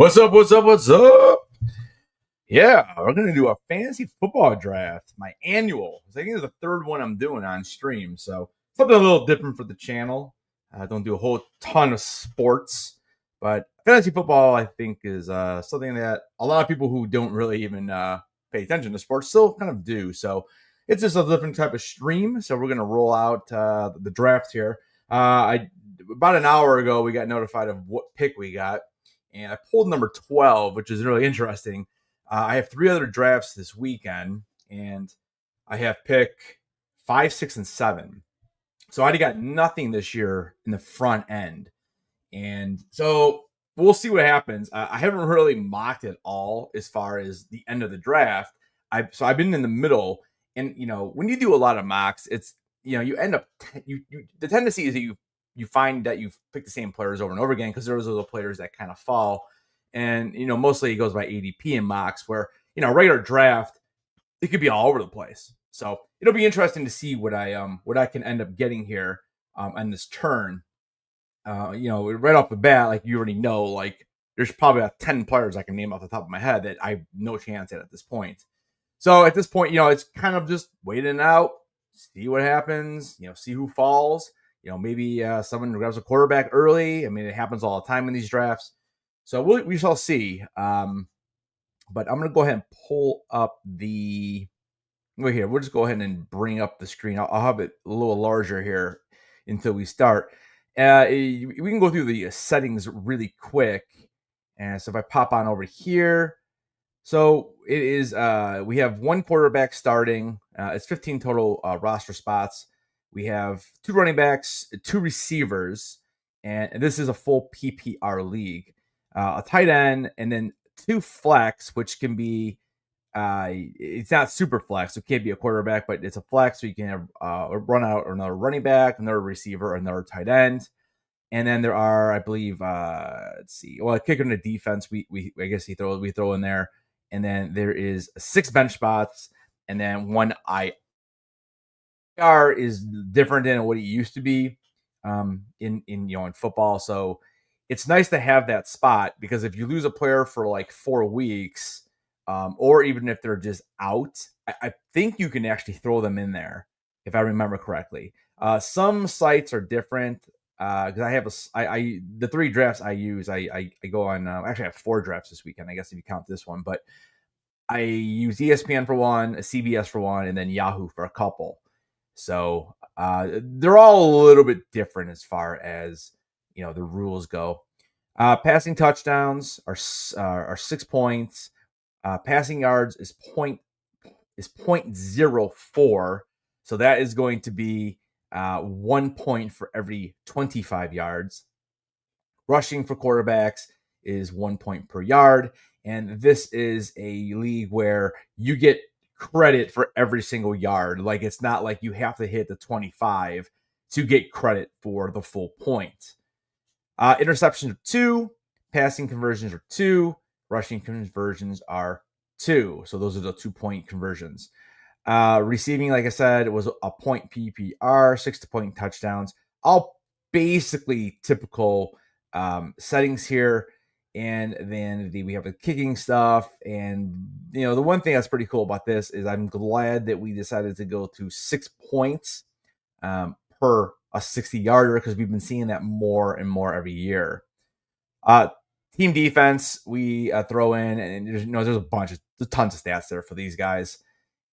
What's up? What's up? What's up? Yeah, we're gonna do a fantasy football draft, my annual. I think it's the third one I'm doing on stream, so something a little different for the channel. I don't do a whole ton of sports, but fantasy football I think is something that a lot of people who don't really even pay attention to sports still kind of do. So it's just a different type of stream. So we're gonna roll out the draft here. I About an hour ago we got notified of what pick we got, and I pulled number 12, which is really interesting. I have three other drafts this weekend, and I have pick 5, 6, and 7. So I already got nothing this year in the front end. And so we'll see what happens. I haven't really mocked at all as far as the end of the draft. I've been in the middle, and when you do a lot of mocks, it's you end up the tendency is that you find that you've picked the same players over and over again because those are the players that kind of fall. And mostly it goes by ADP and mocks, where regular draft it could be all over the place. So it'll be interesting to see what I can end up getting here on this turn. Right off the bat, like you already know, like there's probably about 10 players I can name off the top of my head that I have no chance at this point. So at this point, it's kind of just waiting out, see what happens, see who falls. Maybe someone grabs a quarterback early. I mean, it happens all the time in these drafts. So we shall see. But I'm going to go ahead and pull up wait here. We'll just go ahead and bring up the screen. I'll have it a little larger here until we start. We can go through the settings really quick. And so if I pop on over here, so it is, we have one quarterback starting. It's 15 total roster spots. We have 2 running backs, 2 receivers, and this is a full PPR league. A tight end, and then 2 flex, which can be, it's not super flex, so it can't be a quarterback, but it's a flex, so you can have a run out or another running back, another receiver, another tight end. And then there are, I believe, let's see, well, a kicker in the defense, I guess we throw in there. And then there is 6 bench spots, and then 1 IR is different than what it used to be in football. So it's nice to have that spot, because if you lose a player for like 4 weeks, or even if they're just out, I think you can actually throw them in there, if I remember correctly. Some sites are different, because I have the 3 drafts I use. I go on. Actually, I have 4 drafts this weekend, I guess, if you count this one. But I use ESPN for one, CBS for one, and then Yahoo for a couple. So they're all a little bit different as far as the rules go. Passing touchdowns are 6 points. Passing yards is 0.04. So that is going to be 1 point for every 25 yards. Rushing for quarterbacks is 1 point per yard. And this is a league where you get credit for every single yard. Like, it's not like you have to hit the 25 to get credit for the full point. Interceptions are 2. Passing conversions are 2. Rushing conversions are 2. So those are the 2-point conversions. Receiving, like I said, was a point PPR, 6-point touchdowns. All basically typical settings here. And then we have the kicking stuff. And, the one thing that's pretty cool about this is I'm glad that we decided to go to 6 points per a 60-yarder, because we've been seeing that more and more every year. Team defense, we throw in, and there's tons of stats there for these guys.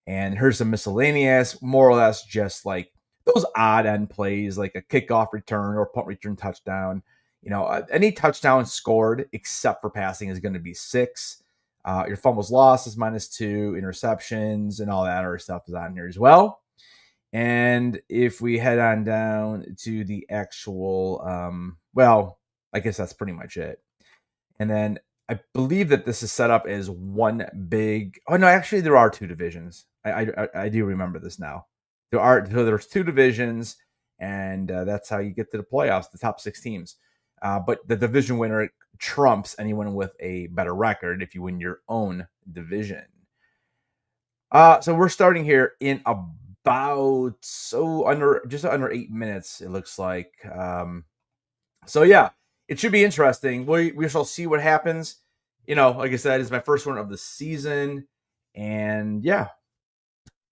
And here's some miscellaneous, more or less just like those odd end plays, like a kickoff return or punt return touchdown. Any touchdown scored except for passing is going to be 6. Your fumbles lost is -2. Interceptions and all that other stuff is on here as well. And if we head on down to the actual, I guess that's pretty much it. And then I believe that this is set up as one big. Oh no, actually there are 2 divisions. I do remember this now. There's 2 divisions, and that's how you get to the playoffs, the top 6 teams. But the division winner trumps anyone with a better record if you win your own division. So we're starting here in about just under 8 minutes, it looks like. So yeah, it should be interesting. We shall see what happens. like I said, it's my first one of the season. And yeah,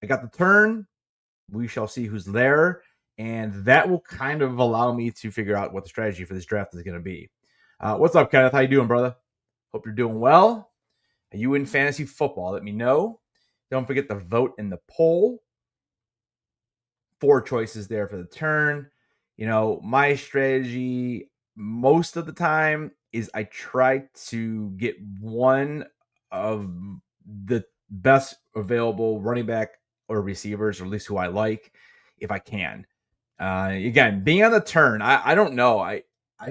I got the turn. We shall see who's there. And that will kind of allow me to figure out what the strategy for this draft is going to be. What's up, Kenneth? How you doing, brother? Hope you're doing well. Are you in fantasy football? Let me know. Don't forget to vote in the poll. 4 choices there for the turn. My strategy most of the time is I try to get one of the best available running back or receivers, or at least who I like, if I can. Again, being on the turn, I don't know. I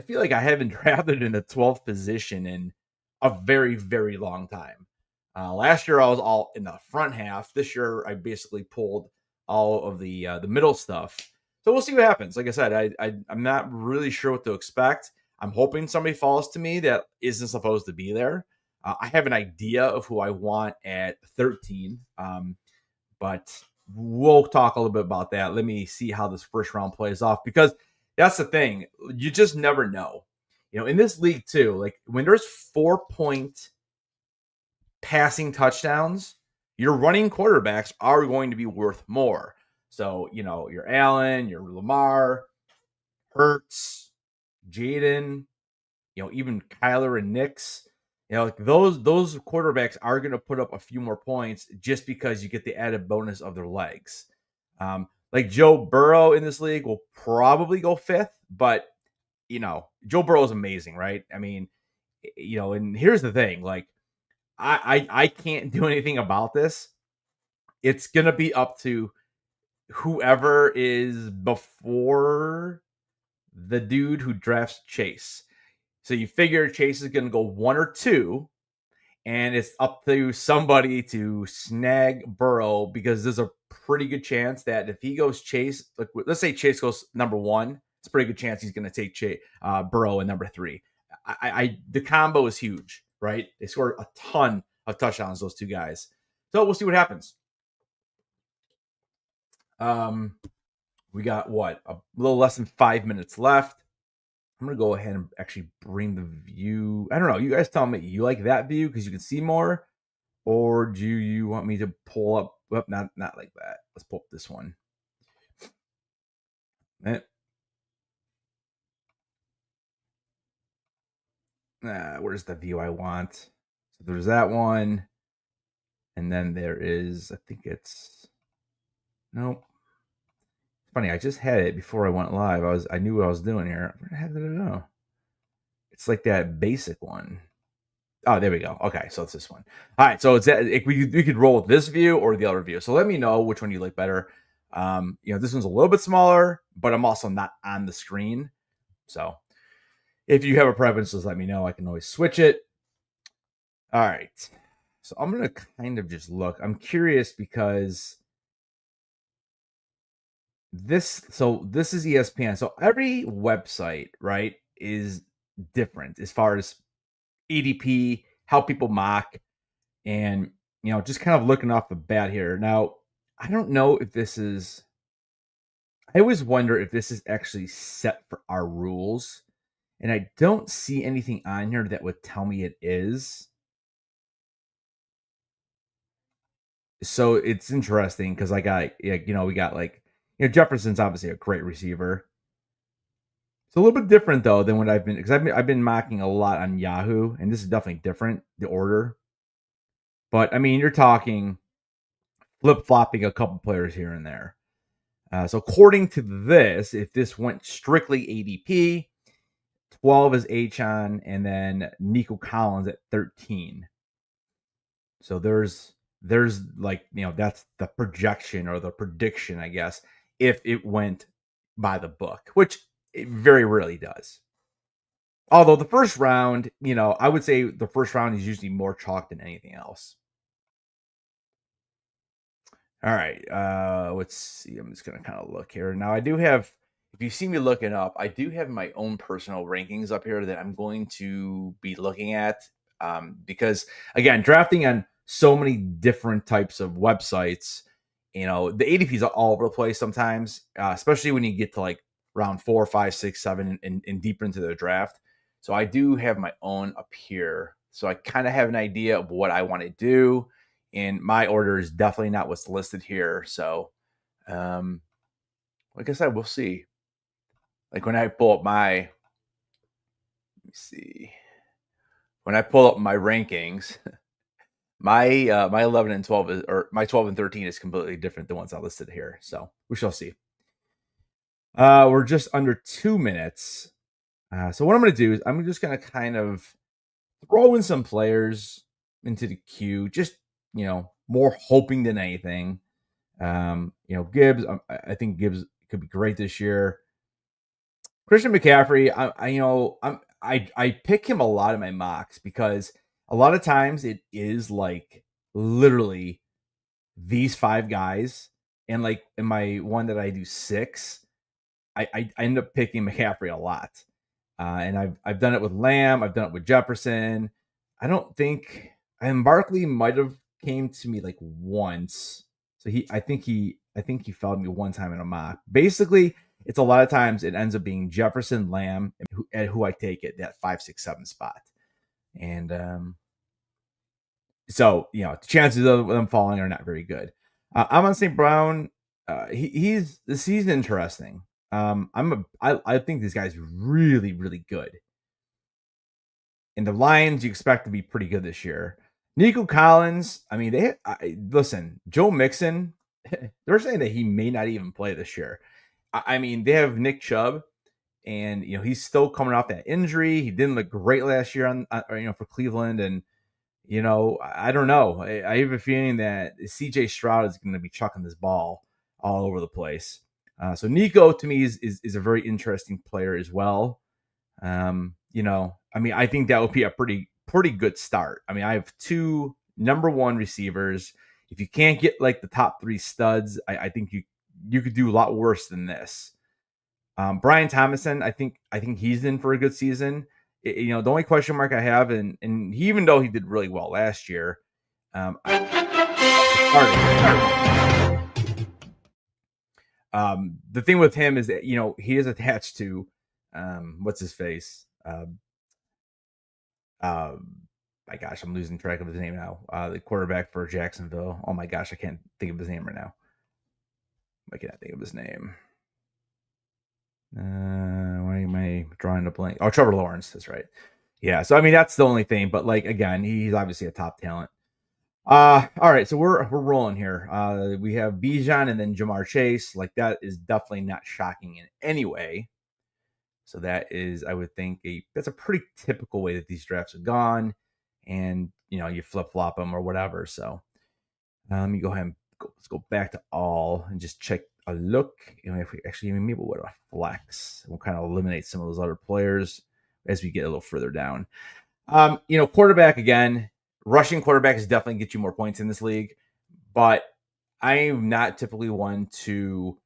feel like I haven't drafted in the 12th position in a very, very long time. Last year I was all in the front half. This year I basically pulled all of the middle stuff. So we'll see what happens. Like I said, I'm not really sure what to expect. I'm hoping somebody falls to me that isn't supposed to be there. I have an idea of who I want at 13, but we'll talk a little bit about that. Let me see how this first round plays off, because that's the thing. You just never know. In this league too, like when there's 4-point passing touchdowns, your running quarterbacks are going to be worth more. So, your Allen, your Lamar, Hurts, Jaden, even Kyler and Nix, like those quarterbacks are going to put up a few more points just because you get the added bonus of their legs. Like Joe Burrow in this league will probably go 5th, but Joe Burrow is amazing, right? I mean, and here's the thing, like I can't do anything about this. It's gonna be up to whoever is before the dude who drafts Chase. So you figure Chase is gonna go 1 or 2, and it's up to somebody to snag Burrow, because there's a pretty good chance that if he goes Chase, like let's say Chase goes number 1, it's a pretty good chance he's going to take Burrow in number 3. The combo is huge, right? They scored a ton of touchdowns, those two guys. So we'll see what happens. We got a little less than 5 minutes left. I'm going to go ahead and actually bring the view. I don't know. You guys tell me, you like that view because you can see more, or do you want me to pull up? Well, not like that. Let's pull up this one. Where's the view I want? So there's that one. And then there is, I think it's, nope. It's funny, I just had it before I went live. I knew what I was doing here. Where the heck did it go? It's like that basic one. Oh, there we go. Okay, so it's this one. All right, so we could roll with this view or the other view. So let me know which one you like better. This one's a little bit smaller, but I'm also not on the screen. So if you have a preference, just let me know. I can always switch it. All right. So I'm going to kind of just look. I'm curious because this is ESPN. So every website, right, is different as far as ADP, how people mock, and just kind of looking off the bat here. Now, I don't know if this is. I always wonder if this is actually set for our rules, and I don't see anything on here that would tell me it is. So it's interesting because we got Jefferson's obviously a great receiver. It's a little bit different though than what I've been mocking a lot on Yahoo, and this is definitely different, the order. But I mean, you're talking flip-flopping a couple players here and there. So according to this, if this went strictly ADP, 12 is Achon, and then Nico Collins at 13. So there's that's the projection or the prediction, I guess, if it went by the book, which it very rarely does. Although the first round, I would say the first round is usually more chalk than anything else. All right, let's see. I'm just gonna kind of look here. Now I do have, if you see me looking up, I do have my own personal rankings up here that I'm going to be looking at, because again, drafting on so many different types of websites, the ADPs are all over the place sometimes, especially when you get to like round 4, 5, 6, 7, and deeper into the draft. So I do have my own up here. So I kind of have an idea of what I want to do. And my order is definitely not what's listed here. So, um, like I said, we'll see. Like when I pull up let me see, when I pull up my rankings, my 11 and 12 is, or my 12 and 13 is completely different than what's listed here. So we shall see. We're just under 2 minutes. So what I'm going to do is I'm just going to kind of throw in some players into the queue, just more hoping than anything. Gibbs, I think Gibbs could be great this year. Christian McCaffrey, I pick him a lot in my mocks because a lot of times it is like literally these 5 guys, and like in my one that I do 6, I end up picking McCaffrey a lot, and I've done it with Lamb, I've done it with Jefferson. I don't think, and Barkley might have came to me like once, so I think he fell to me one time in a mock. Basically, it's a lot of times it ends up being Jefferson, Lamb, and who I take at that 5, 6, 7 spot, and so the chances of them falling are not very good. Amon St. Brown, he's interesting. I think this guy's really, really good. And the Lions, you expect to be pretty good this year. Nico Collins, I mean, listen, Joe Mixon, they're saying that he may not even play this year. I mean, they have Nick Chubb, and he's still coming off that injury. He didn't look great last year for Cleveland, and I don't know. I have a feeling that CJ Stroud is going to be chucking this ball all over the place. So Nico to me is a very interesting player as well. I think that would be a pretty good start. I mean, I have 2 number 1 receivers. If you can't get like the top 3 studs, I think you could do a lot worse than this. Brian Thomason, I think he's in for a good season. The only question mark I have, and even though he did really well last year, the thing with him is that he is attached to what's his face. My gosh, I'm losing track of his name now. The quarterback for Jacksonville. Oh my gosh, I can't think of his name right now. I cannot think of his name. Why am I drawing a blank? Oh, Trevor Lawrence. That's right. Yeah. So I mean, that's the only thing. But like again, he's obviously a top talent. All right. So we're rolling here. We have Bijan and then Jamar Chase. Like that is definitely not shocking in any way. So that is, I would think, that's a pretty typical way that these drafts have gone, and you flip flop them or whatever. So let me go ahead and let's go back to all and just check a look. If we actually maybe we'll a flex, we'll kind of eliminate some of those other players as we get a little further down. Quarterback again, rushing quarterback is definitely get you more points in this league, but I'm not typically one to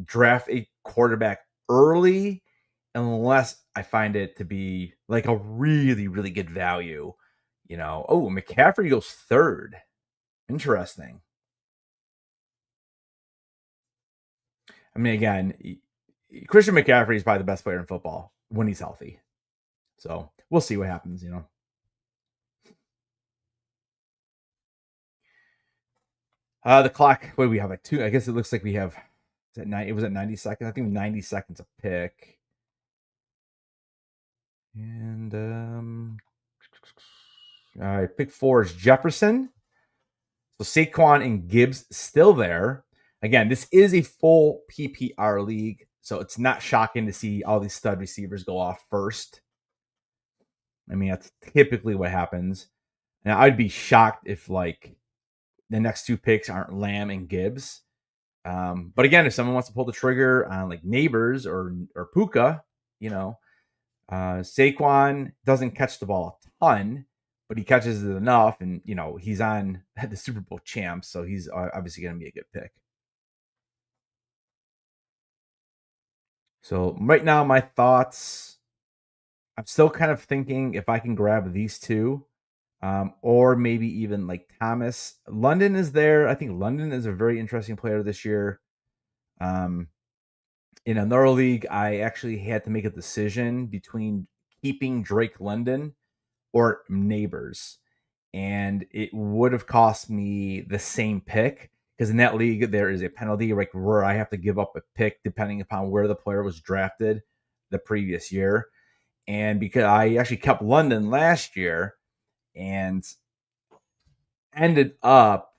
draft a quarterback early unless I find it to be like a really, really good value. Oh, McCaffrey goes 3rd. Interesting. I mean, again, Christian McCaffrey is probably the best player in football when he's healthy. So we'll see what happens, The clock, what do we have? Like 2, I guess it looks like we have, it was at 90 seconds. I think 90 seconds a pick. And all right, pick 4 is Jefferson. So Saquon and Gibbs still there. Again, this is a full PPR league, so it's not shocking to see all these stud receivers go off first. I mean, that's typically what happens. Now, I'd be shocked if like the next 2 picks aren't Lamb and Gibbs. But again, if someone wants to pull the trigger on like Neighbors or Puka, Saquon doesn't catch the ball a ton, but he catches it enough, and he's on the Super Bowl champs, so he's obviously going to be a good pick. So right now, my thoughts, I'm still kind of thinking if I can grab these 2, or maybe even like Thomas. London is there. I think London is a very interesting player this year. In another league, I actually had to make a decision between keeping Drake London or Neighbors. And it would have cost me the same pick because in that league there is a penalty like where I have to give up a pick depending upon where the player was drafted the previous year. And because I actually kept London last year and ended up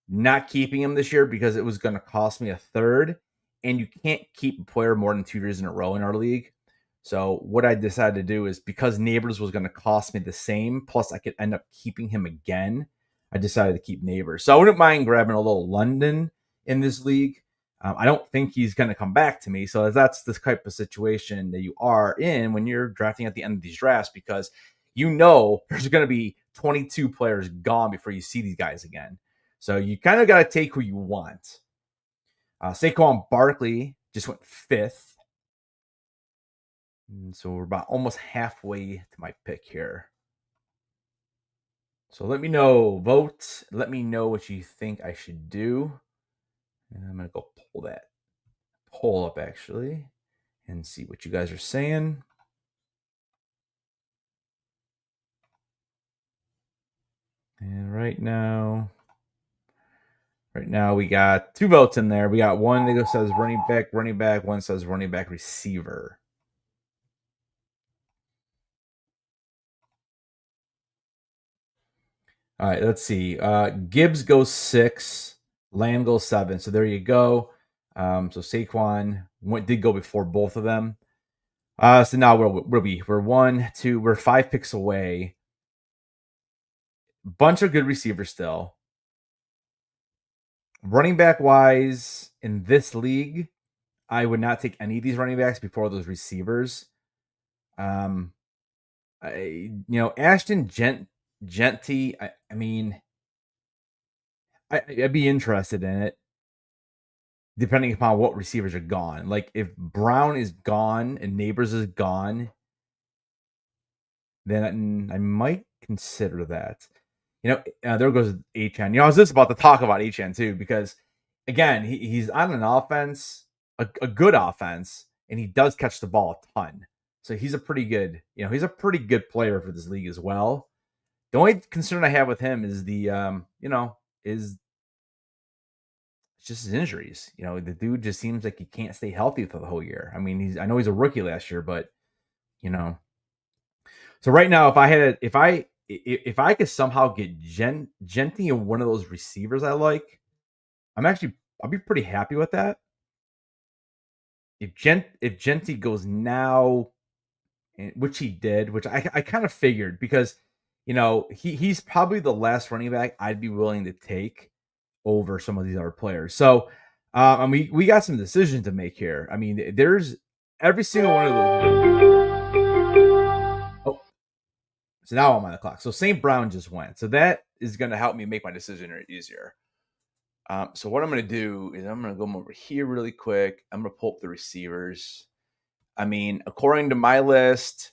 not keeping him this year because it was going to cost me a third, and you can't keep a player more than 2 years in a row in our league. So what I decided to do is because Neighbors was going to cost me the same, plus I could end up keeping him again, I decided to keep Neighbors. So I wouldn't mind grabbing a little London in this league. I don't think he's going to come back to me. So that's the type of situation that you are in when you're drafting at the end of these drafts because you know there's going to be 22 players gone before you see these guys again. So you kind of got to take who you want. Saquon Barkley just went 5th. And so we're about almost halfway to my pick here. So let me know, vote. Let me know what you think I should do. And I'm going to go pull that poll up actually and see what you guys are saying. And right now we got 2 votes in there. We got one that says running back, one says running back receiver. All right, let's see. Gibbs goes 6, Lamb goes 7. So there you go. So Saquon did go before both of them. So now we're 5 picks away. Bunch of good receivers still. Running back wise, in this league, I would not take any of these running backs before those receivers. Ashton Genty, I mean, I'd be interested in it depending upon what receivers are gone. Like if Brown is gone and Neighbors is gone, then I might consider that. There goes HN. I was just about to talk about HN too because again, he's on an offense, a good offense, and he does catch the ball a ton. So he's a pretty good player for this league as well. The only concern I have with him is is just his injuries. The dude just seems like he can't stay healthy for the whole year. I mean, I know he's a rookie last year, but So right now, if I could somehow get Genty in one of those receivers I like, I'll be pretty happy with that. If Genty goes now, which he did, which I kind of figured because he's probably the last running back I'd be willing to take over some of these other players. So we got some decisions to make here. I mean, there's every single one of those. So now I'm on the clock. So St. Brown just went. So that is going to help me make my decision easier. So what I'm going to do is I'm going to go over here really quick. I'm going to pull up the receivers. I mean, according to my list,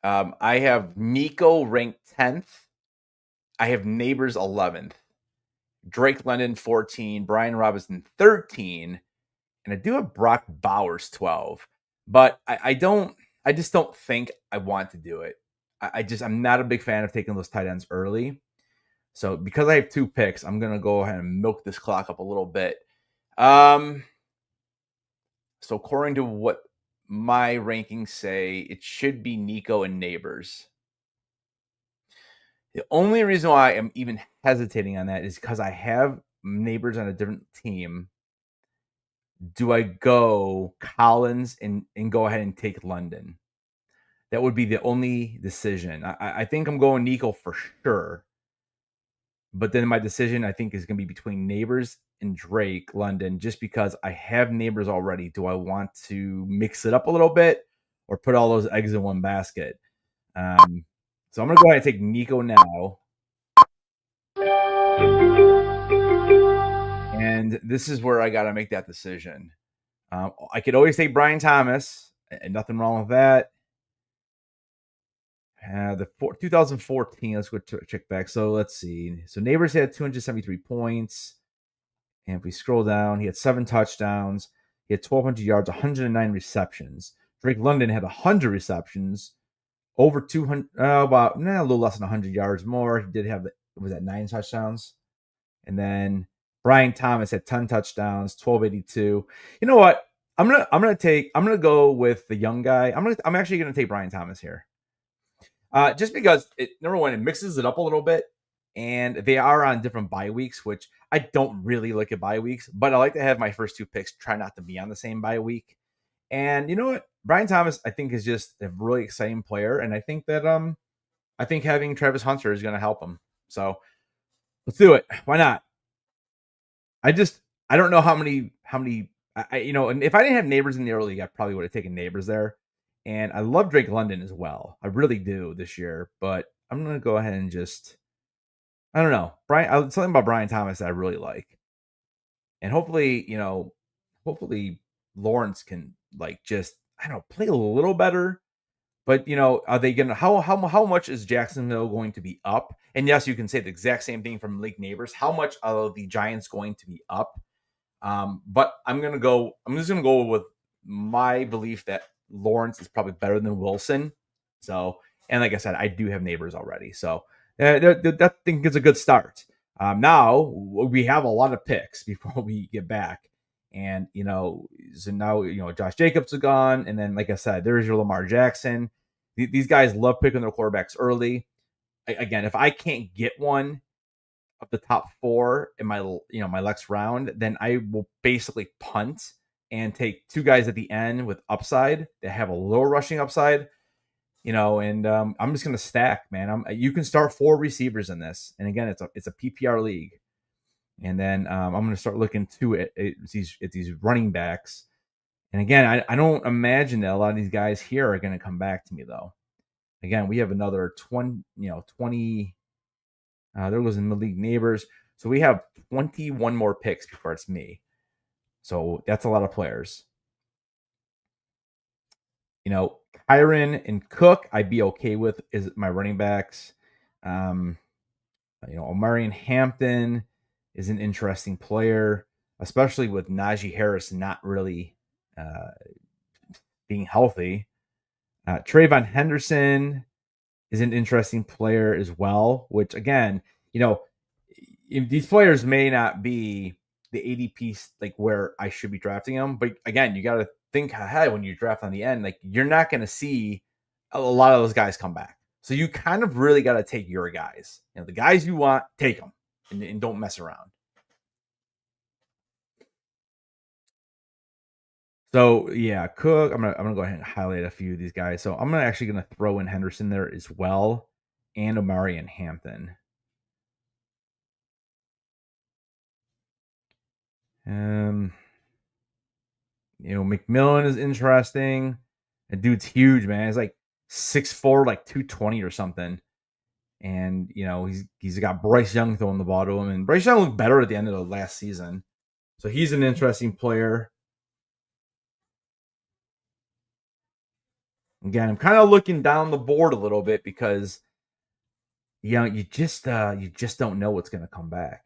I have Nico ranked 10th. I have Neighbors 11th. Drake London 14. Brian Robinson 13. And I do have Brock Bowers 12. But I just don't think I want to do it. I'm not a big fan of taking those tight ends early. So because I have 2 picks, I'm going to go ahead and milk this clock up a little bit. So according to what my rankings say, it should be Nico and Neighbors. The only reason why I'm even hesitating on that is because I have Neighbors on a different team. Do I go Collins and go ahead and take London? That would be the only decision. I think I'm going Nico for sure. But then my decision, I think, is going to be between Neighbors and Drake London, just because I have Neighbors already. Do I want to mix it up a little bit or put all those eggs in one basket? So I'm going to go ahead and take Nico now. And this is where I got to make that decision. I could always take Brian Thomas, and nothing wrong with that. 2014, let's go check back. So let's see. So Neighbors had 273 points. And if we scroll down, he had 7 touchdowns. He had 1,200 yards, 109 receptions. Drake London had 100 receptions, over 200, about a little less than 100 yards more. He did have, was that 9 touchdowns? And then Brian Thomas had 10 touchdowns, 1282. You know what? I'm gonna go with the young guy. I'm actually gonna take Brian Thomas here. Just because number one, it mixes it up a little bit, and they are on different bye weeks, which I don't really look at bye weeks, but I like to have my first 2 picks try not to be on the same bye week. And you know what? Brian Thomas, I think, is just a really exciting player, and I think that I think having Travis Hunter is going to help him. So let's do it. Why not? I don't know how many and if I didn't have Neighbors in the early league, I probably would have taken Neighbors there. And I love Drake London as well. I really do this year, but I'm gonna go ahead and just I don't know. Something about Brian Thomas that I really like. And hopefully, hopefully Lawrence can like just I don't know, play a little better. But are they gonna how much is Jacksonville going to be up? And yes, you can say the exact same thing from League Neighbors. How much are the Giants going to be up? But I'm just gonna go with my belief that Lawrence is probably better than Wilson. So, and like I said, I do have Neighbors already. So that thing is a good start. Now we have a lot of picks before we get back. And so now Josh Jacobs is gone, and then like I said, there's your Lamar Jackson. These guys love picking their quarterbacks early. Again, if I can't get one of the top 4 in my next round, then I will basically punt and take 2 guys at the end with upside that have a little rushing upside. And I'm just gonna stack, man. You can start 4 receivers in this, and again, it's a PPR league. And then I'm going to start looking to it at these running backs. And again, I don't imagine that a lot of these guys here are going to come back to me, though. Again, we have another 20, there goes in the league Neighbors. So we have 21 more picks before it's me. So that's a lot of players. Kyron and Cook, I'd be okay with is my running backs. Omarion Hampton is an interesting player, especially with Najee Harris not really being healthy. Trayvon Henderson is an interesting player as well, which again, these players may not be the ADP like where I should be drafting them, but again, you got to think ahead when you draft on the end. Like you're not going to see a lot of those guys come back. So you kind of really got to take your guys. The guys you want, take them, and don't mess around. So yeah, Cook. I'm gonna go ahead and highlight a few of these guys. So I'm actually gonna throw in Henderson there as well, and Omari and Hampton. McMillan is interesting. The dude's huge, man. He's like 6'4", like 220 or something. And he's got Bryce Young throwing the ball to him, and Bryce Young looked better at the end of the last season. So he's an interesting player. Again, I'm kind of looking down the board a little bit because you just don't know what's going to come back.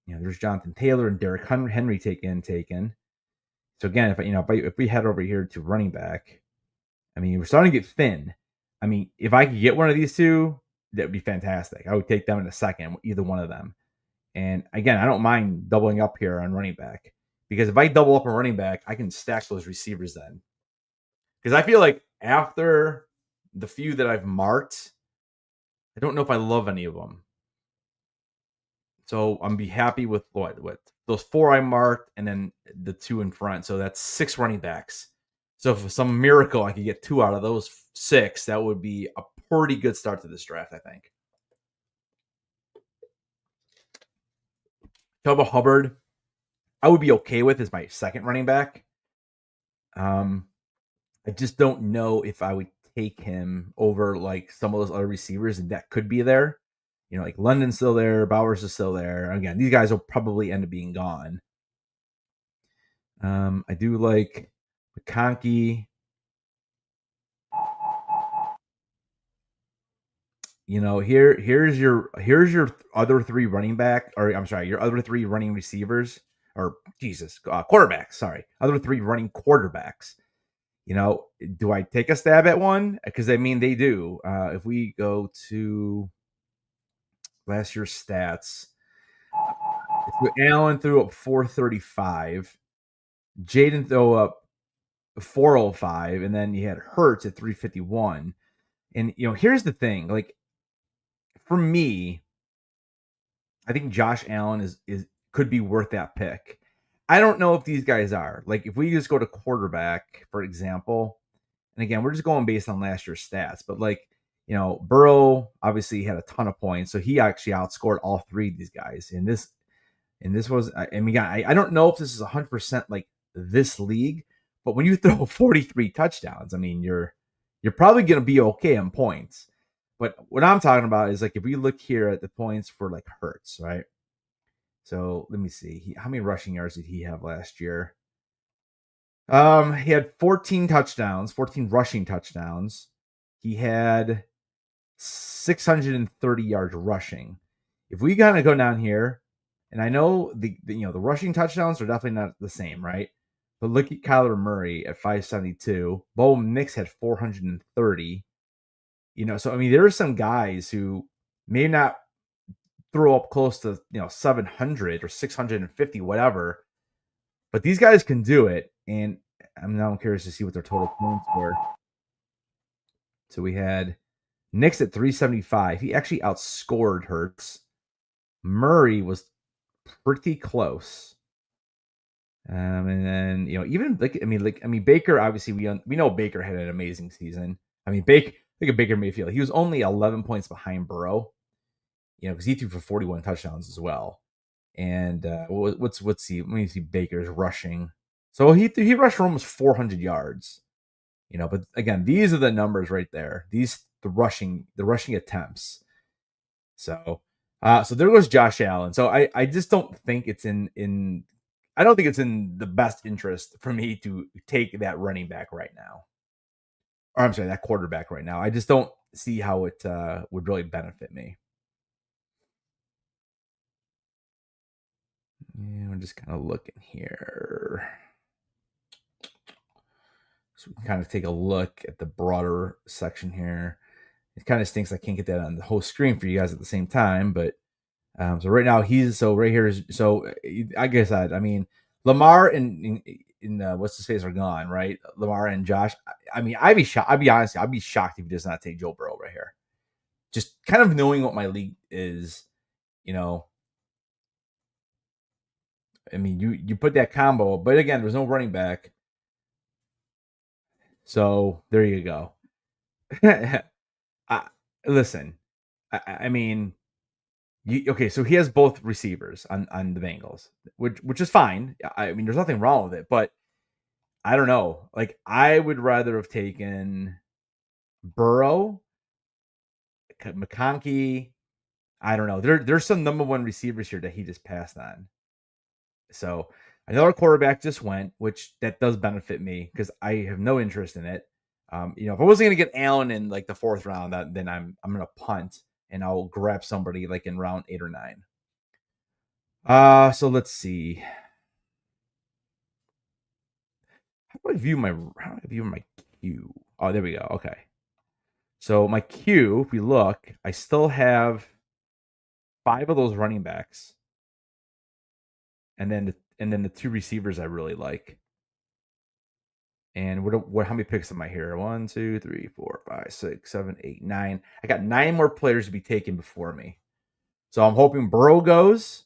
There's Jonathan Taylor and Derrick Henry taken. So again, if we head over here to running back, we're starting to get thin. If I could get one of these 2, that would be fantastic. I would take them in a second, either one of them. And again, I don't mind doubling up here on running back, because if I double up on running back, I can stack those receivers then. Because I feel like after the few that I've marked, I don't know if I love any of them. So I'm be happy with what those 4 I marked, and then the 2 in front. So that's 6 running backs. So if for some miracle I could get 2 out of those 6, that would be a pretty good start to this draft, I think. Chuba Hubbard, I would be okay with as my second running back. I just don't know if I would take him over like some of those other receivers that could be there. Like London's still there, Bowers is still there. Again, these guys will probably end up being gone. I do like McConkey. Here's your other 3 running back, or I'm sorry, your other 3 running receivers, or quarterbacks. Sorry, other 3 running quarterbacks. Do I take a stab at one? Because I mean, they do. If we go to last year's stats, so Allen threw up 435, Jaden threw up 405, and then you had Hurts at 351. And here's the thing: like for me, I think Josh Allen is could be worth that pick. I don't know if these guys are. Like if we just go to quarterback, for example, and again, we're just going based on last year's stats, but like, Burrow obviously had a ton of points, so he actually outscored all three of these guys. And this was, I mean, I don't know if this is 100% like this league, but when you throw 43 touchdowns, I mean, you're probably going to be okay on points. But what I'm talking about is like if we look here at the points for like Hurts, right? So let me see. How many rushing yards did he have last year? He had 14 touchdowns, 14 rushing touchdowns. He had 630 yards rushing. If we kind of go down here, and I know the rushing touchdowns are definitely not the same, right? But look at Kyler Murray at 572. Bo Nix had 430. So I mean, there are some guys who may not throw up close to 700 or 650, whatever, but these guys can do it. And I'm now curious to see what their total points were. So we had Nix at 375. He actually outscored Hurts. Murray was pretty close. And then even Baker, obviously we know Baker had an amazing season. I mean, look at Baker Mayfield. He was only 11 points behind Burrow, because he threw for 41 touchdowns as well. And what's he? Let me see Baker's rushing. So he rushed for almost 400 yards. But again, these are the numbers right there. The rushing attempts. So there goes Josh Allen. So I just don't think it's in I don't think it's in the best interest for me to take that running back right now. Or I'm sorry, that quarterback right now. I just don't see how it would really benefit me. Yeah, we're just kind of looking here. So we can kind of take a look at the broader section here. It kind of stinks I can't get that on the whole screen for you guys at the same time, but so right now right here is I guess I mean Lamar and what's his face are gone, right? Lamar and Josh. I mean, I'd be shocked. I'd be honest. I'd be shocked if he does not take Joe Burrow right here. Just kind of knowing what my league is, I mean, you put that combo, but again, there's no running back, so there you go. Listen, I mean, okay, so he has both receivers on the Bengals, which is fine. I mean, there's nothing wrong with it, but I don't know. Like, I would rather have taken Burrow, McConkey. I don't know. There's some number one receivers here that he just passed on. So another quarterback just went, which that does benefit me because I have no interest in it. If I wasn't gonna get Allen in like the fourth round, then I'm gonna punt and I'll grab somebody like in round 8 or 9. So let's see. How do I view my queue? Oh, there we go. Okay. So my queue, if we look, I still have 5 of those running backs, and then the 2 receivers I really like. And how many picks am I here? 1, 2, 3, 4, 5, 6, 7, 8, 9. I got 9 more players to be taken before me. So I'm hoping Burrow goes.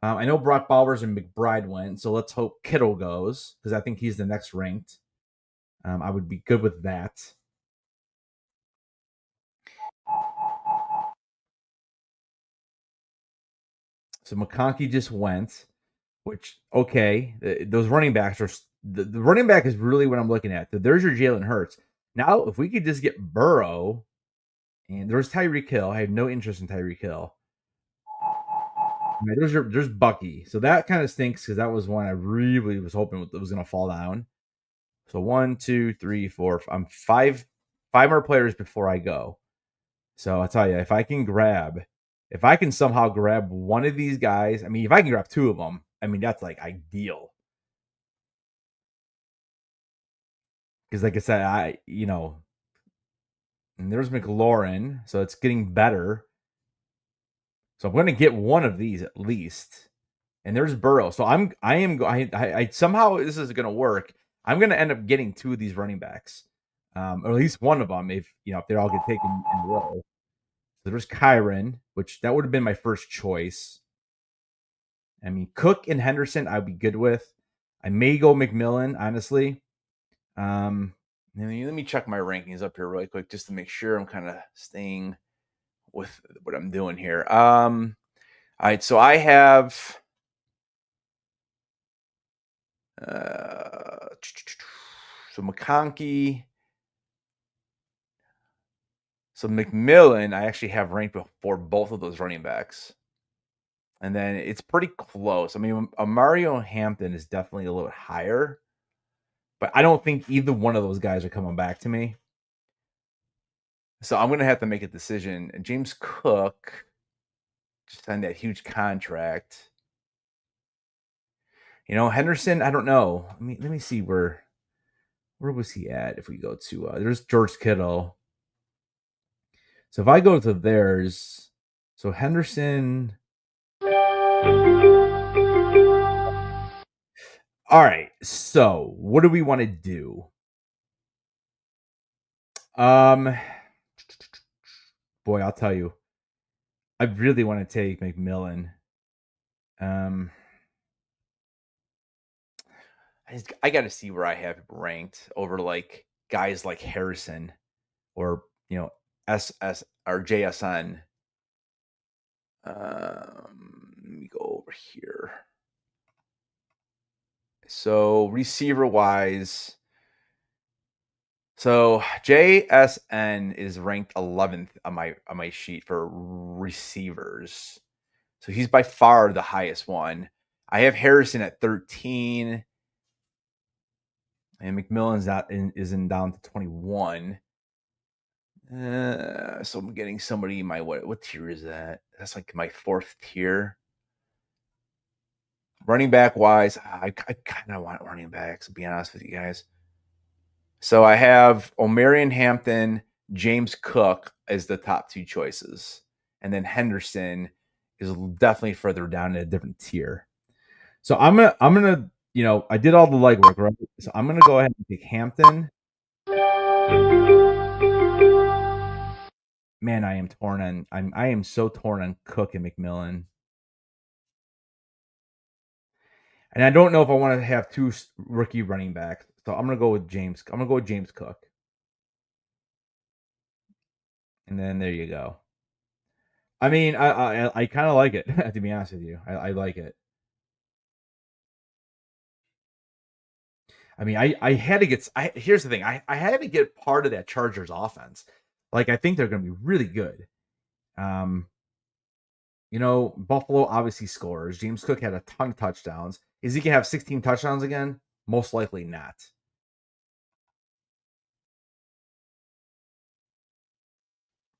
I know Brock Bowers and McBride went, so let's hope Kittle goes because I think he's the next ranked. I would be good with that. So McConkey just went, which okay. Those running backs are the running back is really what I'm looking at. There's your Jalen Hurts. Now, if we could just get Burrow, and there's Tyreek Hill. I have no interest in Tyreek Hill. There's Bucky. So that kind of stinks because that was one I really was hoping was going to fall down. So 1, 2, 3, 4. I'm five more players before I go. So I'll tell you, if I can somehow grab one of these guys, I mean, if I can grab 2 of them, I mean, that's like ideal. because like I said, and there's McLaurin, so it's getting better. So I'm going to get one of these at least. And there's Burrow. So I somehow this is going to work. I'm going to end up getting two of these running backs, or at least one of them if they all get taken in a row. So there's Kyron, which that would have been my first choice. I mean, Cook and Henderson, I'd be good with. I may go McMillan, honestly. Let me check my rankings up here really quick just to make sure I'm kind of staying with what I'm doing here. All right, so I have so McConkey. So McMillan, I actually have ranked before both of those running backs. And then it's pretty close. I mean, Mario Hampton is definitely a little bit higher, but I don't think either one of those guys are coming back to me. So I'm going to have to make a decision. And James Cook just signed that huge contract. Henderson, I don't know. Let me see where was he at if we go to there's George Kittle. So if I go to theirs, so Henderson. All right. So what do we want to do? Boy, I'll tell you. I really want to take McMillan. I got to see where I have him ranked over like guys like Harrison or SS or JSN. Let me go over here. So receiver wise, so JSN is ranked 11th on my sheet for receivers. So he's by far the highest one. I have Harrison at 13, and McMillan's isn't down to 21. So I'm getting somebody in my what tier is that? That's like my fourth tier. Running back wise, I kind of want running backs, to be honest with you guys. So I have Omarion Hampton, James Cook as the top two choices. And then Henderson is definitely further down in a different tier. So I'm gonna I did all the legwork, right? So I'm gonna go ahead and pick Hampton. Man, I am torn on I am so torn on Cook and McMillan. And I don't know if I want to have two rookie running backs. So I'm gonna go with James. I'm gonna go with James Cook. And then there you go. I mean, I kind of like it, to be honest with you. I like it. I mean, I had to get. Here's the thing. I had to get part of that Chargers offense. Like I think they're going to be really good. Buffalo obviously scores. James Cook had a ton of touchdowns. Is he gonna have 16 touchdowns again? Most likely not.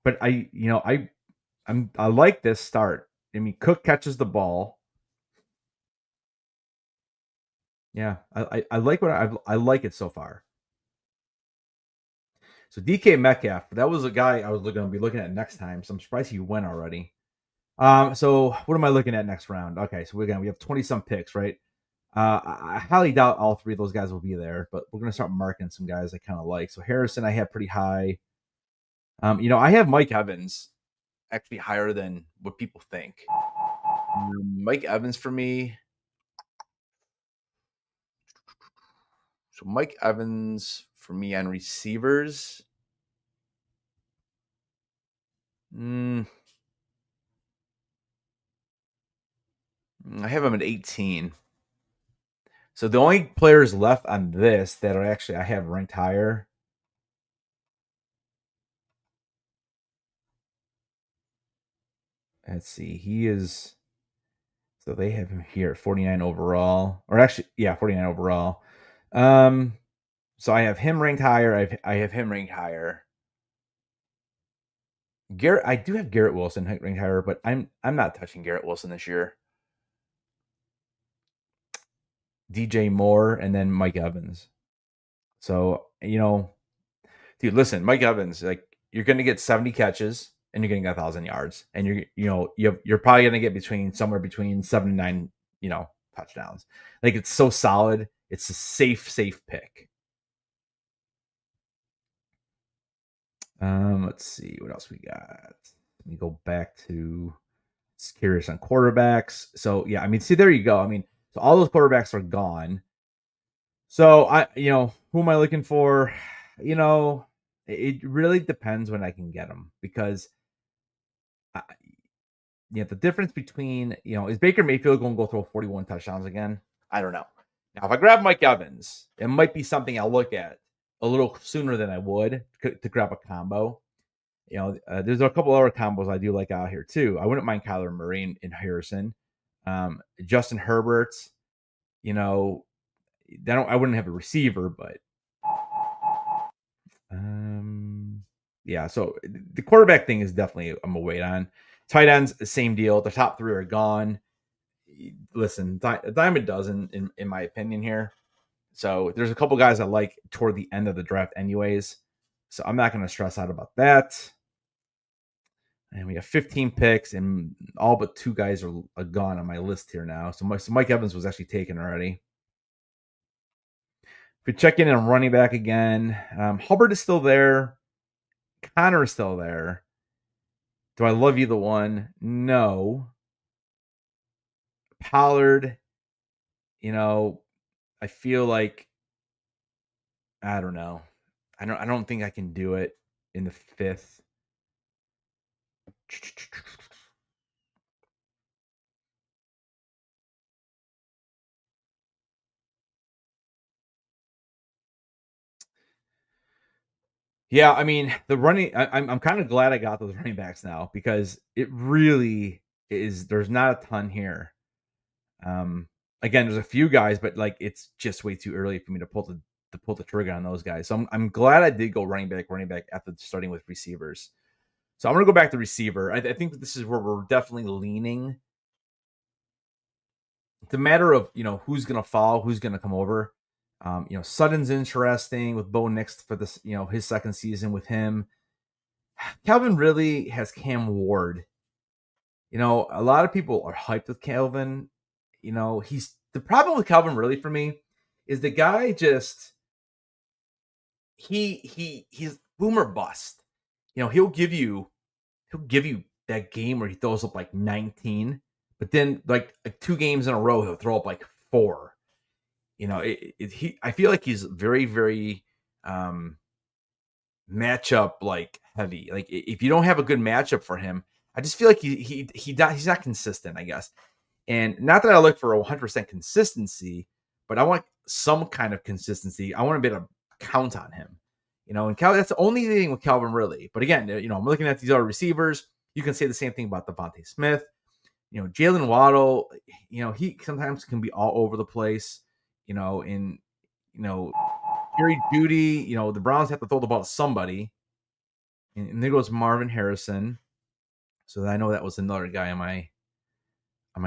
But I like this start. I mean, Cook catches the ball. Yeah, I like what I like it so far. So DK Metcalf, that was a guy I was going to be looking at next time. So I'm surprised he went already. So what am I looking at next round? Okay, so we have 20 some picks, right? I highly doubt all three of those guys will be there, but we're gonna start marking some guys I kind of like. So Harrison, I have pretty high. I have Mike Evans actually higher than what people think. Mike Evans for me. So Mike Evans for me on receivers. I have him at 18. So the only players left on this that are actually I have ranked higher. Let's see. He is. So they have him here at 49 overall, or actually, yeah, 49 overall. So I have him ranked higher. I have him ranked higher. Garrett, I do have Garrett Wilson ranked higher, but I'm not touching Garrett Wilson this year. DJ Moore and then Mike Evans. So, dude, listen, Mike Evans, like you're going to get 70 catches and you're getting 1,000 yards, and you're probably going to get somewhere between 7 and 9, touchdowns. Like it's so solid. It's a safe pick. Let's see what else we got. Let me go back to curious on quarterbacks. So yeah, I mean, see, there you go. I mean, so all those quarterbacks are gone. So who am I looking for? It really depends when I can get them, because I, the difference between, is Baker Mayfield going to go throw 41 touchdowns again? I don't know. Now, if I grab Mike Evans, it might be something I'll look at a little sooner than I would to grab a combo. There's a couple other combos I do like out here too. I wouldn't mind Kyler Murray and Harrison, Justin Herbert. I wouldn't have a receiver, but yeah. So the quarterback thing is definitely I'm a wait on. Tight ends, same deal. The top three are gone. Listen, a dime a dozen in my opinion here. So there's a couple guys I like toward the end of the draft, anyways. So I'm not going to stress out about that. And we have 15 picks, and all but 2 guys are gone on my list here now. So Mike Evans was actually taken already. If we check in on running back again, Hubbard is still there. Connor is still there. Do I love either one? No. Pollard, I feel like, I don't know. I don't think I can do it in the 5th. Yeah, I mean, I'm kind of glad I got those running backs now, because it really is. There's not a ton here. Again, there's a few guys, but like it's just way too early for me to pull the trigger on those guys. So I'm glad I did go running back after starting with receivers. So I'm gonna go back to receiver. I think this is where we're definitely leaning. It's a matter of who's gonna fall, who's gonna come over. Sutton's interesting with Bo Nix for this, his second season with him. Calvin really has Cam Ward. A lot of people are hyped with Calvin. He's the problem with Calvin really for me is the guy just he's boomer bust. He'll give you that game where he throws up like 19, but then like 2 games in a row he'll throw up like 4. I feel like he's very, very matchup like heavy. Like if you don't have a good matchup for him, I just feel like he's not consistent, I guess. And not that I look for 100% consistency, but I want some kind of consistency. I want to be able to count on him. And that's the only thing with Calvin really. But again, I'm looking at these other receivers. You can say the same thing about Devontae Smith. Jalen Waddle, he sometimes can be all over the place. In Jerry Jeudy, the Browns have to throw the ball to somebody. And there goes Marvin Harrison. So I know that was another guy on my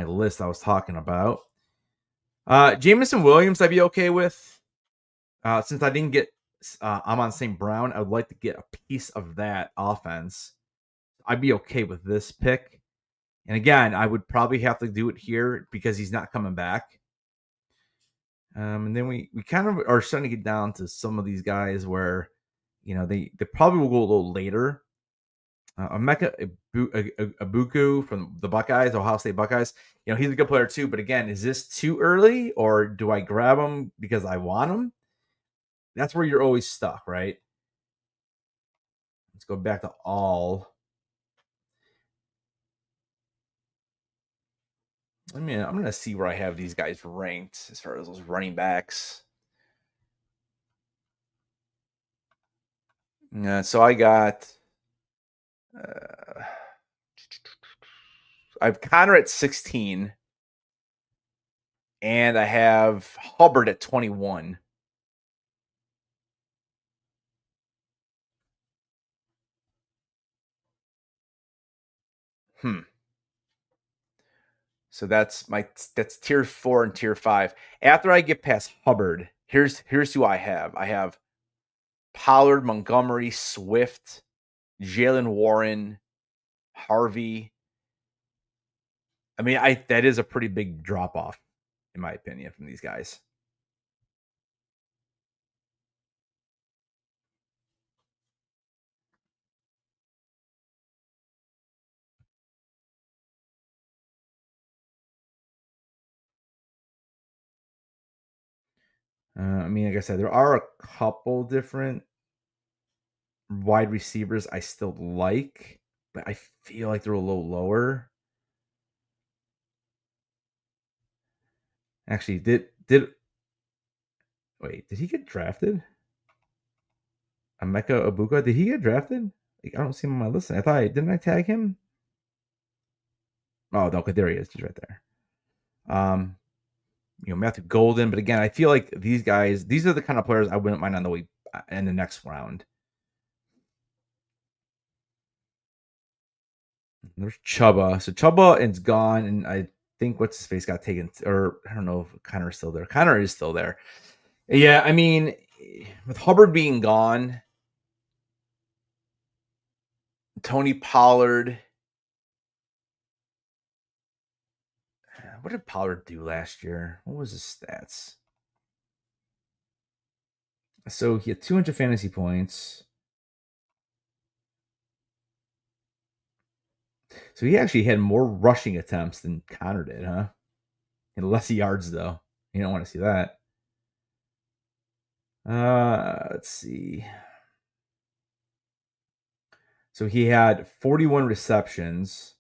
list I was talking about. Jameson Williams, I'd be okay with. Since I didn't get Amon St. Brown, I would like to get a piece of that offense. I'd be okay with this pick. And again, I would probably have to do it here because he's not coming back. And then we kind of are starting to get down to some of these guys where, they probably will go a little later. Emeka Ibuku from the Buckeyes, Ohio State Buckeyes. He's a good player too. But again, is this too early, or do I grab him because I want him? That's where you're always stuck, right? Let's go back to all. I'm going to see where I have these guys ranked as far as those running backs. So I got I have Connor at 16, and I have Hubbard at 21. So that's tier 4 and tier 5. After I get past Hubbard, here's who I have. I have Pollard, Montgomery, Swift, Jalen Warren, Harvey. I mean, that is a pretty big drop off, in my opinion, from these guys. I mean, like I said, there are a couple different wide receivers I still like, but I feel like they're a little lower. Actually, did wait? Did he get drafted? Emeka Abuka, did he get drafted? Like, I don't see him on my list. I thought didn't I tag him? Oh, okay, there he is. He's right there. Matthew Golden, but again, I feel like these guys, these are the kind of players I wouldn't mind on the way in the next round. There's Chuba. So Chuba is gone, and I think what's his face got taken, or I don't know if Connor's still there. Connor is still there. Yeah, I mean, with Hubbard being gone, Tony Pollard. What did Pollard do last year? What was his stats? So he had 200 fantasy points. So he actually had more rushing attempts than Connor did, huh? And less yards, though. You don't want to see that. Let's see. So he had 41 receptions.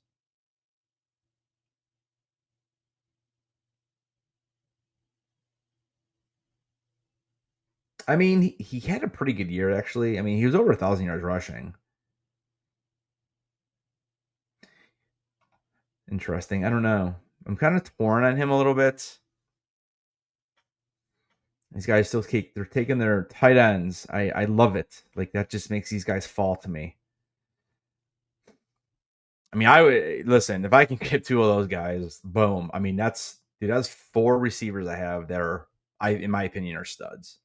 I mean, he had a pretty good year, actually. I mean, he was over 1,000 yards rushing. Interesting. I don't know. I'm kind of torn on him a little bit. These guys still they're taking their tight ends. I love it. Like, that just makes these guys fall to me. I mean, I would listen if I can get two of those guys. Boom. I mean, that's 4 receivers I have that are, in my opinion, are studs.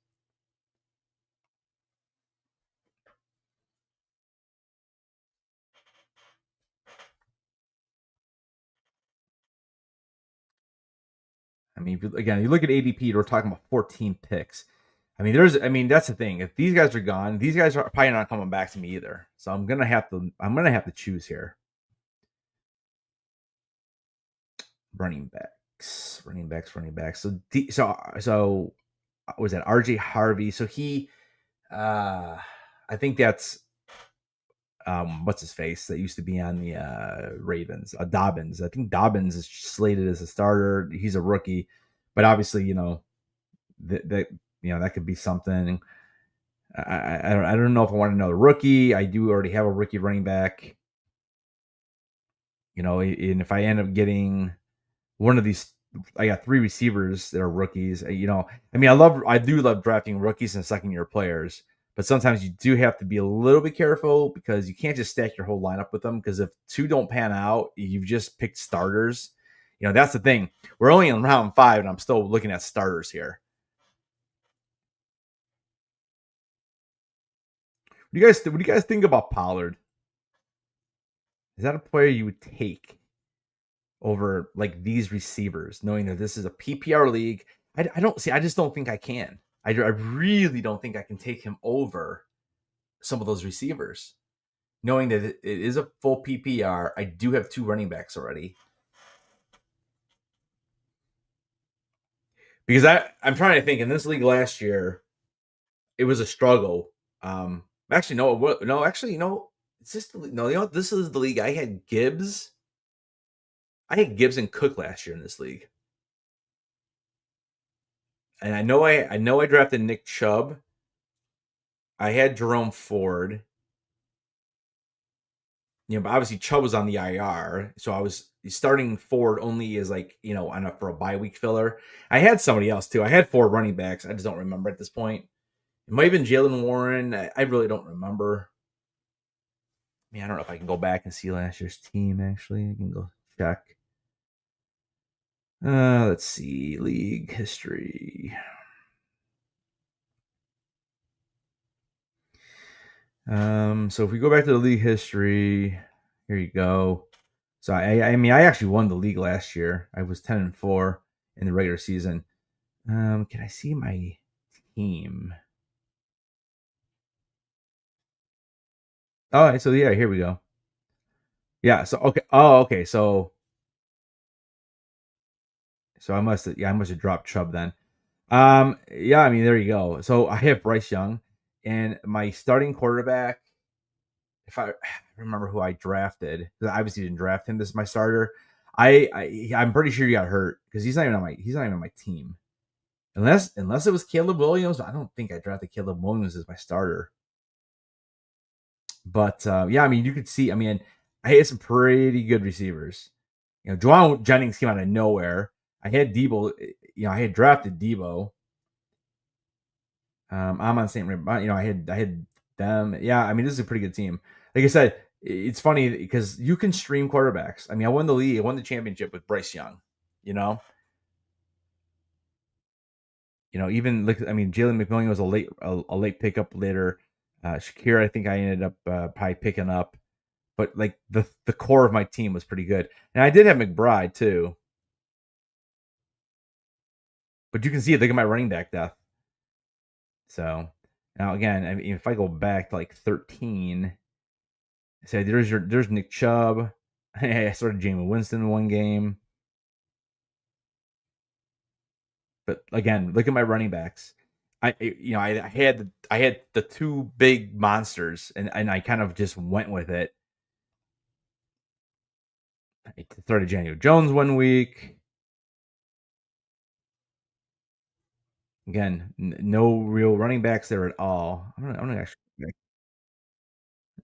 I mean, again, you look at ADP, we're talking about 14 picks. I mean, that's the thing. If these guys are gone, these guys are probably not coming back to me either. So I'm gonna have to choose here. Running backs. So was that RJ Harvey? So I think that's what's his face that used to be on the Ravens, Dobbins. I think Dobbins is slated as a starter. He's a rookie, but obviously, that could be something. I don't know if I want another rookie. I do already have a rookie running back. And if I end up getting one of these, I got 3 receivers that are rookies. I mean, I do love drafting rookies and second year players, but sometimes you do have to be a little bit careful because you can't just stack your whole lineup with them. Because if 2 don't pan out, you've just picked starters. That's the thing. We're only in round 5, and I'm still looking at starters here. What do you guys think about Pollard? Is that a player you would take over like these receivers, knowing that this is a PPR league? I don't see. I just don't think I can. I really don't think I can take him over some of those receivers, knowing that it is a full PPR. I do have 2 running backs already. Because I'm trying to think, in this league last year, it was a struggle. Actually, no. Actually, no. It's just no. This is the league. I had Gibbs. I had Gibbs and Cook last year in this league, and I drafted Nick Chubb. I had Jerome Ford. But obviously Chubb was on the IR, so I was starting Ford only as like for a bye week filler. I had somebody else too. I had 4 running backs. I just don't remember at this point. It might have been Jalen Warren. I really don't remember. I mean, I don't know if I can go back and see last year's team. Actually, I can go check. Let's see league history. So if we go back to the league history, here you go. So I mean I actually won the league last year. I was 10-4 in the regular season. Can I see my team? All right, so yeah, here we go. Yeah, so okay. Oh, okay. So I must have dropped Chubb then. Yeah, I mean, there you go. So I have Bryce Young and my starting quarterback. If I remember who I drafted, because I obviously didn't draft him. This is my starter. I'm pretty sure he got hurt because he's not even on my team. Unless it was Caleb Williams, I don't think I drafted Caleb Williams as my starter. But yeah, I mean, you could see. I mean, I had some pretty good receivers. You know, Juwan Jennings came out of nowhere. I had Debo. You know, I had drafted Debo. I'm on St. You know, I had them. Yeah, I mean, this is a pretty good team. Like I said, it's funny because you can stream quarterbacks. I mean, I won the league, I won the championship with Bryce Young. You know, even like I mean, Jalen McMillan was a late pickup later. Shakir, I think I ended up probably picking up, but like the core of my team was pretty good, and I did have McBride too. But you can see it. Look at my running back depth. So now again, I mean, if I go back to like 13, say there's Nick Chubb. I started Jameis Winston in one game. But again, look at my running backs. I had the two big monsters, and I kind of just went with it. I started Daniel Jones one week. Again, no real running backs there at all. I'm gonna actually let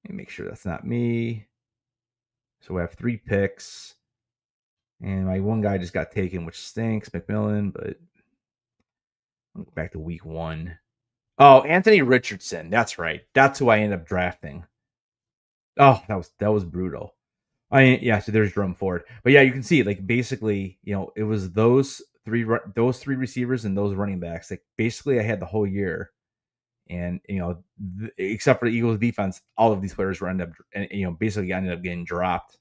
me make sure that's not me. So we have 3 picks, and my one guy just got taken, which stinks, McMillan. But back to week 1. Oh, Anthony Richardson. That's right. That's who I ended up drafting. Oh, that was brutal. Yeah. So there's Jerome Ford, but yeah, you can see like basically, it was those three receivers and those running backs. Like basically, I had the whole year, and except for the Eagles defense, all of these players were ended up, and basically ended up getting dropped.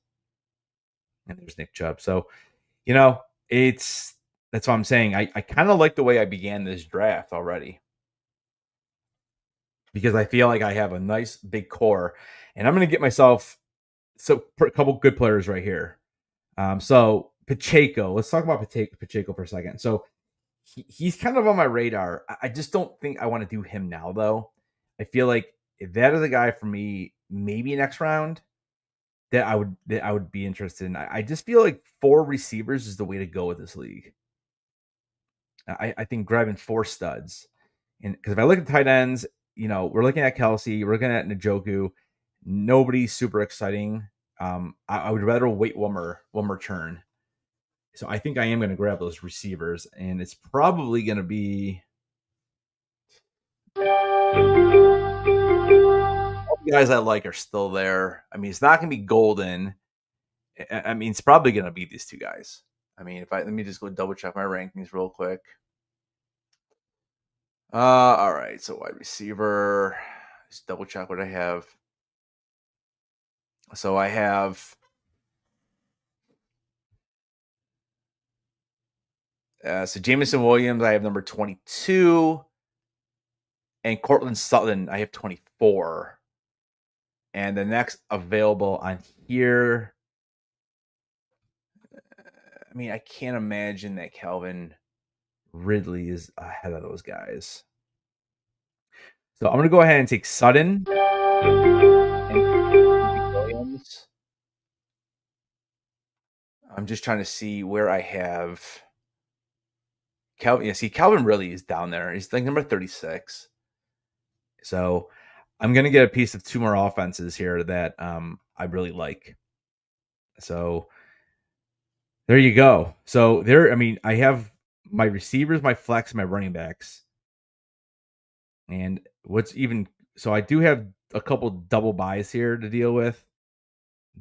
And there's Nick Chubb. So you know, it's that's what I'm saying. I kind of like the way I began this draft already because I feel like I have a nice big core, and I'm going to get myself a couple good players right here. So Pacheco, let's talk about Pacheco for a second. So he's kind of on my radar. I just don't think I want to do him now, though. I feel like if that is a guy for me, maybe next round that I would be interested in. I just feel like 4 receivers is the way to go with this league. I think grabbing 4 studs, and because if I look at tight ends, we're looking at Kelsey, we're looking at Njoku. Nobody's super exciting. I would rather wait one more turn. So I think I am going to grab those receivers, and it's probably going to be all the guys I like are still there. I mean, it's not going to be Golden. I mean, it's probably going to be these 2 guys. I mean, if I let me just go double check my rankings real quick. All right. So wide receiver. Just double check what I have. So I have so Jameson Williams. I have number 22, and Cortland Sutton. I have 24. And the next available on here, I mean, I can't imagine that Calvin Ridley is ahead of those guys. So I'm going to go ahead and take Sutton and Williams. I'm just trying to see where I have Calvin. Yeah, see, Calvin Ridley is down there. He's like number 36. So I'm going to get a piece of 2 more offenses here that I really like. So there you go. So I mean, I have my receivers, my flex, my running backs. And so I do have a couple double buys here to deal with,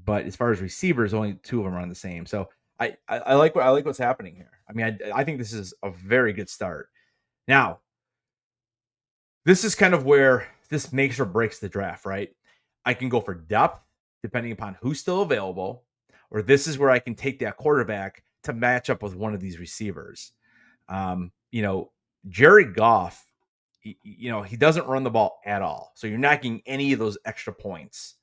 but as far as receivers, only 2 of them are on the same. So I like what's happening here. I mean, I think this is a very good start. Now, This is kind of where this makes or breaks the draft, right? I can go for depth depending upon who's still available, or this is where I can take that quarterback to match up with one of these receivers. You know, Jared Goff, he doesn't run the ball at all. So you're not getting any of those extra points.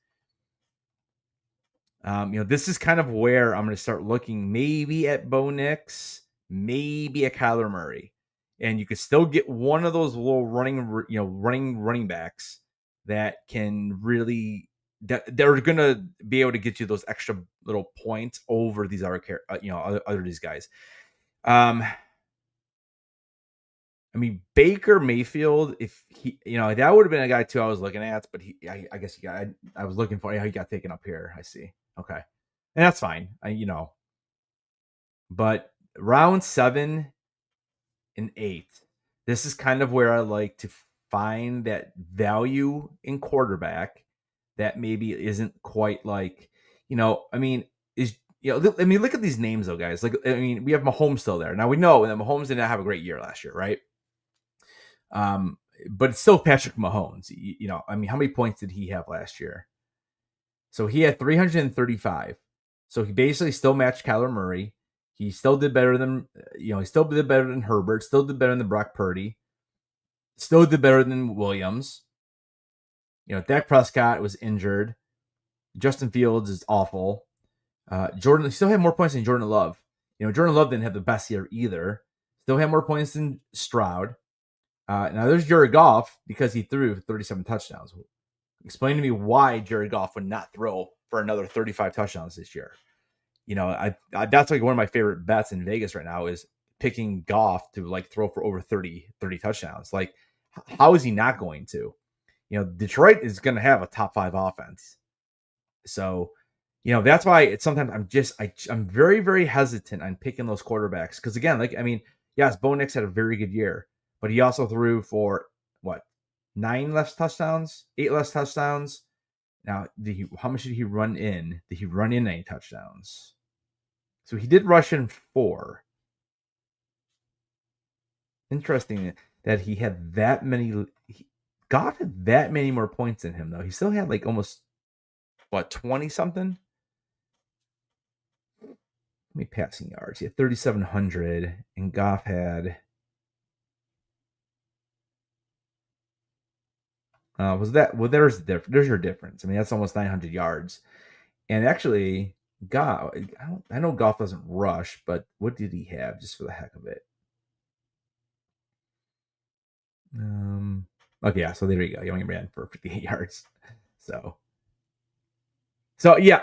This is kind of where I'm going to start looking maybe at Bo Nix, maybe at Kyler Murray, and you could still get one of those little running backs that can really that they're going to be able to get you those extra little points over these other these guys. I mean, Baker Mayfield, if he, that would have been a guy too I was looking at, but I guess I was looking for, he got taken up here. I see. Okay. And that's fine. But round 7 and 8, this is kind of where I like to find that value in quarterback that maybe isn't quite like, look at these names though, guys. Like, we have Mahomes still there. Now we know that Mahomes did not have a great year last year, right? But it's still Patrick Mahomes. How many points did he have last year? So he had 335. So he basically still matched Kyler Murray. He still did better than, he still did better than Herbert, still did better than Brock Purdy, still did better than Williams. Dak Prescott was injured. Justin Fields is awful. Jordan still had more points than Jordan Love. Jordan Love didn't have the best year either. Still had more points than Stroud. Now there's Jared Goff because he threw 37 touchdowns. Explain to me why Jared Goff would not throw for another 35 touchdowns this year. That's like one of my favorite bets in Vegas right now is picking Goff to like throw for over 30 touchdowns. Like, how is he not going to? Detroit is going to have a top 5 offense. So, that's why it's sometimes I'm very, very hesitant on picking those quarterbacks. Cause again, yes, Bo Nix had a very good year, but he also threw for what? 8 less touchdowns. Now, how much did he run in? Did he run in any touchdowns? So he did rush in 4. Interesting that he had that many. Goff had that many more points than him, though. He still had like almost, 20 something? How many passing yards? He had 3,700, and Goff had. There's your difference. That's almost 900 yards. And actually, Goff, I know Goff doesn't rush, but what did he have just for the heck of it? Okay, yeah, so there you go. He only ran for 58 yards. So yeah,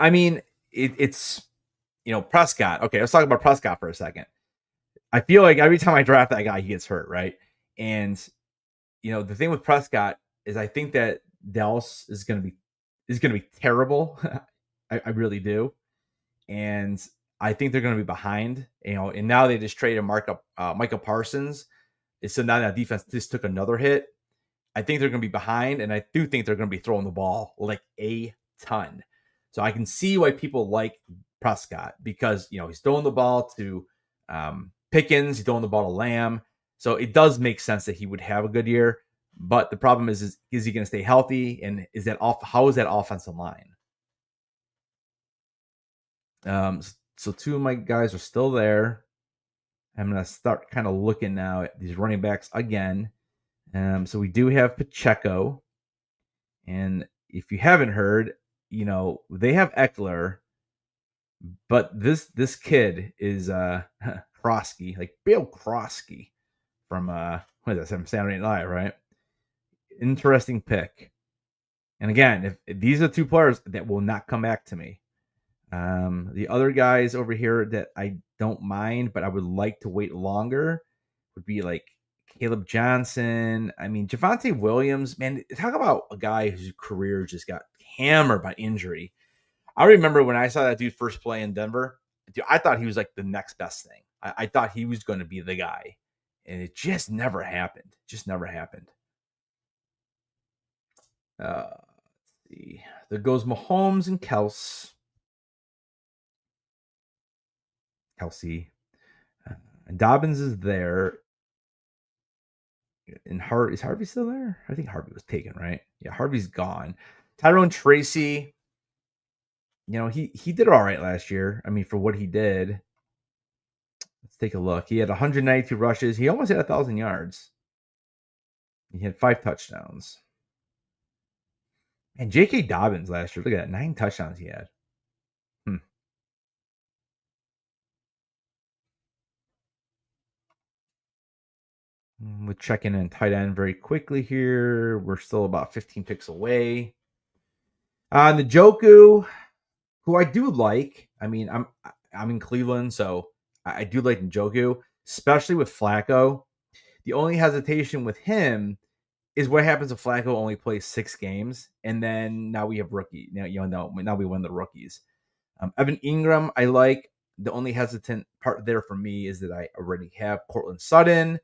it's Prescott. Okay, let's talk about Prescott for a second. I feel like every time I draft that guy, he gets hurt, right? And the thing with Prescott is I think that Dallas is going to be terrible. I really do, and I think they're going to be behind. And now they just traded Micah Parsons. So now that defense just took another hit. I think they're going to be behind, and I do think they're going to be throwing the ball like a ton. So I can see why people like Prescott because he's throwing the ball to Pickens, he's throwing the ball to Lamb. So it does make sense that he would have a good year. But the problem is he going to stay healthy? And how is that offensive line? So 2 of my guys are still there. I'm going to start kind of looking now at these running backs again. So we do have Pacheco. And if you haven't heard, they have Eckler, but this kid is Krosky, like Bill Krosky from what is that, from Saturday Night Live, right? Interesting pick. And again, if these are 2 players that will not come back to me. The other guys over here that I don't mind, but I would like to wait longer would be like Caleb Johnson. Javonte Williams, man, talk about a guy whose career just got hammered by injury. I remember when I saw that dude first play in Denver, dude, I thought he was like the next best thing. I thought he was going to be the guy, and it just never happened. Let's see. There goes Mahomes and Kelsey. And Dobbins is there. And is Harvey still there? I think Harvey was taken, right? Yeah, Harvey's gone. Tyrone Tracy, he did all right last year. I mean, for what he did. Let's take a look. He had 192 rushes. He almost had 1,000 yards. He had 5 touchdowns. And J.K. Dobbins last year, look at that, 9 touchdowns he had. We're checking in tight end very quickly here. We're still about 15 picks away. Njoku, who I do like. I mean, I'm in Cleveland, so I do like Njoku, especially with Flacco. The only hesitation with him is what happens if Flacco only plays 6 games, and then now we have rookie. Now we win the rookies. Evan Ingram, I like. The only hesitant part there for me is that I already have Cortland Sutton.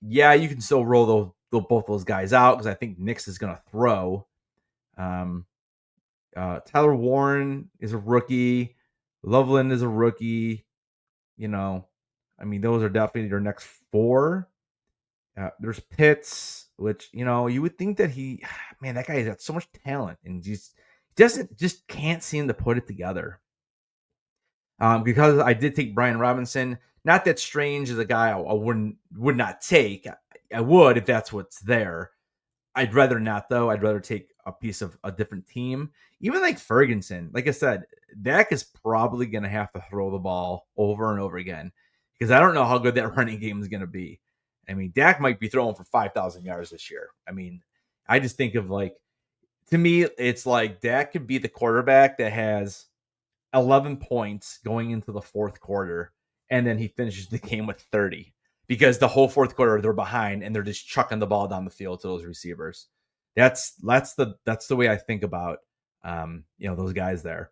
Yeah, you can still roll both those guys out because I think Nix is going to throw. Tyler Warren is a rookie. Loveland is a rookie. I mean, those are definitely your next 4. There's Pitts, which, you would think that that guy has got so much talent and just can't seem to put it together. Because I did take Brian Robinson. Not that Strange is a guy I would not take. I would if that's what's there. I'd rather not, though. I'd rather take a piece of a different team. Even like Ferguson, like I said, Dak is probably going to have to throw the ball over and over again because I don't know how good that running game is going to be. I mean, Dak might be throwing for 5,000 yards this year. I mean, I just think of to me, it's like Dak could be the quarterback that has 11 points going into the 4th quarter, and then he finishes the game with 30 because the whole 4th quarter they're behind and they're just chucking the ball down the field to those receivers. That's the way I think about those guys there.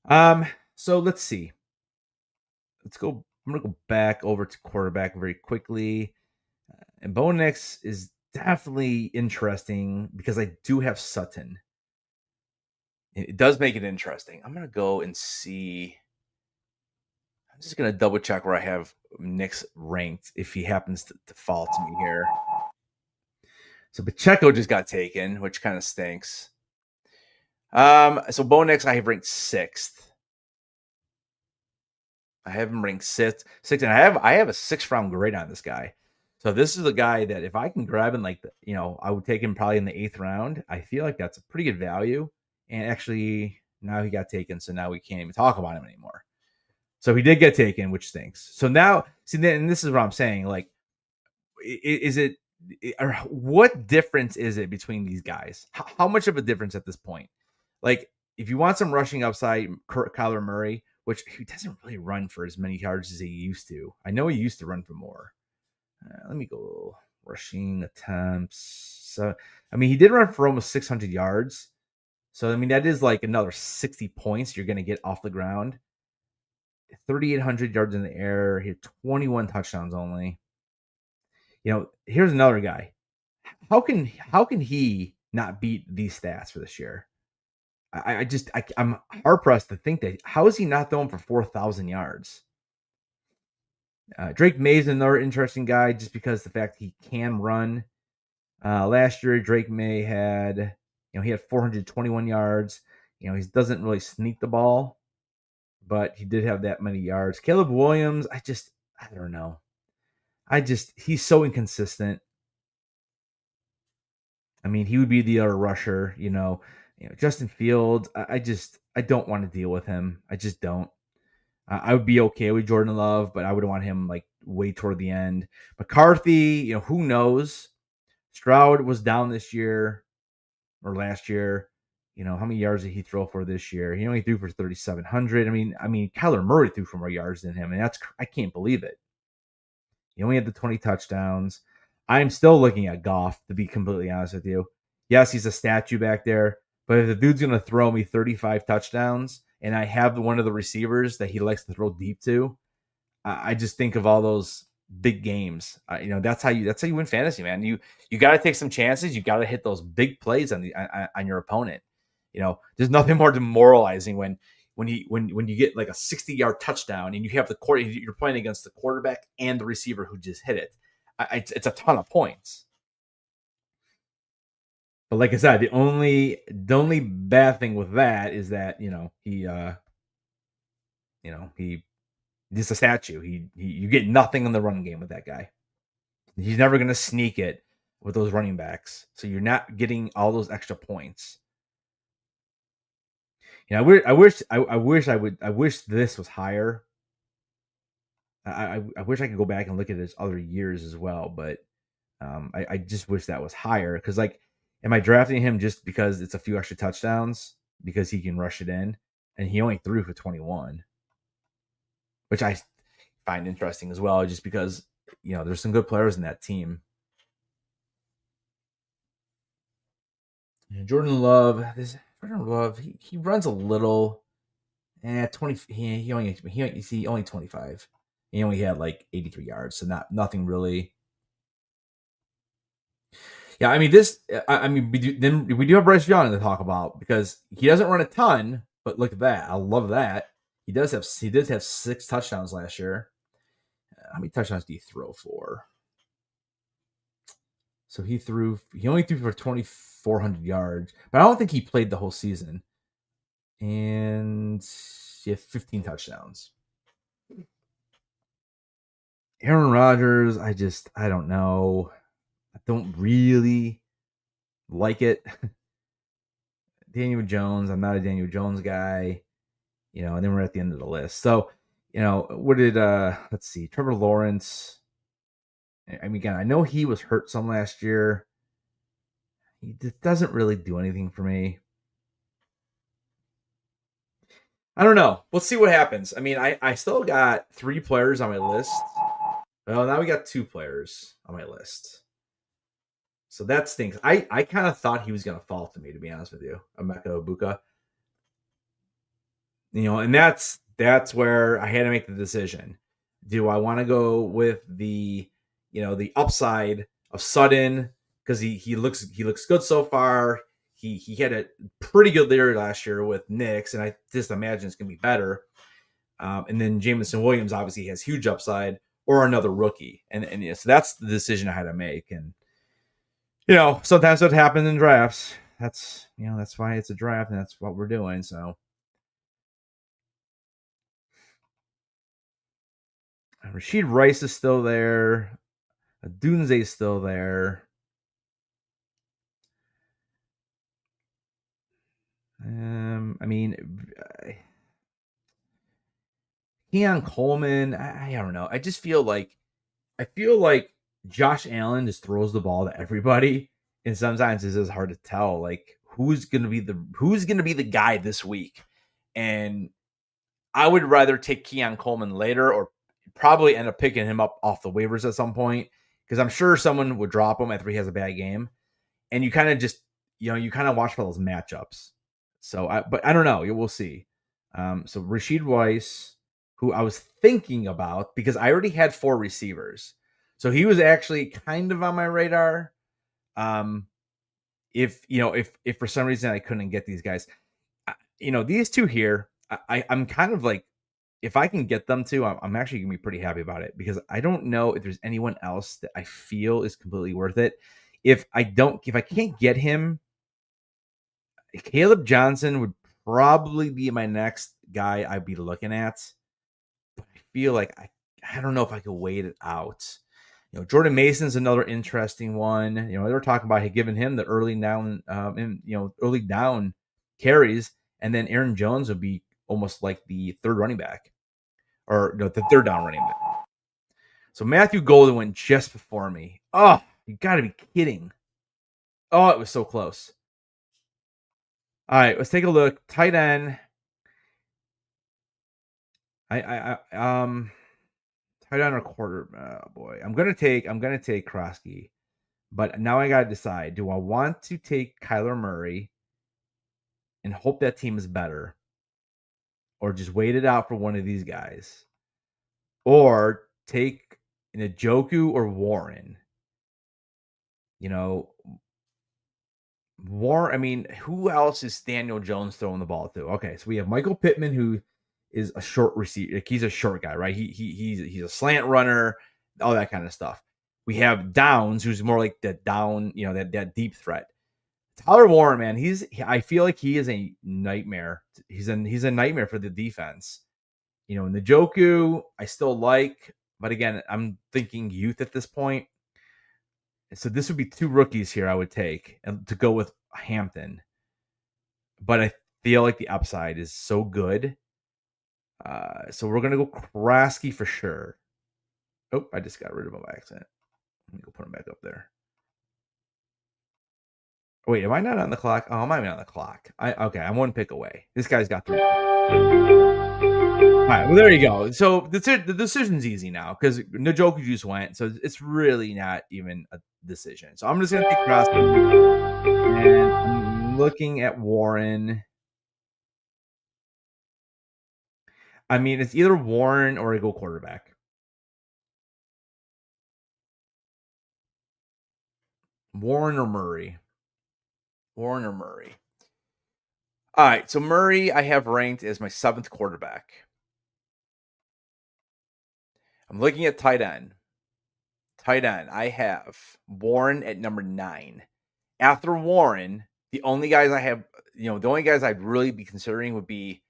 So let's see. I'm gonna go back over to quarterback very quickly. And Bo Nix is definitely interesting because I do have Sutton. It does make it interesting. I'm gonna go and see. I'm just gonna double check where I have Nix ranked if he happens to fall to me here. So Pacheco just got taken, which kind of stinks. So Bo Nix I have ranked 6th. I have him ranked 6th, and I have a 6th round grade on this guy. So this is a guy that if I can grab him, I would take him probably in the 8th round. I feel like that's a pretty good value. And actually, now he got taken, so now we can't even talk about him anymore. So he did get taken, which stinks. So now, and this is what I'm saying. Like, what difference is it between these guys? How much of a difference at this point? Like, if you want some rushing upside, Kyler Murray, which he doesn't really run for as many yards as he used to. I know he used to run for more. Let me go rushing attempts. So, I mean, he did run for almost 600 yards. So, I mean, that is like another 60 points you're going to get off the ground. 3,800 yards in the air. He had 21 touchdowns only. Here's another guy. How can he not beat these stats for this year? I'm hard pressed to think that how is he not throwing for 4,000 yards? Drake May is another interesting guy just because the fact he can run. Last year, Drake May had, he had 421 yards. He doesn't really sneak the ball, but he did have that many yards. Caleb Williams, I don't know. He's so inconsistent. I mean, he would be the other rusher, Justin Fields. I don't want to deal with him. I just don't. I would be okay with Jordan Love, but I would want him way toward the end. McCarthy, who knows? Stroud was down this year or last year. How many yards did he throw for this year? He only threw for 3,700. I mean, Kyler Murray threw for more yards than him, and I can't believe it. He only had the 20 touchdowns. I'm still looking at Goff, to be completely honest with you. Yes, he's a statue back there, but if the dude's going to throw me 35 touchdowns and I have one of the receivers that he likes to throw deep to, I just think of all those big games. That's how you win fantasy, man. You got to take some chances. You got to hit those big plays on your opponent. There's nothing more demoralizing when you get like a 60-yard touchdown and you have you're playing against the quarterback and the receiver who just hit it. It's a ton of points. But like I said, the only bad thing with that is that he he just a statue. You get nothing in the run game with that guy. He's never going to sneak it with those running backs, so you're not getting all those extra points. I wish this was higher. I wish I could go back and look at his other years as well, but I just wish that was higher because, like, am I drafting him just because it's a few extra touchdowns because he can rush it in, and he only threw for 21, which I find interesting as well, just because there's some good players in that team. Jordan Love, he runs a little. 20. He only 25. He only had like 83 yards, so nothing really. Yeah, I mean we do have Bryce Young to talk about because he doesn't run a ton, but look at that. I love that. He did have 6 touchdowns last year. How many touchdowns did he throw for? So he only threw for 2,400 yards, but I don't think he played the whole season. And he had 15 touchdowns. Aaron Rodgers, I don't know. I don't really like it. Daniel Jones, I'm not a Daniel Jones guy. And then we're at the end of the list. So, what did let's see, Trevor Lawrence. I mean, again, I know he was hurt some last year. He just doesn't really do anything for me. I don't know. We'll see what happens. I mean, I still got 3 players on my list. Well, now we got 2 players on my list. So that stinks. I kind of thought he was going to fall to me, to be honest with you, Emeka Egbuka. And that's where I had to make the decision. Do I want to go with the upside of Sutton because he looks good so far. He had a pretty good year last year with Knicks, and I just imagine it's going to be better. And then Jameson Williams obviously has huge upside, or another rookie, and so that's the decision I had to make. And sometimes what happens in drafts. That's why it's a draft, and that's what we're doing. So. Rashid Rice is still there. Dunze is still there. I mean, Keon Coleman. I don't know. I just feel like Josh Allen just throws the ball to everybody, and sometimes it's just hard to tell like who's gonna be the guy this week. And I would rather take Keon Coleman later, or probably end up picking him up off the waivers at some point, because I'm sure someone would drop him after he has a bad game, and you kind of just watch for those matchups. So but I don't know. We'll see. So Rashid Rice, who I was thinking about because I already had 4 receivers, so he was actually kind of on my radar. If for some reason I couldn't get these guys, these 2 here, I'm kind of like, if I can get them to, I'm actually gonna be pretty happy about it, because I don't know if there's anyone else that I feel is completely worth it. If I can't get him, Caleb Johnson would probably be my next guy I'd be looking at. But I feel like I don't know if I could wait it out. Jordan Mason's another interesting one. They were talking about giving him the early down, early down carries, and then Aaron Jones would be almost like the third running back, or the third down running back. So Matthew Golden went just before me. Oh, you got to be kidding! Oh, it was so close. All right, let's take a look. Tight end. Tight end or quarter. Oh boy, I'm gonna take Krosky, but now I gotta decide: do I want to take Kyler Murray and hope that team is better, or just wait it out for one of these guys, or take Njoku or Warren? Warren. I mean, who else is Daniel Jones throwing the ball to? Okay, so we have Michael Pittman, who is a short receiver. Like, he's a short guy, right? He's a slant runner, all that kind of stuff. We have Downs, who's more like the down, that deep threat. Tyler Warren, man, I feel like he is a nightmare. He's a nightmare for the defense. Njoku, I still like, but again, I'm thinking youth at this point. So this would be 2 rookies here I would take and to go with Hampton. But I feel like the upside is so good. So we're gonna go Kraski for sure. Oh, I just got rid of him by accident. Let me go put him back up there. Wait, am I not on the clock? Oh, I'm not even on the clock. Okay, I'm 1 pick away. This guy's got 3. All right, well, there you go. So the decision's easy now because Njoku just went, so it's really not even a decision. So I'm just gonna take Kraski, and I'm looking at Warren. I mean, it's either Warren or I go quarterback. Warren or Murray. Warren or Murray. All right, so Murray I have ranked as my 7th quarterback. I'm looking at tight end. Tight end, I have Warren at number 9. After Warren, the only guys I have, the only guys I'd really be considering would be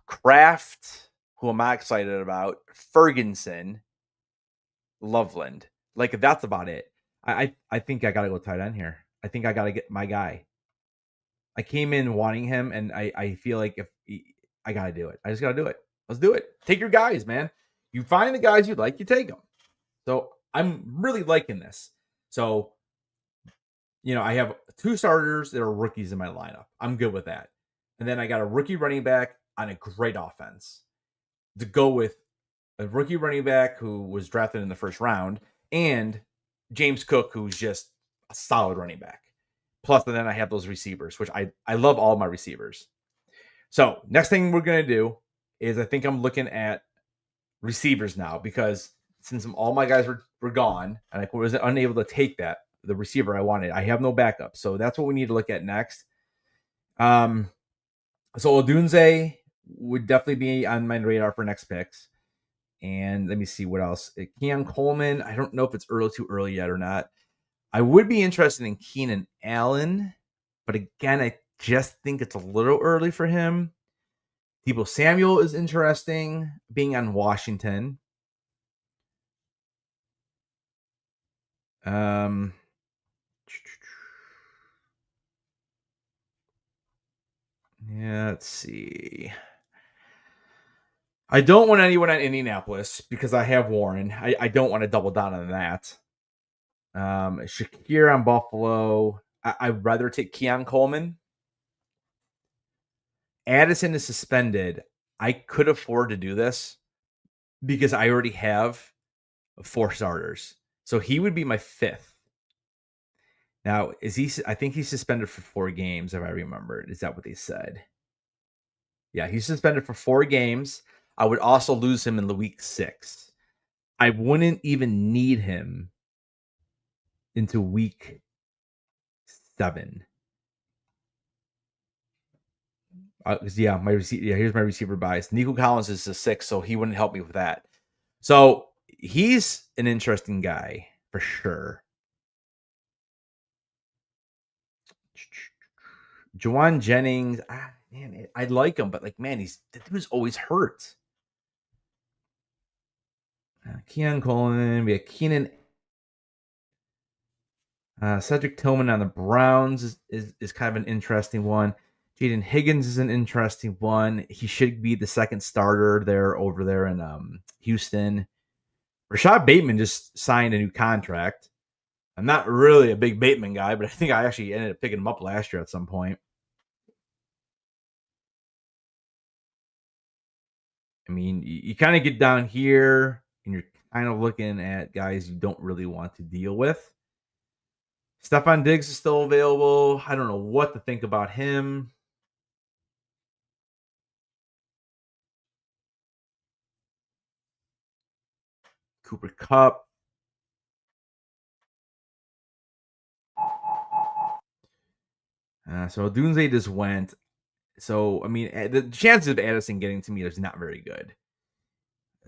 Kraft, who I'm not excited about, Ferguson, Loveland. Like, that's about it. I think I got to go tight end here. I think I got to get my guy. I came in wanting him, and I feel like I got to do it. I just got to do it. Let's do it. Take your guys, man. You find the guys you like, you take them. So I'm really liking this. So, I have 2 starters that are rookies in my lineup. I'm good with that. And then I got a rookie running back on a great offense to go with a rookie running back who was drafted in the 1st round and James Cook, who's just a solid running back. Plus, and then I have those receivers, which I love all my receivers. So next thing we're going to do is I think I'm looking at receivers now because since all my guys were gone and I was unable to take the receiver I wanted, I have no backup. So that's what we need to look at next. So Odunze would definitely be on my radar for next picks. And let me see what else. Keon Coleman, I don't know if it's too early yet or not. I would be interested in Keenan Allen, but again, I just think it's a little early for him. Deebo Samuel is interesting, being on Washington. Yeah, let's see. I don't want anyone at Indianapolis because I have Warren. I don't want to double down on that. Shakir on Buffalo. I'd rather take Keon Coleman. Addison is suspended. I could afford to do this because I already have 4 starters. So he would be my 5th. Now, I think he's suspended for 4 games, if I remember. Is that what they said? Yeah, he's suspended for 4 games. I would also lose him in the week 6. I wouldn't even need him into week 7. Yeah, here's my receiver bias. Nico Collins is the 6th, so he wouldn't help me with that. So he's an interesting guy for sure. Juwan Jennings, man, I like him, but man, the dude's always hurt. Keon Coleman, we have Keenan. Cedric Tillman on the Browns is kind of an interesting one. Jaden Higgins is an interesting one. He should be the 2nd starter over there in Houston. Rashad Bateman just signed a new contract. I'm not really a big Bateman guy, but I think I actually ended up picking him up last year at some point. I mean, you kind of get down here and you're kind of looking at guys you don't really want to deal with. Stephon Diggs is still available. I don't know what to think about him. Cooper Kupp. So Dunze just went. So, I mean, the chances of Addison getting to me is not very good.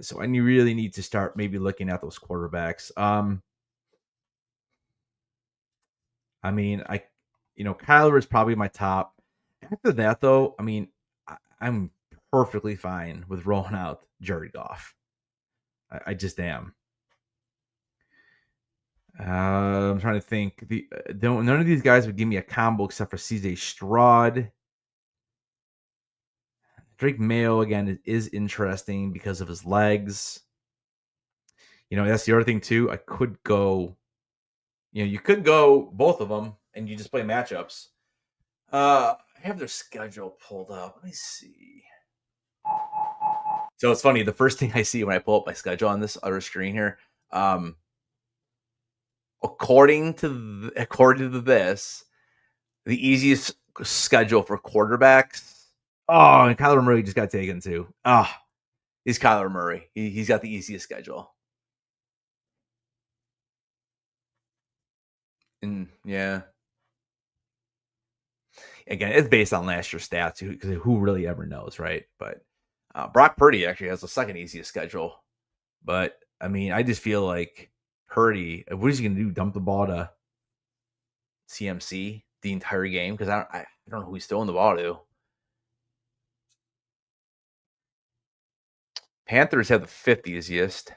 So and you really need to start maybe looking at those quarterbacks. I mean, Kyler is probably my top. After that, though, I mean, I'm perfectly fine with rolling out Jared Goff. I just am. I'm trying to think. None of these guys would give me a combo except for CJ Stroud. Drake Mayo again is interesting because of his legs. That's the other thing too. I could go. You could go both of them, and you just play matchups. I have their schedule pulled up. Let me see. So it's funny. The first thing I see when I pull up my schedule on this other screen here, according to this, the easiest schedule for quarterbacks. Oh, and Kyler Murray just got taken too. He's Kyler Murray. He's got the easiest schedule. And yeah, again, it's based on last year's stats. Who really ever knows, right? But Brock Purdy actually has the second easiest schedule. But I mean, I just feel like Purdy. What is he going to do? Dump the ball to CMC the entire game? Because I don't know who he's throwing the ball to. Panthers have the fifth easiest.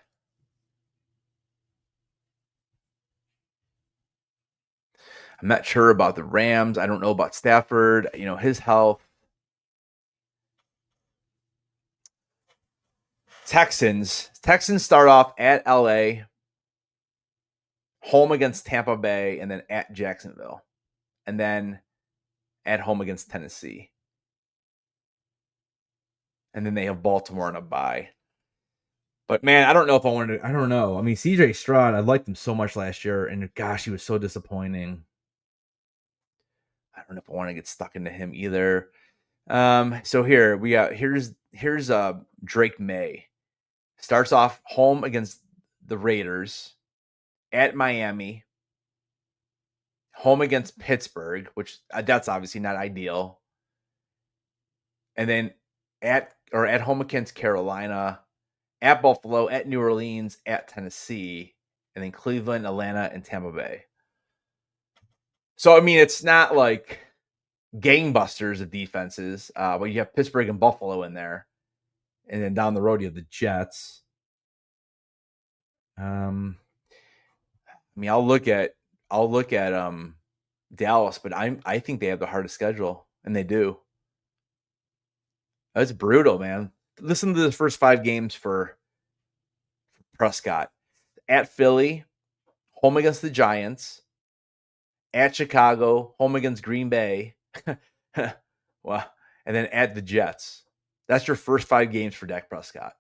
I'm not sure about the Rams. I don't know about Stafford. His health. Texans start off at LA, home against Tampa Bay, and then at Jacksonville, and then at home against Tennessee. And then they have Baltimore in a bye. But man, I don't know if I wanted to. I don't know. I mean, CJ Stroud, I liked him so much last year, and gosh, he was so disappointing. I don't know if I want to get stuck into him either. So here's Drake May. Starts off home against the Raiders, at Miami, home against Pittsburgh, which that's obviously not ideal. And then at home against Carolina, at Buffalo, at New Orleans, at Tennessee, and then Cleveland, Atlanta, and Tampa Bay. So I mean, it's not like gangbusters of defenses, but you have Pittsburgh and Buffalo in there, and then down the road you have the Jets. I mean, I'll look at Dallas, but I think they have the hardest schedule, and they do. That's brutal, man. Listen to the first 5 games for Prescott. At Philly, home against the Giants. At Chicago, home against Green Bay. Well, and then at the Jets. That's your first 5 games for Dak Prescott.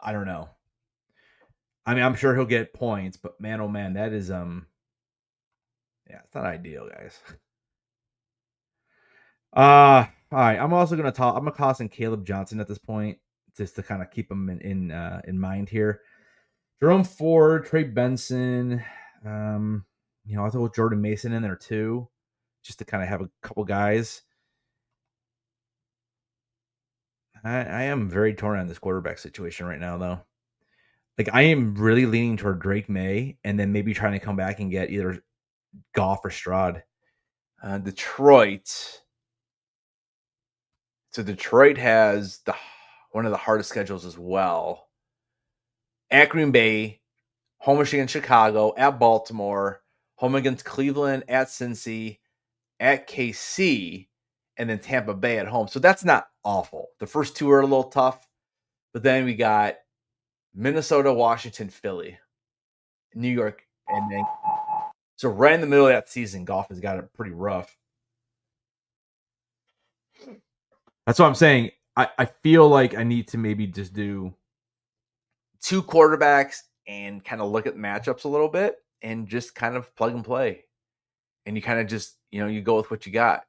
I don't know. I mean, I'm sure he'll get points, but man, oh man, that is yeah, it's not ideal, guys. All right. I'm also gonna talk. I'm gonna toss in Caleb Johnson at this point, just to kind of keep him in mind here. Jerome Ford, Trey Benson. I throw Jordan Mason in there too, just to kind of have a couple guys. I am very torn on this quarterback situation right now, though. Like I am really leaning toward Drake May, and then maybe trying to come back and get either Goff or Stroud. Detroit. So Detroit has one of the hardest schedules as well. At Green Bay, home against Chicago, at Baltimore, home against Cleveland, at Cincy, at KC, and then Tampa Bay at home. So that's not awful. The first 2 are a little tough, but then we got Minnesota, Washington, Philly, New York, and then so right in the middle of that season, Goff has got it pretty rough. That's what I'm saying. I feel like I need to maybe just do 2 quarterbacks and kind of look at matchups a little bit and just kind of plug and play. And you kind of just, you go with what you got.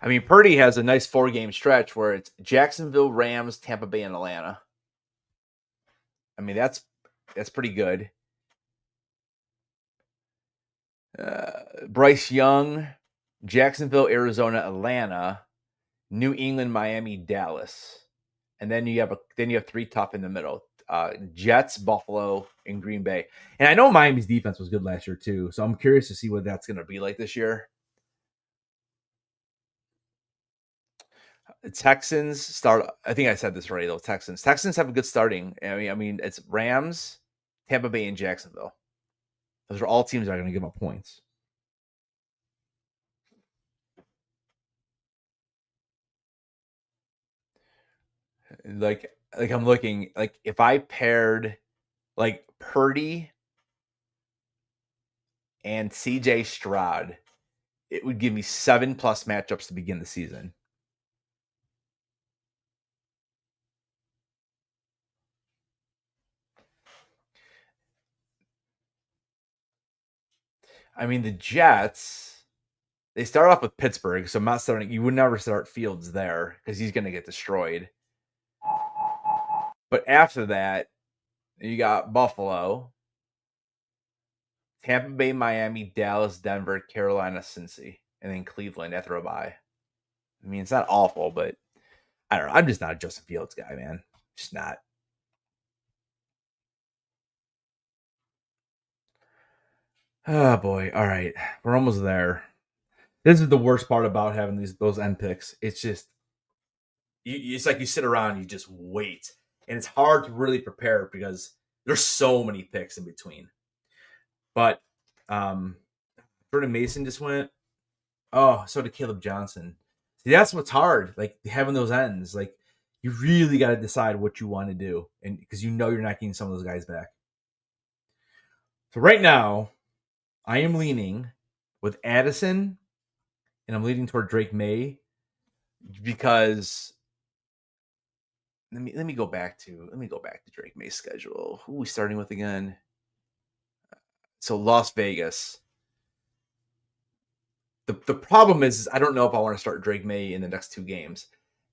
I mean, Purdy has a nice 4-game stretch where it's Jacksonville, Rams, Tampa Bay, and Atlanta. I mean, that's pretty good. Bryce Young, Jacksonville, Arizona, Atlanta, New England, Miami, Dallas, and then you have 3 tough in the middle: Jets, Buffalo, and Green Bay. And I know Miami's defense was good last year too, so I'm curious to see what that's going to be like this year. The Texans start. I think I said this already though. Texans have a good starting. I mean, it's Rams, Tampa Bay, and Jacksonville. Those are all teams that are going to give up points. Like I'm looking, like if I paired like Purdy and CJ Stroud, it would give me 7+ matchups to begin the season. I mean, the Jets, they start off with Pittsburgh, so I'm not starting. You would never start Fields there because he's going to get destroyed. But after that, you got Buffalo, Tampa Bay, Miami, Dallas, Denver, Carolina, Cincy, and then Cleveland after a bye. I mean, it's not awful, but I don't know. I'm just not a Justin Fields guy, man. Just not. Oh boy. All right. We're almost there. This is the worst part about having those end picks. It's just it's like you sit around, you just wait, and it's hard to really prepare because there's so many picks in between. But Jordan Mason just went. Oh, so did Caleb Johnson. See, that's what's hard. Like having those ends, like you really got to decide what you want to do, and because you know you're not getting some of those guys back. So right now, I am leaning with Addison, and I'm leaning toward Drake May because let me go back to Drake May's schedule. Who are we starting with again? So Las Vegas. The problem is I don't know if I want to start Drake May in the next 2 games.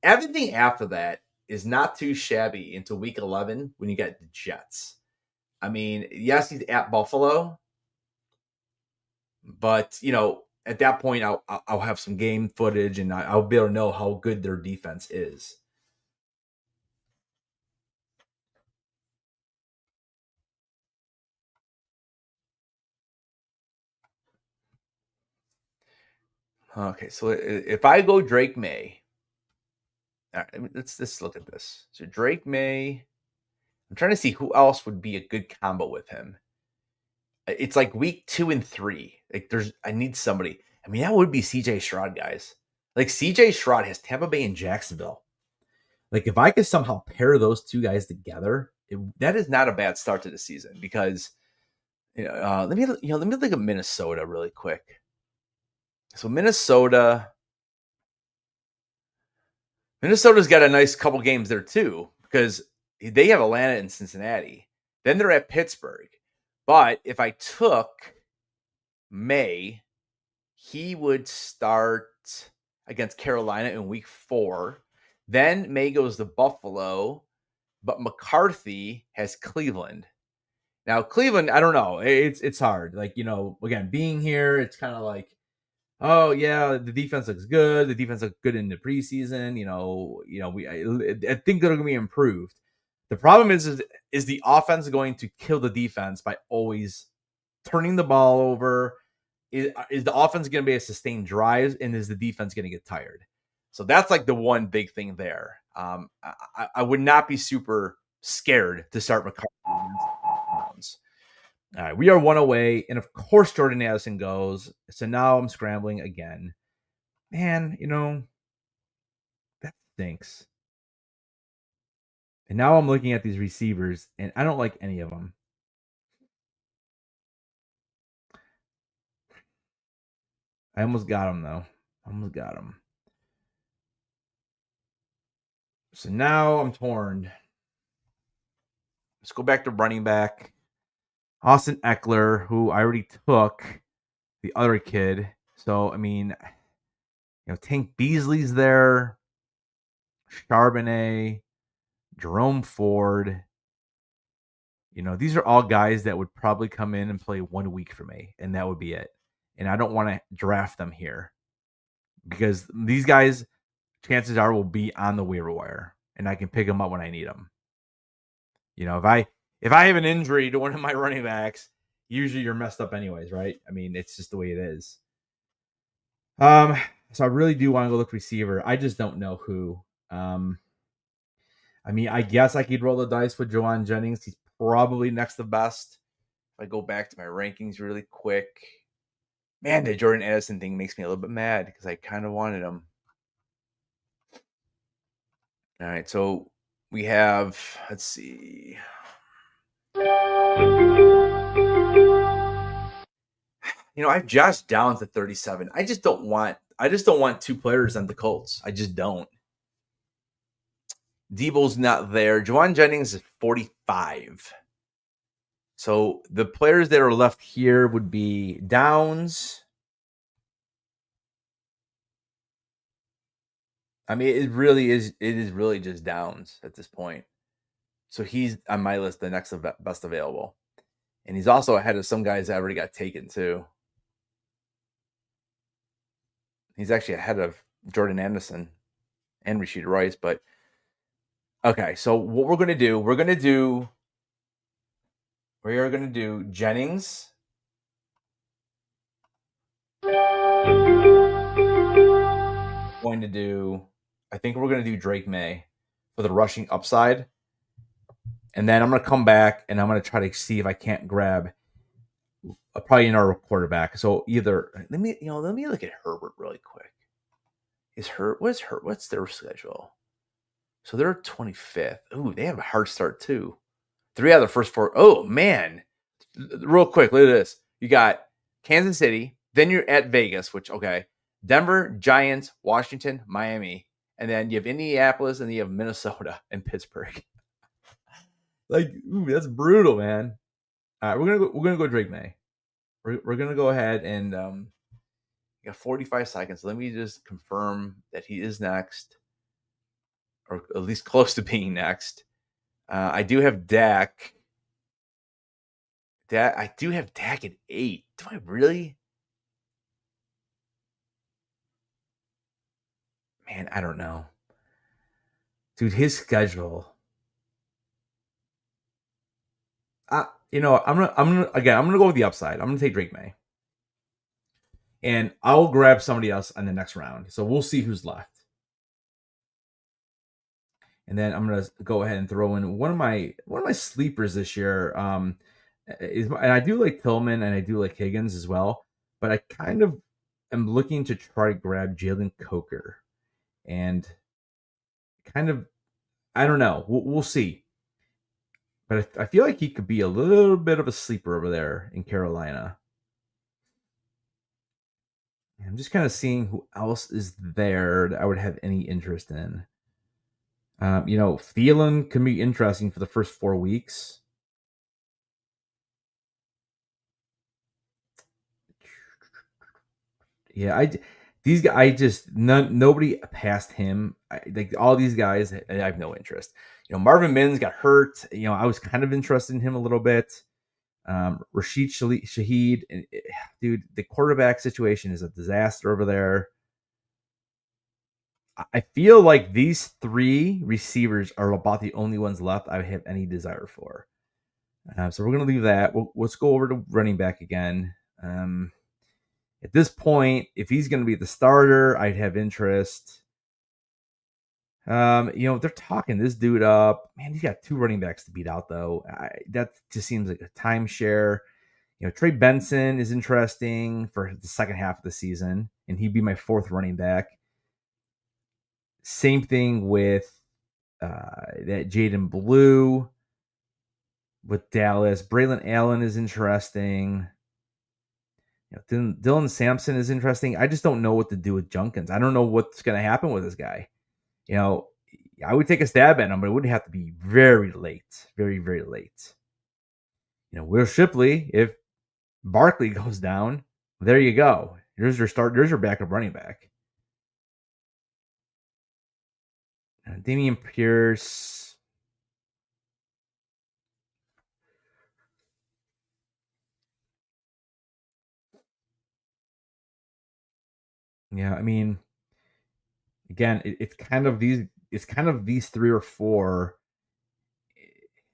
Everything after that is not too shabby until week 11 when you get the Jets. I mean, yes, he's at Buffalo, but at that point I'll have some game footage and I'll be able to know how good their defense is. Okay, so if I go Drake May, all right, let's look at this. So Drake May, I'm trying to see who else would be a good combo with him. It's like week 2 and 3. Like I need somebody. I mean, that would be CJ Stroud, guys. Like CJ Stroud has Tampa Bay and Jacksonville. Like if I could somehow pair those 2 guys together, that is not a bad start to the season because let me look at Minnesota really quick. So Minnesota's got a nice couple games there too because they have Atlanta and Cincinnati. Then they're at Pittsburgh. But if I took May, he would start against Carolina in week 4. Then May goes to Buffalo, but McCarthy has Cleveland. Now Cleveland, I don't know. It's hard. Like, again, being here, it's kind of like, oh yeah, the defense looks good. The defense looked good in the preseason. I think they're going to be improved. The problem is the offense going to kill the defense by always turning the ball over? Is the offense going to be a sustained drive, and is the defense going to get tired? So that's like the one big thing there. I would not be super scared to start McCarthy. All right, we are 1 away, and of course Jordan Addison goes. So now I'm scrambling again. Man, that stinks. And now I'm looking at these receivers, and I don't like any of them. I almost got him, though. So now I'm torn. Let's go back to running back. Austin Eckler, who I already took, the other kid. So, I mean, Tank Beasley's there, Charbonnet, Jerome Ford. These are all guys that would probably come in and play 1 week for me, and that would be it. and I don't want to draft them here because these guys, chances are, will be on the waiver wire, and I can pick them up when I need them. If I have an injury to one of my running backs, usually you're messed up anyways, right? I mean, it's just the way it is. So I really do want to go look receiver. I just don't know who. I mean, I guess I could roll the dice with Jauan Jennings. He's probably next to best. If I go back to my rankings really quick, man, the Jordan Addison thing makes me a little bit mad because I kind of wanted him. All right, so we have, let's see. I have Josh Downs at 37. I just don't want two players on the Colts. I just don't. Debo's not there. Jauan Jennings is 45. So the players that are left here would be Downs. I mean, it is really just Downs at this point. So he's on my list, the next best available. And he's also ahead of some guys that already got taken too. He's actually ahead of Jordan Anderson and Rashid Rice. But okay, so what we are going to do Jennings. I think we're going to do Drake May for the rushing upside. And then I'm going to come back and I'm going to try to see if I can't grab probably another quarterback. So either let me look at Herbert really quick. What's their schedule? So they're 25th. Ooh, they have a hard start too. 3 out of the first 4. Oh man. Real quick, look at this. You got Kansas City, then you're at Vegas, which okay. Denver, Giants, Washington, Miami, and then you have Indianapolis, and then you have Minnesota and Pittsburgh. That's brutal, man. All right, we're gonna go Drake May. We're gonna go ahead and you got 45 seconds. Let me just confirm that he is next, or at least close to being next. I do have Dak. I do have Dak at 8. Do I really? Man, I don't know. Dude, his schedule. I'm gonna go with the upside. I'm gonna take Drake May. And I'll grab somebody else on the next round. So we'll see who's left. And then I'm gonna go ahead and throw in one of my sleepers this year. And I do like Tillman and I do like Higgins as well, but I kind of am looking to try to grab Jalen Coker, and kind of I don't know. We'll see, but I feel like he could be a little bit of a sleeper over there in Carolina. I'm just kind of seeing who else is there that I would have any interest in. Thielen can be interesting for the first 4 weeks. Yeah, these guys, nobody past him. Like all these guys, I have no interest. Marvin Mims got hurt. I was kind of interested in him a little bit. Rashid Shaheed, dude, the quarterback situation is a disaster over there. I feel like these 3 receivers are about the only ones left I have any desire for. So we're going to leave that. Let's go over to running back again. At this point, if he's going to be the starter, I'd have interest. They're talking this dude up. Man, he's got 2 running backs to beat out, though. That just seems like a timeshare. Trey Benson is interesting for the second half of the season, and he'd be my 4th running back. Same thing with that Jaden Blue with Dallas. Braylon Allen is interesting. Dylan Sampson is interesting. I just don't know what to do with Junkins. I don't know what's going to happen with this guy. I would take a stab at him, but it would have to be very late, very, very late. Will Shipley, if Barkley goes down, there you go. There's your start. There's your backup running back. Damian Pierce. Yeah, I mean, again, it's kind of these three or four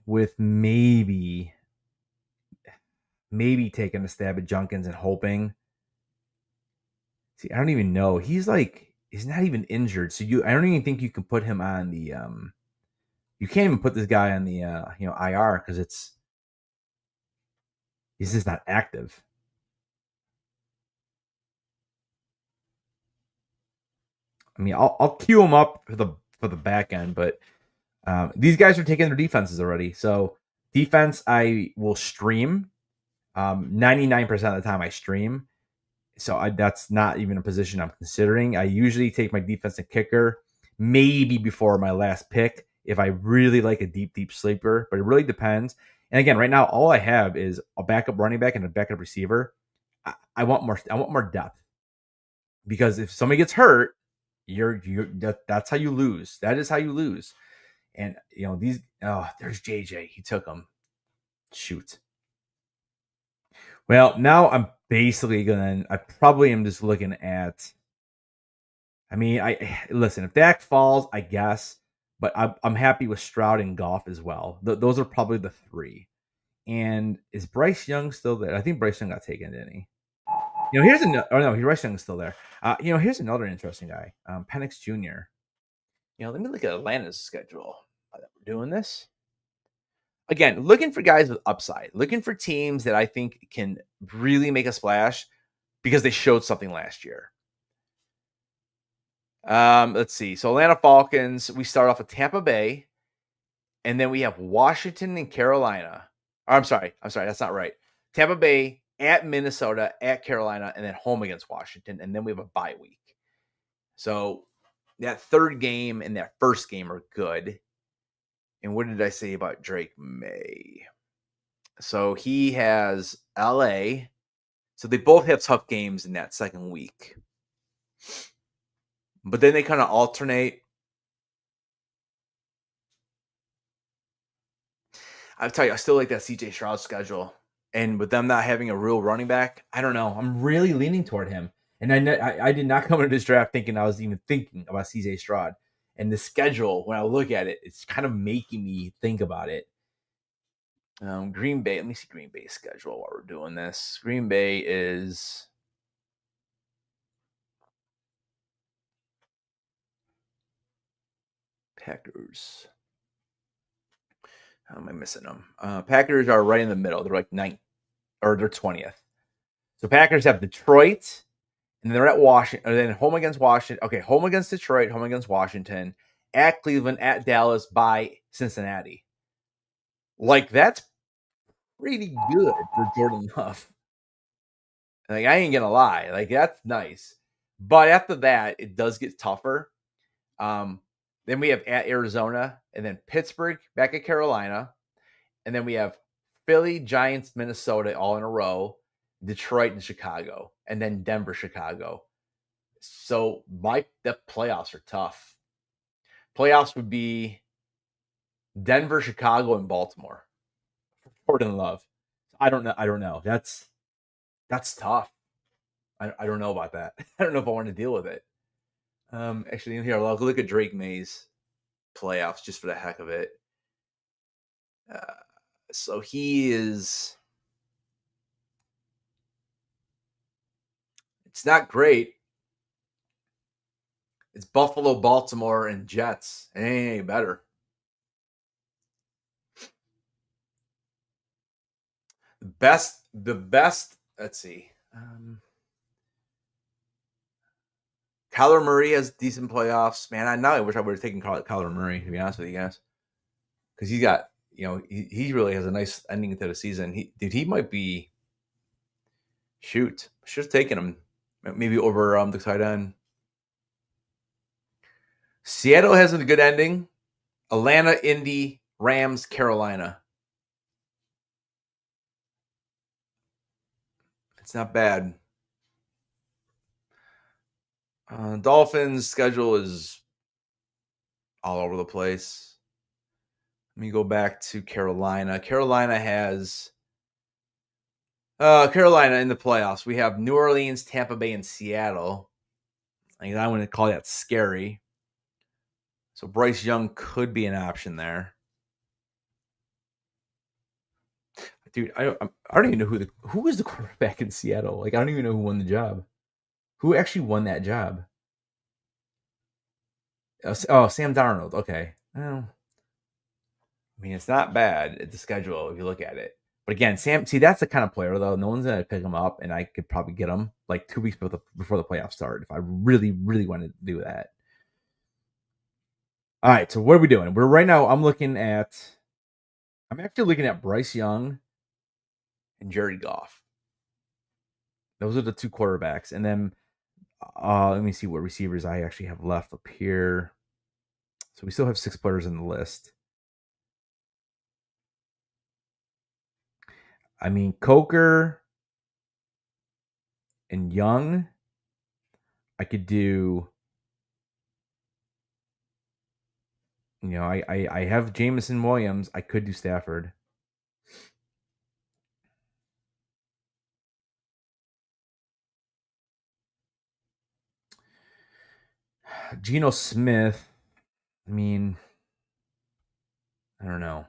with maybe taking a stab at Junkins and hoping. See, I don't even know. He's not even injured, so I don't even think you can put him on the you can't even put this guy on the IR because he's just not active. I mean, I'll queue him up for the back end, but these guys are taking their defenses already. So defense, I will stream. 99% of the time, I stream. So that's not even a position I'm considering. I usually take my defensive kicker maybe before my last pick if I really like a deep sleeper, but it really depends. And again, right now, all I have is a backup running back and a backup receiver. I want more. I want more depth because if somebody gets hurt, that's how you lose. That is how you lose. And there's JJ. He took him. Shoot. Well, now I'm basically gonna. I probably am just looking at. I mean, I listen. If Dak falls, I guess, but I'm happy with Stroud and Goff as well. Those are probably the three. And is Bryce Young still there? I think Bryce Young got taken, didn't he? Here's another. Oh no, Bryce Young's still there. Here's another interesting guy, Penix Jr. Let me look at Atlanta's schedule. We're doing this again. Looking for guys with upside. Looking for teams that I think can really make a splash because they showed something last year. Let's see. So Atlanta Falcons, we start off with Tampa Bay, and then we have Washington and Carolina. I'm sorry. That's not right. Tampa Bay at Minnesota, at Carolina, and then home against Washington, and then we have a bye week. So that third game and that first game are good. And what did I say about Drake May? So he has LA. So they both have tough games in that second week. But then they kind of alternate. I'll tell you, I still like that CJ Stroud schedule. And with them not having a real running back, I don't know. I'm really leaning toward him. And I did not come into this draft thinking I was even thinking about CJ Stroud. And the schedule, when I look at it, it's kind of making me think about it. Green Bay. Let me see Green Bay's schedule while we're doing this. Green Bay is Packers. How am I missing them? Packers are right in the middle. They're like 9th or they're 20th. So Packers have Detroit, and they're at Washington. And then home against Washington. Okay, home against Detroit, home against Washington, at Cleveland, at Dallas, by Cincinnati. Like that's pretty good for Jordan Love. Like I ain't gonna lie, like that's nice. But after that, it does get tougher. Then we have at Arizona, and then Pittsburgh, back at Carolina, and then we have Philly, Giants, Minnesota, all in a row, Detroit and Chicago, and then Denver, Chicago. So the playoffs are tough. Playoffs would be Denver, Chicago, and Baltimore. Jordan Love. I don't know. That's tough. I don't know about that. I don't know if I want to deal with it. Actually, here I'll look at Drake May's playoffs just for the heck of it. So he is. It's not great. It's Buffalo, Baltimore, and Jets. It ain't any better. The best. Let's see. Kyler Murray has decent playoffs. Man, I wish I would have taken Kyler Murray, to be honest with you guys. Because he's got, he really has a nice ending to the season. He might be, should have taken him maybe over the tight end. Seattle has a good ending. Atlanta, Indy, Rams, Carolina. It's not bad. Dolphins' schedule is all over the place. Let me go back to Carolina. Carolina has Carolina in the playoffs. We have New Orleans, Tampa Bay, and Seattle. I wouldn't call that scary. So Bryce Young could be an option there. Dude, I don't even know who was the quarterback in Seattle. Like, I don't even know who won the job. Who actually won that job? Oh, Sam Darnold. Okay. Well, I mean, it's not bad at the schedule if you look at it. But again, Sam, see, that's the kind of player though. No one's gonna pick him up, and I could probably get him like 2 weeks before the playoffs start if I really, really wanted to do that. All right, so what are we doing? We're right now. I'm actually looking at Bryce Young and Jared Goff. Those are the two quarterbacks, and then let me see what receivers I actually have left up here. So we still have 6 players in the list. I mean, Coker and Young. I could do. I have Jameson Williams. I could do Stafford. Geno Smith. I mean, I don't know.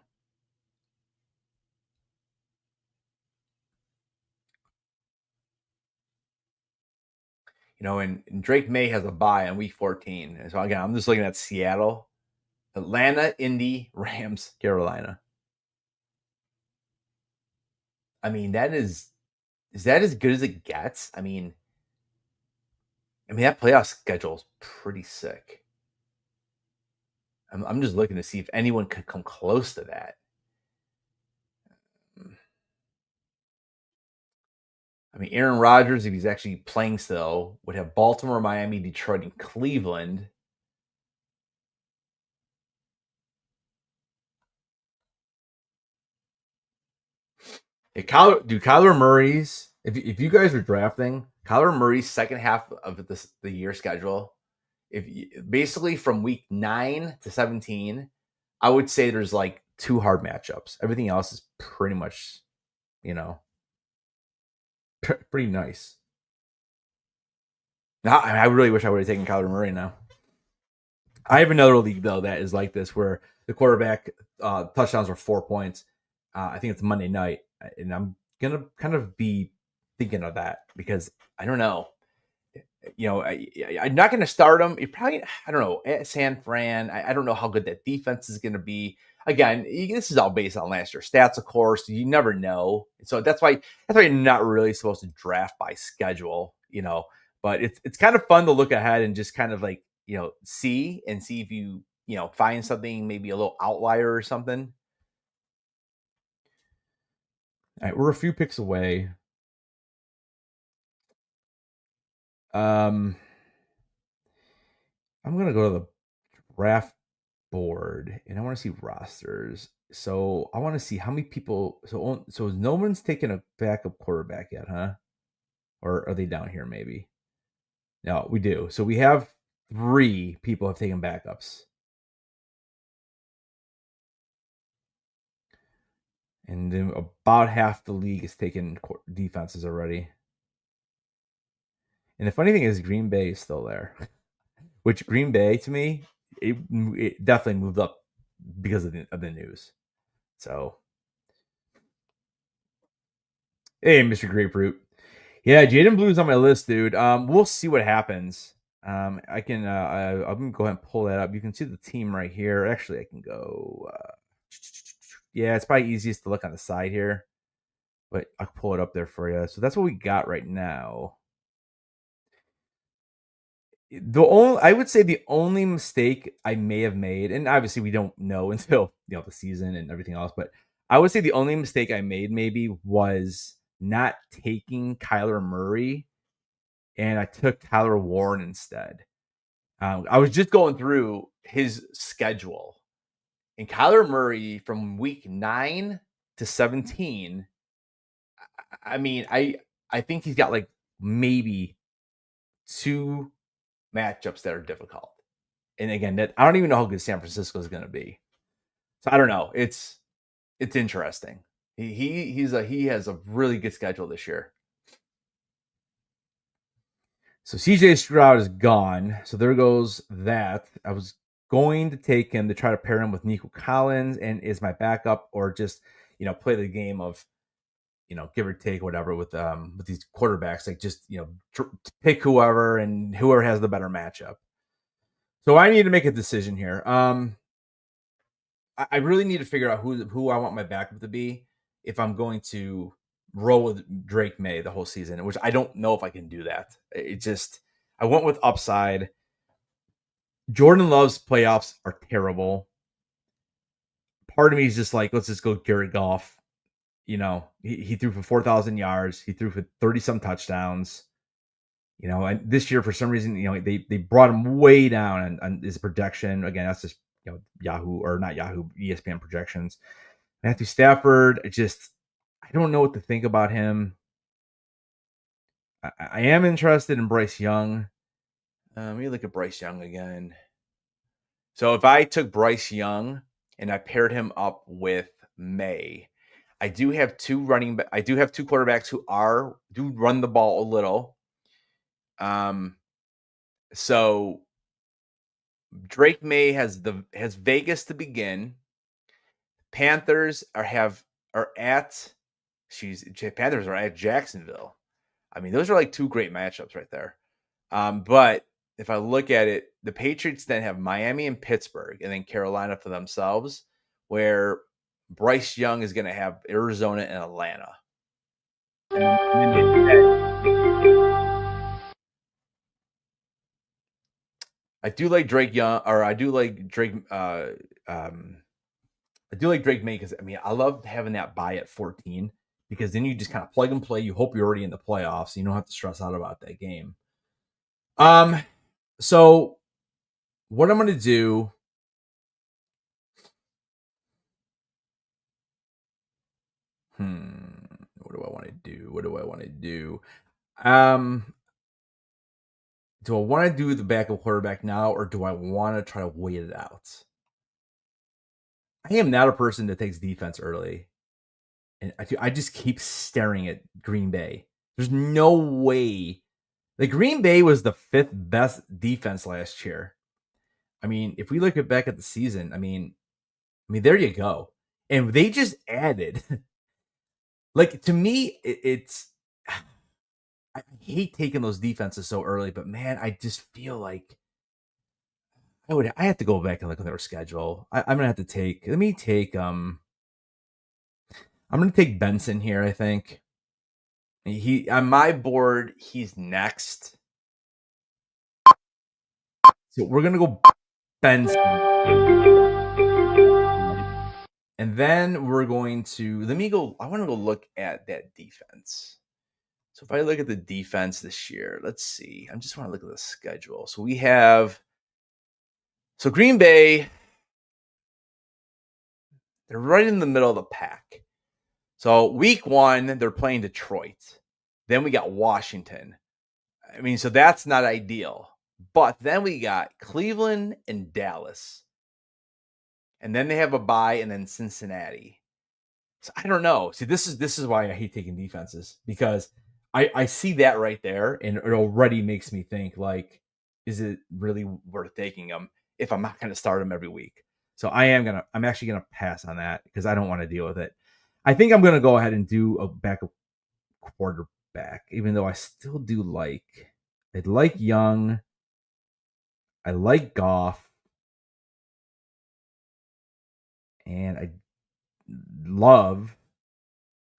And Drake May has a bye on week 14. And so again, I'm just looking at Seattle, Atlanta, Indy, Rams, Carolina. I mean, is that as good as it gets? I mean that playoff schedule is pretty sick. I'm just looking to see if anyone could come close to that. I mean, Aaron Rodgers, if he's actually playing still, would have Baltimore, Miami, Detroit, and Cleveland. Kyler Murray's, if you guys are drafting, Kyler Murray's second half of the year schedule, basically from week 9 to 17, I would say there's like 2 hard matchups. Everything else is pretty much, you know, pretty nice. Now, I really wish I would have taken Kyler Murray now. I have another league though that is like this, where the quarterback touchdowns are 4 points. I think it's Monday night, and I'm gonna kind of be thinking of that because I don't know. I'm not going to start him. You probably, I don't know, at San Fran. I don't know how good that defense is going to be. Again, this is all based on last year's stats, of course. You never know, so that's why you're not really supposed to draft by schedule. But it's kind of fun to look ahead and just kind of like see if you find something, maybe a little outlier or something. All right, we're a few picks away. Um, I'm gonna go to the draft board and I want to see rosters. So I want to see how many people. So no one's taken a backup quarterback yet, huh? Or are they down here? Maybe. No, we do. So we have 3 people have taken backups, and then about half the league has taken defenses already. And the funny thing is, Green Bay is still there, which Green Bay to me, it definitely moved up because of the news. So, hey, Mr. Grapefruit. Yeah, Jaden Blue's on my list, dude. We'll see what happens. I can I'm gonna go ahead and pull that up. You can see the team right here. Actually, I can go. Yeah, it's probably easiest to look on the side here, but I'll pull it up there for you. So that's what we got right now. I would say the only mistake I may have made, and obviously we don't know until the season and everything else, but I would say the only mistake I made maybe was not taking Kyler Murray, and I took Tyler Warren instead. I was just going through his schedule, and Kyler Murray from week 9 to 17. I mean, I think he's got like maybe 2 matchups that are difficult. And again, that I don't even know how good San Francisco is going to be. So I don't know. It's interesting. He has a really good schedule this year. So CJ Stroud is gone. So there goes that. I was going to take him to try to pair him with Nico Collins and is my backup, or just play the game of give or take whatever with these quarterbacks, like just pick whoever and whoever has the better matchup. So I need to make a decision here. I really need to figure out who I want my backup to be if I'm going to roll with Drake May the whole season, which I don't know if I can do that. I went with upside. Jordan Love's playoffs are terrible. Part of me is just like, let's just go Jared Goff. He threw for 4,000 yards. He threw for 30 some touchdowns. And this year for some reason, they brought him way down on his projection. Again, that's just Yahoo, or not Yahoo, ESPN projections. Matthew Stafford, I don't know what to think about him. I am interested in Bryce Young. Let me look at Bryce Young again. So if I took Bryce Young and I paired him up with May, I do have two quarterbacks who do run the ball a little. So Drake May has Vegas to begin. Panthers are at Jacksonville. I mean, those are like two great matchups right there. But if I look at it, the Patriots then have Miami and Pittsburgh, and then Carolina for themselves, where Bryce Young is going to have Arizona and Atlanta. I do like Drake Young, or I do like Drake. I do like Drake May because I love having that buy at 14, because then you just kind of plug and play. You hope you're already in the playoffs, so you don't have to stress out about that game. So what I'm going to do. What do I want to do? Do I want to do the backup quarterback now, or do I want to try to wait it out? I am not a person that takes defense early. And I just keep staring at Green Bay. There's no way. Like, Green Bay was the 5th best defense last year. If we look back at the season, there you go. And they just added. Like, to me, it's I hate taking those defenses so early, but man, I just feel like I have to go back and look at their schedule. I'm gonna have to take. Let me take. I'm gonna take Benson here. I think he on my board. He's next, so we're gonna go Benson, and then we're going to. Let me go. I want to go look at that defense. So if I look at the defense this year, let's see. I just want to look at the schedule. So we have. So Green Bay, they're right in the middle of the pack. So week 1, they're playing Detroit. Then we got Washington. So that's not ideal. But then we got Cleveland and Dallas. And then they have a bye, and then Cincinnati. So I don't know. See, this is why I hate taking defenses, because I see that right there, and it already makes me think, like, is it really worth taking them if I'm not going to start them every week? So I'm actually going to pass on that, because I don't want to deal with it. I think I'm going to go ahead and do a backup quarterback, even though I still do I like Young. I like Goff. And I love,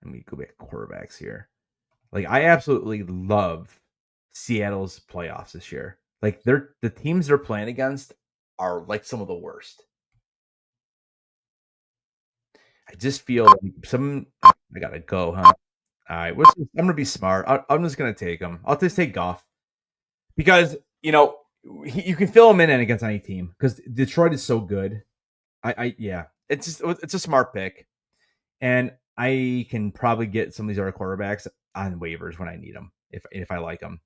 let me go back to quarterbacks here. Like, I absolutely love Seattle's playoffs this year. Like, the teams they're playing against are like some of the worst. I just feel like I gotta go, huh? All right, I'm gonna be smart. I'm just gonna take them. I'll just take Goff, because you can fill him in against any team, because Detroit is so good. Yeah, it's a smart pick, and I can probably get some of these other quarterbacks on waivers when I need them if I like them.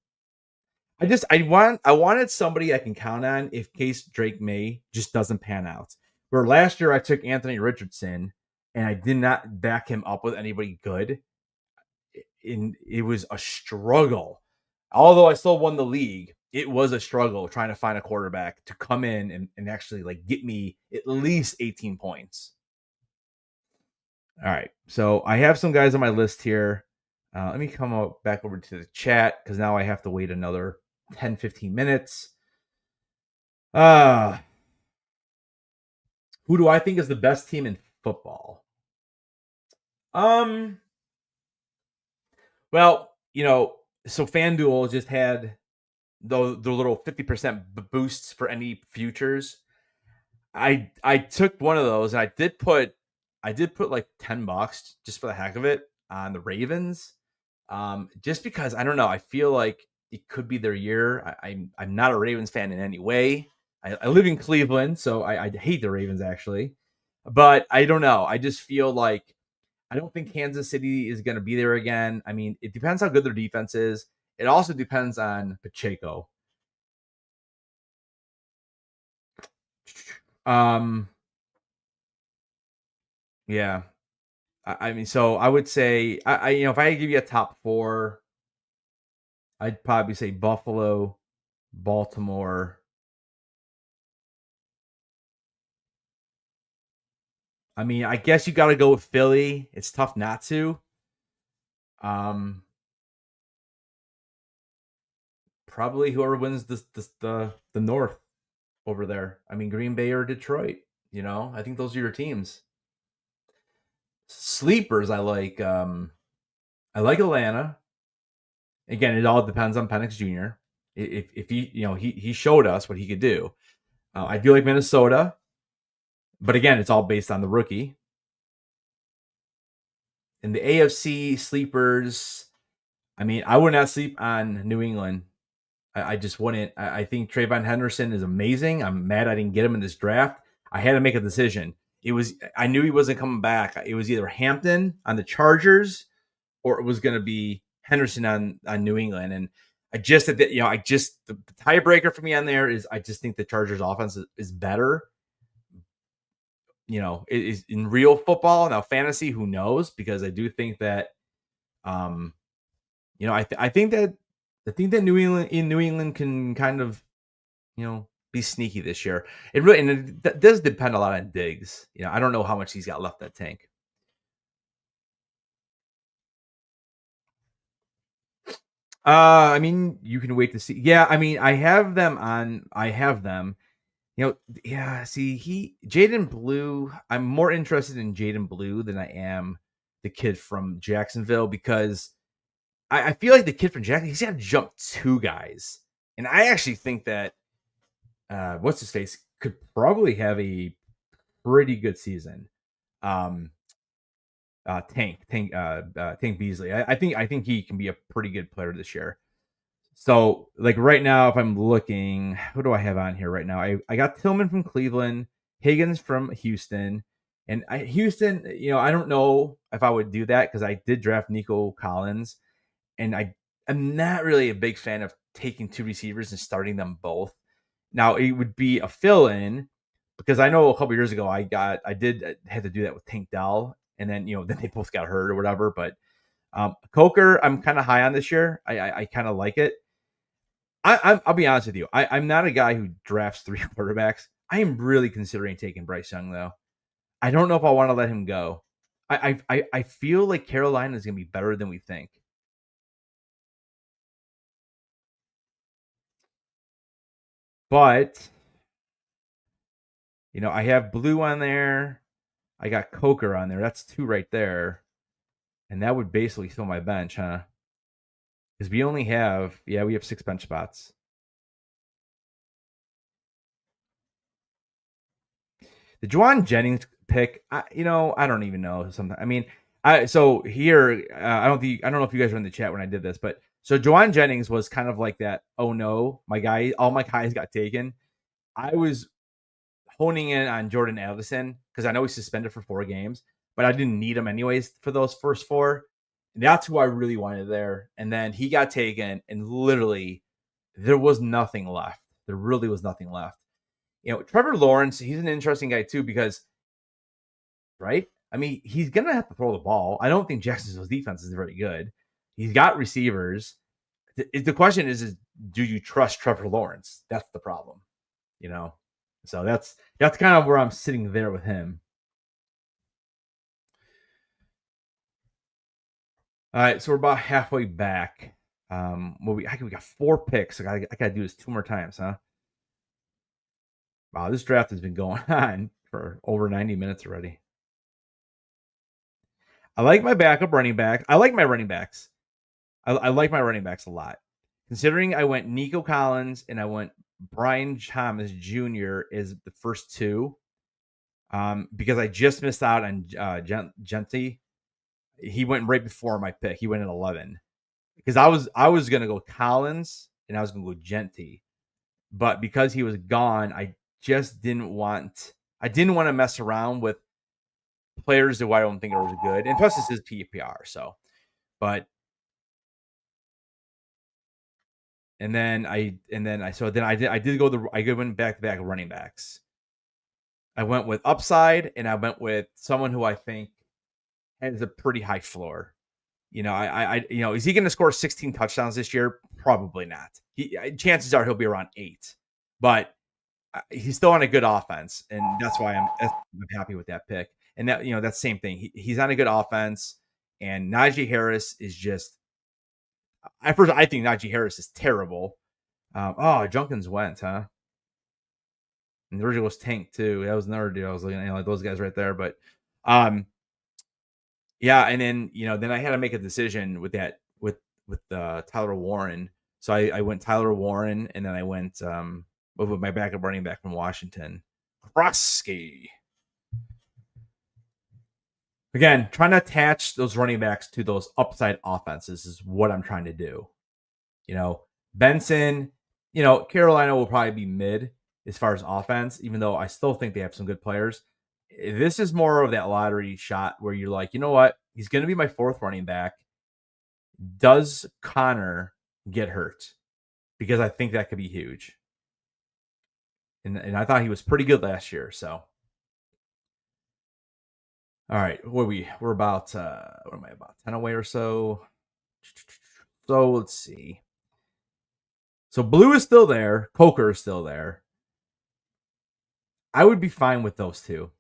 I wanted somebody I can count on in case Drake May just doesn't pan out. Where last year I took Anthony Richardson and I did not back him up with anybody good. And it was a struggle. Although I still won the league, it was a struggle trying to find a quarterback to come in and actually like get me at least 18 points. All right. So I have some guys on my list here. Let me come back over to the chat because now I have to wait another 10, 15 minutes. Who do I think is the best team in football? Well, so FanDuel just had the little 50% boosts for any futures. I took one of those and I did put like $10 just for the heck of it on the Ravens. Just because I don't know, I feel like it could be their year. I'm not a Ravens fan in any way. I live in Cleveland, so I hate the Ravens actually. But I don't know. I just feel like I don't think Kansas City is going to be there again. I mean, it depends how good their defense is. It also depends on Pacheco. Yeah. I mean, so I would say, if I give you a top four, I'd probably say Buffalo, Baltimore. I mean, I guess you got to go with Philly. It's tough not to. Probably whoever wins the North over there. I mean, Green Bay or Detroit. I think those are your teams. Sleepers, I like. I like Atlanta. Again, it all depends on Penix Jr. If he showed us what he could do. I do like Minnesota, but again, it's all based on the rookie. In the AFC sleepers, I mean, I would not sleep on New England. I just wouldn't. I think Trayvon Henderson is amazing. I'm mad I didn't get him in this draft. I had to make a decision. I knew he wasn't coming back. It was either Hampton on the Chargers or it was going to be Henderson on New England. And the tiebreaker for me on there is I just think the Chargers offense is better. It is in real football. Now fantasy, who knows? Because I do think that, I think that New England can kind of, be sneaky this year. It does depend a lot on Diggs. I don't know how much he's got left in that tank. I mean, you can wait to see. Yeah, I mean, I have them. Yeah, see, Jaden Blue, I'm more interested in Jaden Blue than I am the kid from Jacksonville because I feel like the kid from Jacksonville, he's got to jump two guys. And I actually think that what's his face could probably have a pretty good season. Tank Beasley. I think he can be a pretty good player this year. So, like right now, if I'm looking, who do I have on here right now? I got Tillman from Cleveland, Higgins from Houston, and Houston. I don't know if I would do that because I did draft Nico Collins, and I'm not really a big fan of taking two receivers and starting them both. Now it would be a fill-in because I know a couple years ago I had to do that with Tank Dell, and then then they both got hurt or whatever. But Coker, I'm kind of high on this year. I kind of like it. I'll be honest with you. I'm not a guy who drafts three quarterbacks. I am really considering taking Bryce Young though. I don't know if I want to let him go. I feel like Carolina is going to be better than we think. But I have Blue on there. I got Coker on there. That's two right there. And that would basically fill my bench, huh? Because we have 6 bench spots. The Juwan Jennings pick, I don't even know. Sometimes, I mean, so here, I don't know if you guys were in the chat when I did this, but so Juwan Jennings was kind of like that. Oh no, all my guys got taken. I was honing in on Jordan Addison because I know he's suspended for 4 games, but I didn't need him anyways for those first 4. And that's who I really wanted there. And then he got taken, and literally there was nothing left. There really was nothing left. Trevor Lawrence, he's an interesting guy too because, right? I mean, he's going to have to throw the ball. I don't think Jacksonville's defense is very good. He's got receivers. the question is do you trust Trevor Lawrence? That's the problem, you know. So that's kind of where I'm sitting there with him. All right, so we're about halfway back. We got 4 picks. I gotta do this 2 more times, huh? Wow, this draft has been going on for over 90 minutes already. I like my backup running back. I like my running backs. I like my running backs a lot. Considering I went Nico Collins and I went Brian Thomas Jr. is the first 2. Because I just missed out on Genty. He went right before my pick. He went at 11. Because I was gonna go Collins and I was gonna go Genty. But because he was gone, I just didn't want to mess around with players who I don't think are good. And plus this is PPR, so but and then I went back to back running backs. I went with upside and I went with someone who I think has a pretty high floor. Is he going to score 16 touchdowns this year? Probably not. Chances are he'll be around 8, but he's still on a good offense, and that's why I'm happy with that pick. And that that's the same thing. He's on a good offense, and Najee Harris is just. I think Najee Harris is terrible. Junkins went, huh? And the original was Tank too. That was another deal. I was looking at like those guys right there, but yeah, and then then I had to make a decision with that with Tyler Warren. So I went Tyler Warren, and then I went with my backup running back from Washington, Krosky. Again, trying to attach those running backs to those upside offenses is what I'm trying to do. Benson, Carolina will probably be mid as far as offense, even though I still think they have some good players. This is more of that lottery shot where you're like, you know what? He's going to be my 4th running back. Does Connor get hurt? Because I think that could be huge. And I thought he was pretty good last year. So, all right, we're about what am I about 10 away or so? So let's see. So Blue is still there. Coker is still there. I would be fine with those 2.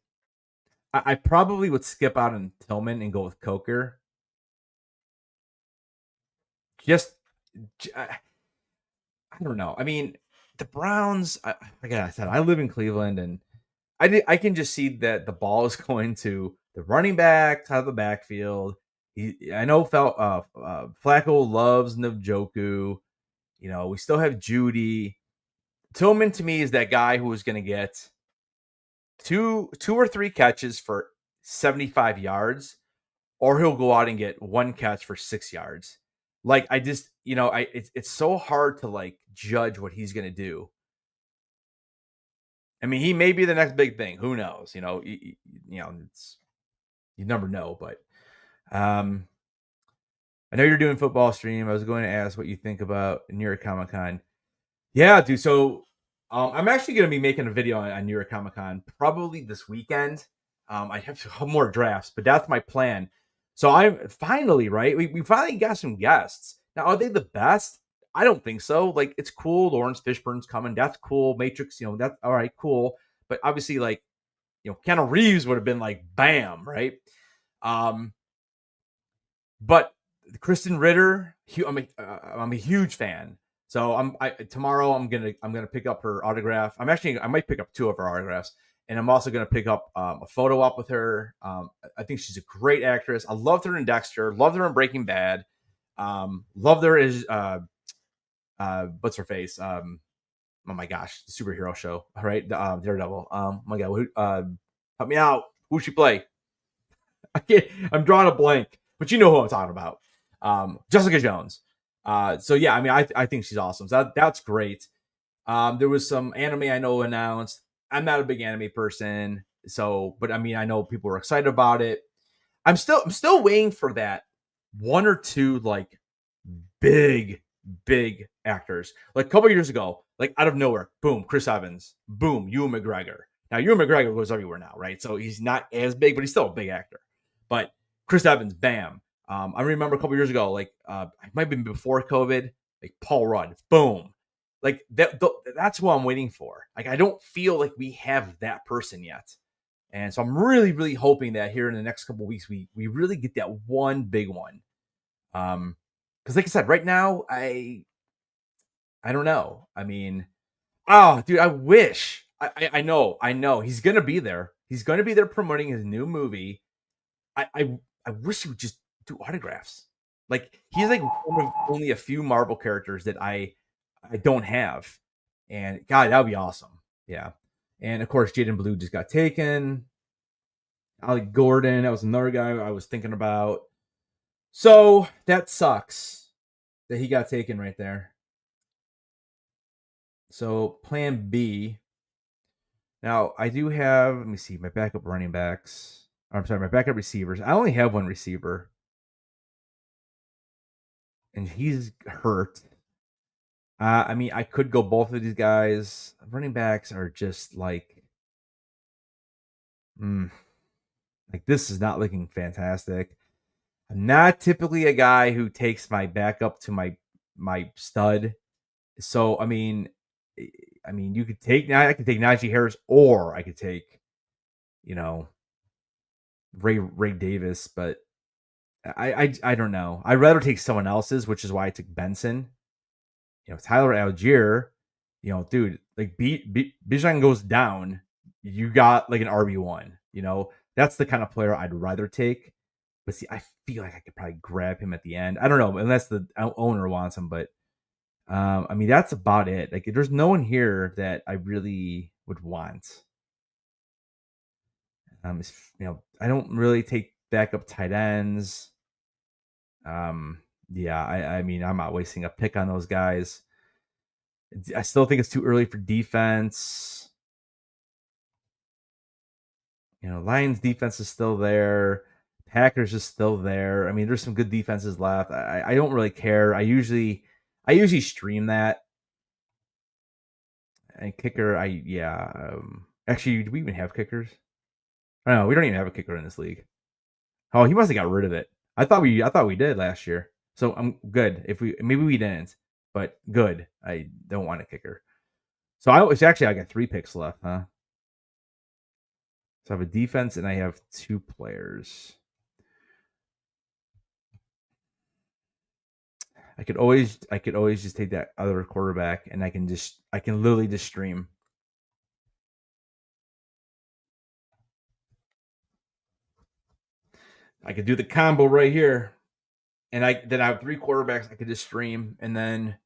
I probably would skip out on Tillman and go with Coker. I don't know. I mean, the Browns. Like I said, I live in Cleveland, and I can just see that the ball is going to the running back out of the backfield. I know Flacco loves Njoku. We still have Judy. Tillman to me is that guy who is going to get two or 3 catches for 75 yards, or he'll go out and get 1 catch for 6 yards. Like I just, it's so hard to like judge what he's going to do. I mean, he may be the next big thing. Who knows? It's you never know. But I know you're doing football stream. I was going to ask what you think about New York Comic Con. Yeah, dude. So I'm actually going to be making a video on New York Comic Con probably this weekend. I have more drafts, but that's my plan. So I'm finally right. We finally got some guests. Now, are they the best? I don't think so. Like, it's cool. Lawrence Fishburne's coming. That's cool. Matrix, that's all right, cool. But obviously, like, Keanu Reeves would have been like, bam, right? But Kristen Ritter, I'm a huge fan. So tomorrow I'm gonna pick up her autograph. I might pick up 2 of her autographs. And I'm also going to pick up a photo op with her. I think she's a great actress. I loved her in Dexter. Loved her in Breaking Bad. Loved her as what's her face? Oh my gosh, the superhero show, right? Daredevil. Oh my God, help me out. Who she play? I'm drawing a blank, but you know who I'm talking about. Jessica Jones. So yeah, I mean, I think she's awesome. So that's great. There was some anime I know announced. I'm not a big anime person, but I mean, I know people are excited about it. I'm still waiting for that 1 or 2 like big actors. Like a couple years ago, like out of nowhere, boom, Chris Evans, boom, Ewan McGregor. Now Ewan McGregor goes everywhere now, right? So he's not as big, but he's still a big actor. But Chris Evans, bam. I remember a couple years ago, like it might have been before COVID. like Paul Rudd, boom. Like that's what I'm waiting for. Like I don't feel like we have that person yet. And so I'm really, really hoping that here in the next couple of weeks we really get that one big one. Because like I said, right now I don't know. I mean, oh, dude, I wish. I know. He's gonna be there. He's gonna be there promoting his new movie. I wish he would just do autographs. Like he's like one of only a few Marvel characters that I don't have, and God, that would be awesome. Yeah, and of course, Jaden Blue just got taken. Alec Gordon, that was another guy I was thinking about. So that sucks that he got taken right there. So Plan B. Now I do have. Let me see my backup running backs. I'm sorry, my backup receivers. I only have one receiver, and he's hurt. I mean, I could go both of these guys. Running backs are just like this is not looking fantastic. I'm not typically a guy who takes my backup to my stud. So I mean, you could take I could take Najee Harris, or I could take, you know, Ray Davis, but I don't know. I'd rather take someone else's, which is why I took Benson. Tyler Algier, dude, like Bijan goes down, you got like an RB1. That's the kind of player I'd rather take. But see, I feel like I could probably grab him at the end. I don't know, unless the owner wants him. But I mean, that's about it. Like, there's no one here that I really would want. I don't really take backup tight ends. Yeah, I mean, I'm not wasting a pick on those guys. I still think it's too early for defense. Lions defense is still there. Packers is still there. I mean, there's some good defenses left. I don't really care. I usually stream that. And kicker, actually, do we even have kickers? I don't know. We don't even have a kicker in this league. Oh, he must have got rid of it. I thought we did last year. So I'm good. If maybe we didn't, but good. I don't want a kicker. So I got 3 picks left, huh? So I have a defense and I have 2 players. I could always just take that other quarterback and I can literally just stream. I could do the combo right here. And I have 3 quarterbacks I could just stream, and then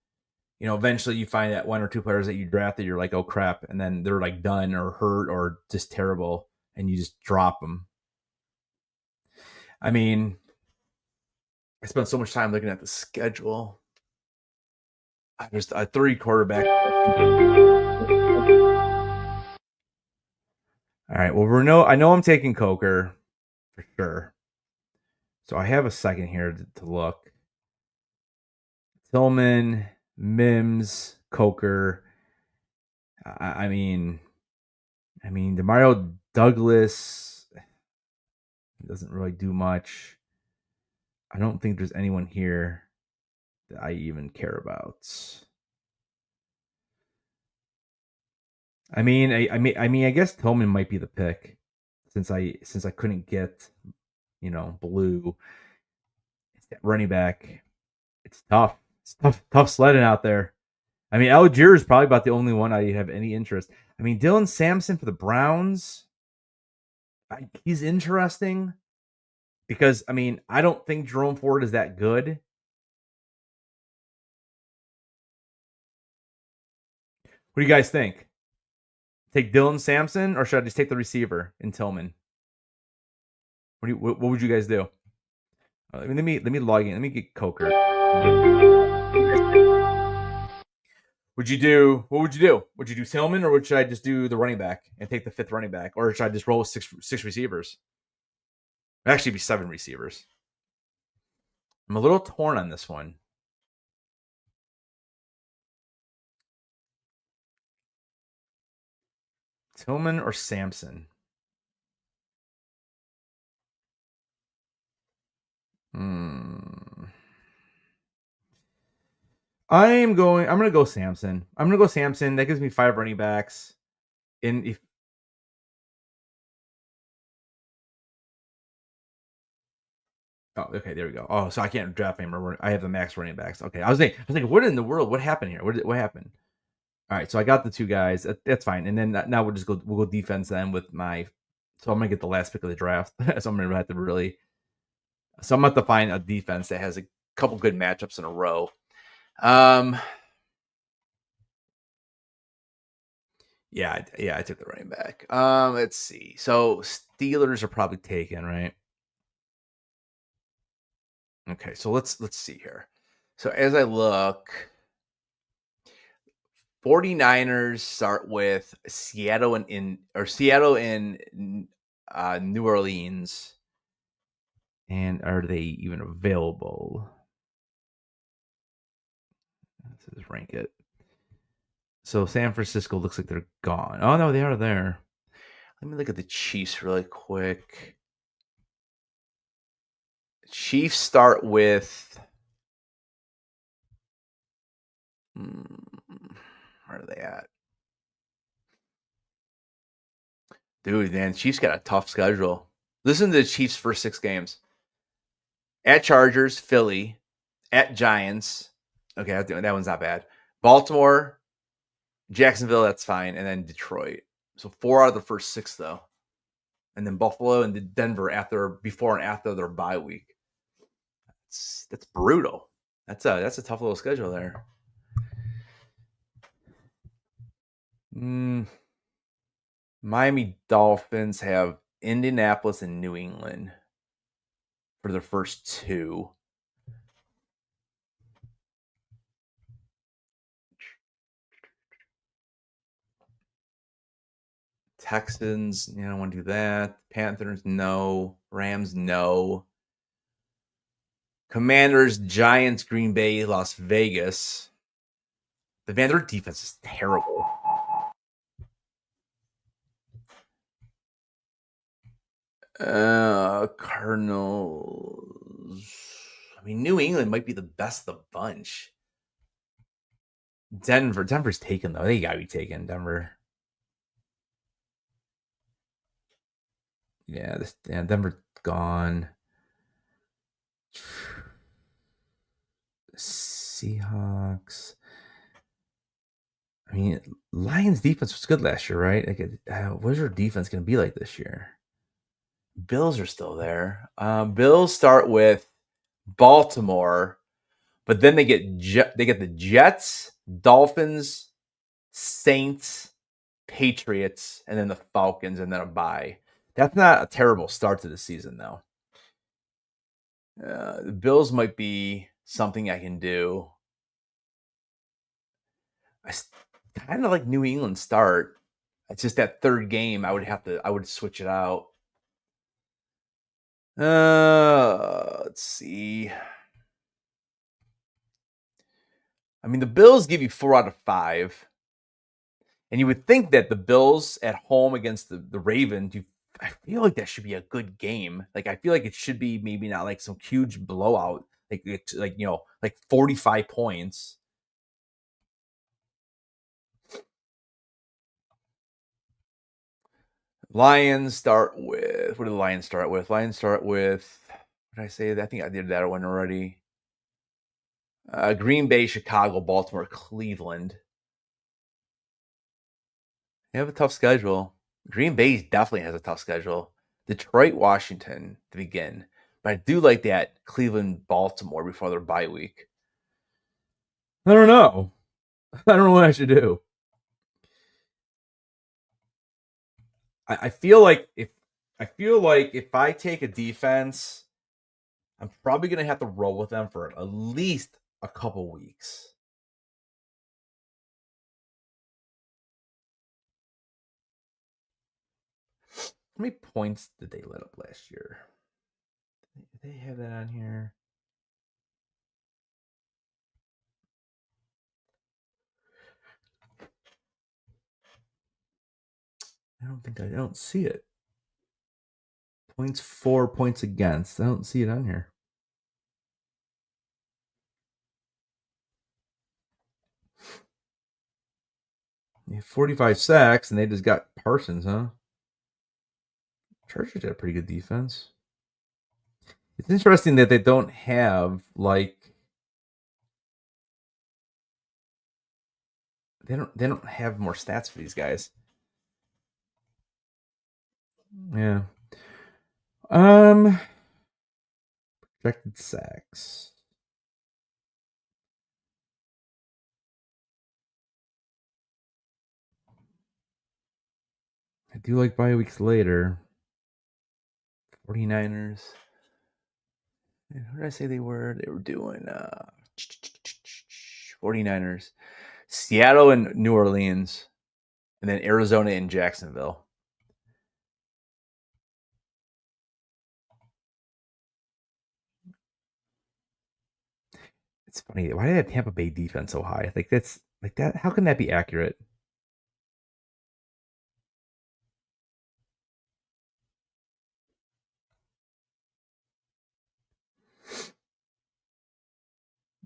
eventually you find that 1 or 2 players that you drafted, you're like, oh crap, and then they're like done or hurt or just terrible, and you just drop them. I mean, I spent so much time looking at the schedule. I just 3 quarterback. All right. Well, I know I'm taking Coker for sure. So I have a second here to look. Tillman, Mims, Coker. I mean, Demario Douglas doesn't really do much. I don't think there's anyone here that I even care about. I guess Tillman might be the pick since I couldn't get Blue. It's that running back. It's tough. It's tough sledding out there. I mean, Algier is probably about the only one I have any interest. I mean, Dylan Sampson for the Browns. He's interesting because I don't think Jerome Ford is that good. What do you guys think? Take Dylan Sampson, or should I just take the receiver in Tillman? What would you guys do? Let me log in. Let me get Coker. What would you do? Would you do Tillman, or should I just do the running back and take the 5th running back, or should I just roll with six receivers? It'd actually be 7 receivers. I'm a little torn on this one. Tillman or Sampson? I'm gonna go Samson. I'm gonna go Samson. That gives me 5 running backs. And if oh, okay, there we go. Oh, so I can't draft him. I have the max running backs. Okay, I was thinking, what in the world? What happened here? What happened? All right, so I got the 2 guys. That's fine. And then now we'll go defense then with my. So I'm gonna get the last pick of the draft. So I'm gonna have to really. So I'm gonna have to find a defense that has a couple good matchups in a row. Um, yeah, I took the running back. Let's see. So Steelers are probably taken, right? Okay, so let's see here. So as I look, 49ers start with Seattle and New Orleans. And are they even available? Let's just rank it. So San Francisco looks like they're gone. Oh no, they are there. Let me look at the Chiefs really quick. Chiefs start with where are they at? Dude, man, Chiefs got a tough schedule. Listen to the Chiefs' first 6 games. At Chargers, Philly, at Giants. Okay, that one's not bad. Baltimore, Jacksonville, that's fine, and then Detroit. So 4 out of the first 6 though. And then Buffalo and Denver before and after their bye week. That's brutal. That's a tough little schedule there. Miami Dolphins have Indianapolis and New England for their first 2. Texans, I don't want to do that. Panthers, no. Rams, no. Commanders, Giants, Green Bay, Las Vegas. Their defense is terrible. Cardinals. I mean, New England might be the best of the bunch. Denver's taken though. They gotta be taken. Denver. Yeah, Denver's gone. Seahawks. I mean, Lions defense was good last year, right? Like, what's your defense going to be like this year? Bills are still there. Bills start with Baltimore, but then they get the Jets, Dolphins, Saints, Patriots, and then the Falcons, and then a bye. That's not a terrible start to the season, though. The Bills might be something I can do. I kind of like New England start. It's just that third game I would switch it out. Let's see. I mean, the Bills give you 4 out of 5. And you would think that the Bills at home against the Ravens, I feel like that should be a good game. Like I feel like it should be maybe not like some huge blowout, like it's like 45 points. Lions start with what do the Lions start with? Lions start with what did I say? I think I did that one already. Green Bay, Chicago, Baltimore, Cleveland. They have a tough schedule. Green Bay definitely has a tough schedule. Detroit, Washington to begin. But I do like that Cleveland, Baltimore before their bye week. I don't know. I don't know what I should do. I feel like if I take a defense, I'm probably gonna have to roll with them for at least a couple weeks. How many points did they let up last year? Did they have that on here? I don't see it. Points for, points against. I don't see it on here. 45 sacks, and they just got Parsons, huh? Chargers had a pretty good defense. It's interesting that they don't have they don't have more stats for these guys. Yeah. Projected sacks. I do like bye weeks later. 49ers. Who did I say they were? They were doing 49ers. Seattle and New Orleans. And then Arizona and Jacksonville. It's funny. Why did I have Tampa Bay defense so high? Like that's like that. How can that be accurate?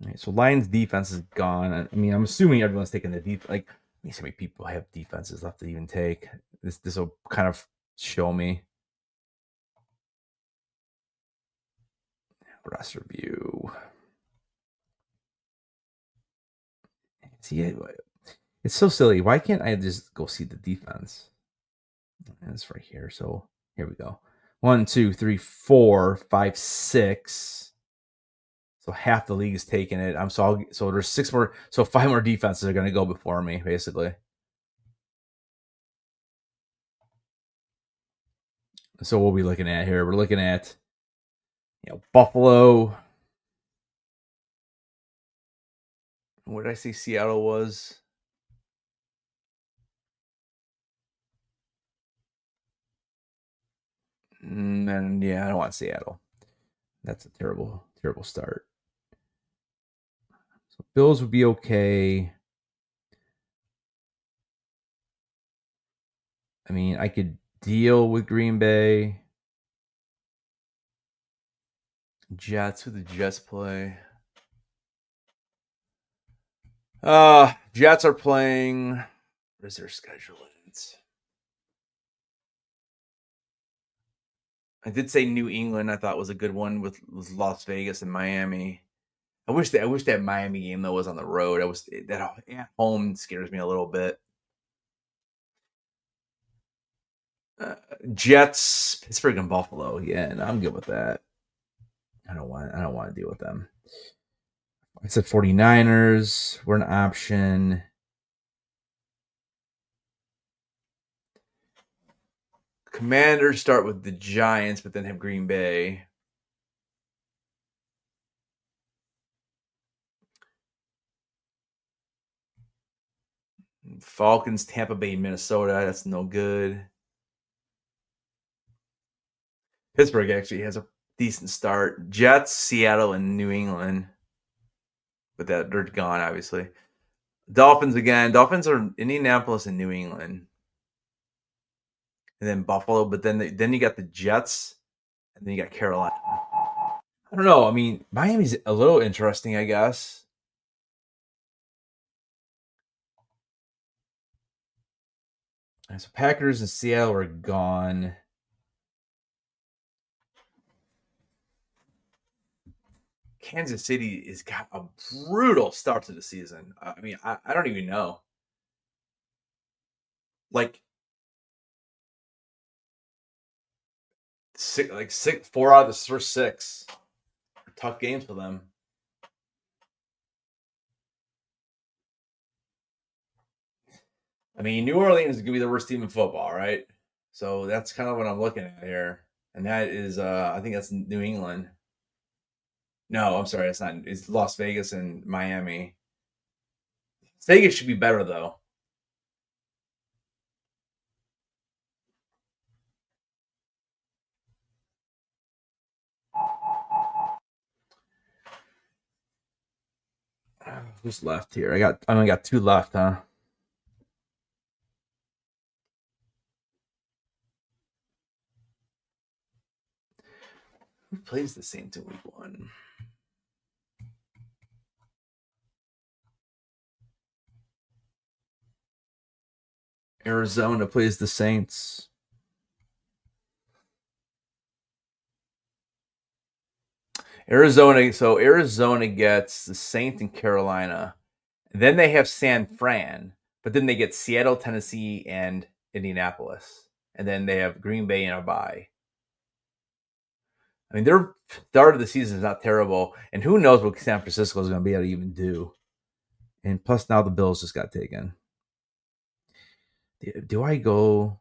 Right, so Lions defense is gone. I mean, I'm assuming everyone's taking the deep. Like, let me see how many people have defenses left to even take. This will kind of show me. Roster view. See, it's so silly. Why can't I just go see the defense? And it's right here. So here we go. 1, 2, 3, 4, 5, 6. So half the league is taking it. So there's 6 more. So 5 more defenses are going to go before me, basically. So what are we looking at here? We're looking at Buffalo. What did I say Seattle was? And yeah, I don't want Seattle. That's a terrible, terrible start. So Bills would be okay. I mean, I could deal with Green Bay. Jets, who the Jets play? Jets are playing. Where's their schedule? I did say New England. I thought was a good one with Las Vegas and Miami. I wish that Miami game though was on the road. That at home scares me a little bit. Jets, Pittsburgh, and Buffalo. Yeah, no, I'm good with that. I don't want to deal with them. I said 49ers were an option. Commanders start with the Giants, but then have Green Bay. Falcons, Tampa Bay, Minnesota. That's no good. Pittsburgh actually has a decent start. Jets, Seattle, and New England. But they're gone, obviously. Dolphins again. Dolphins are Indianapolis and New England. And then Buffalo. But then you got the Jets. And then you got Carolina. I don't know. I mean, Miami's a little interesting, I guess. So Packers and Seattle are gone. Kansas City has got a brutal start to the season. I mean, I don't even know. Like 4 out of the first 6 are tough games for them. I mean, New Orleans is gonna be the worst team in football, right? So that's kind of what I'm looking at here, and that is, I think that's New England. No, I'm sorry, it's not. It's Las Vegas and Miami. Vegas should be better though. Who's left here? I only got 2 left, huh? Who plays the Saints in week 1? Arizona plays the Saints. Arizona gets the Saints and Carolina. Then they have San Fran, but then they get Seattle, Tennessee, and Indianapolis. And then they have Green Bay and a bye. I mean, their start of the season is not terrible, and who knows what San Francisco is going to be able to even do. And plus, now the Bills just got taken. Do I go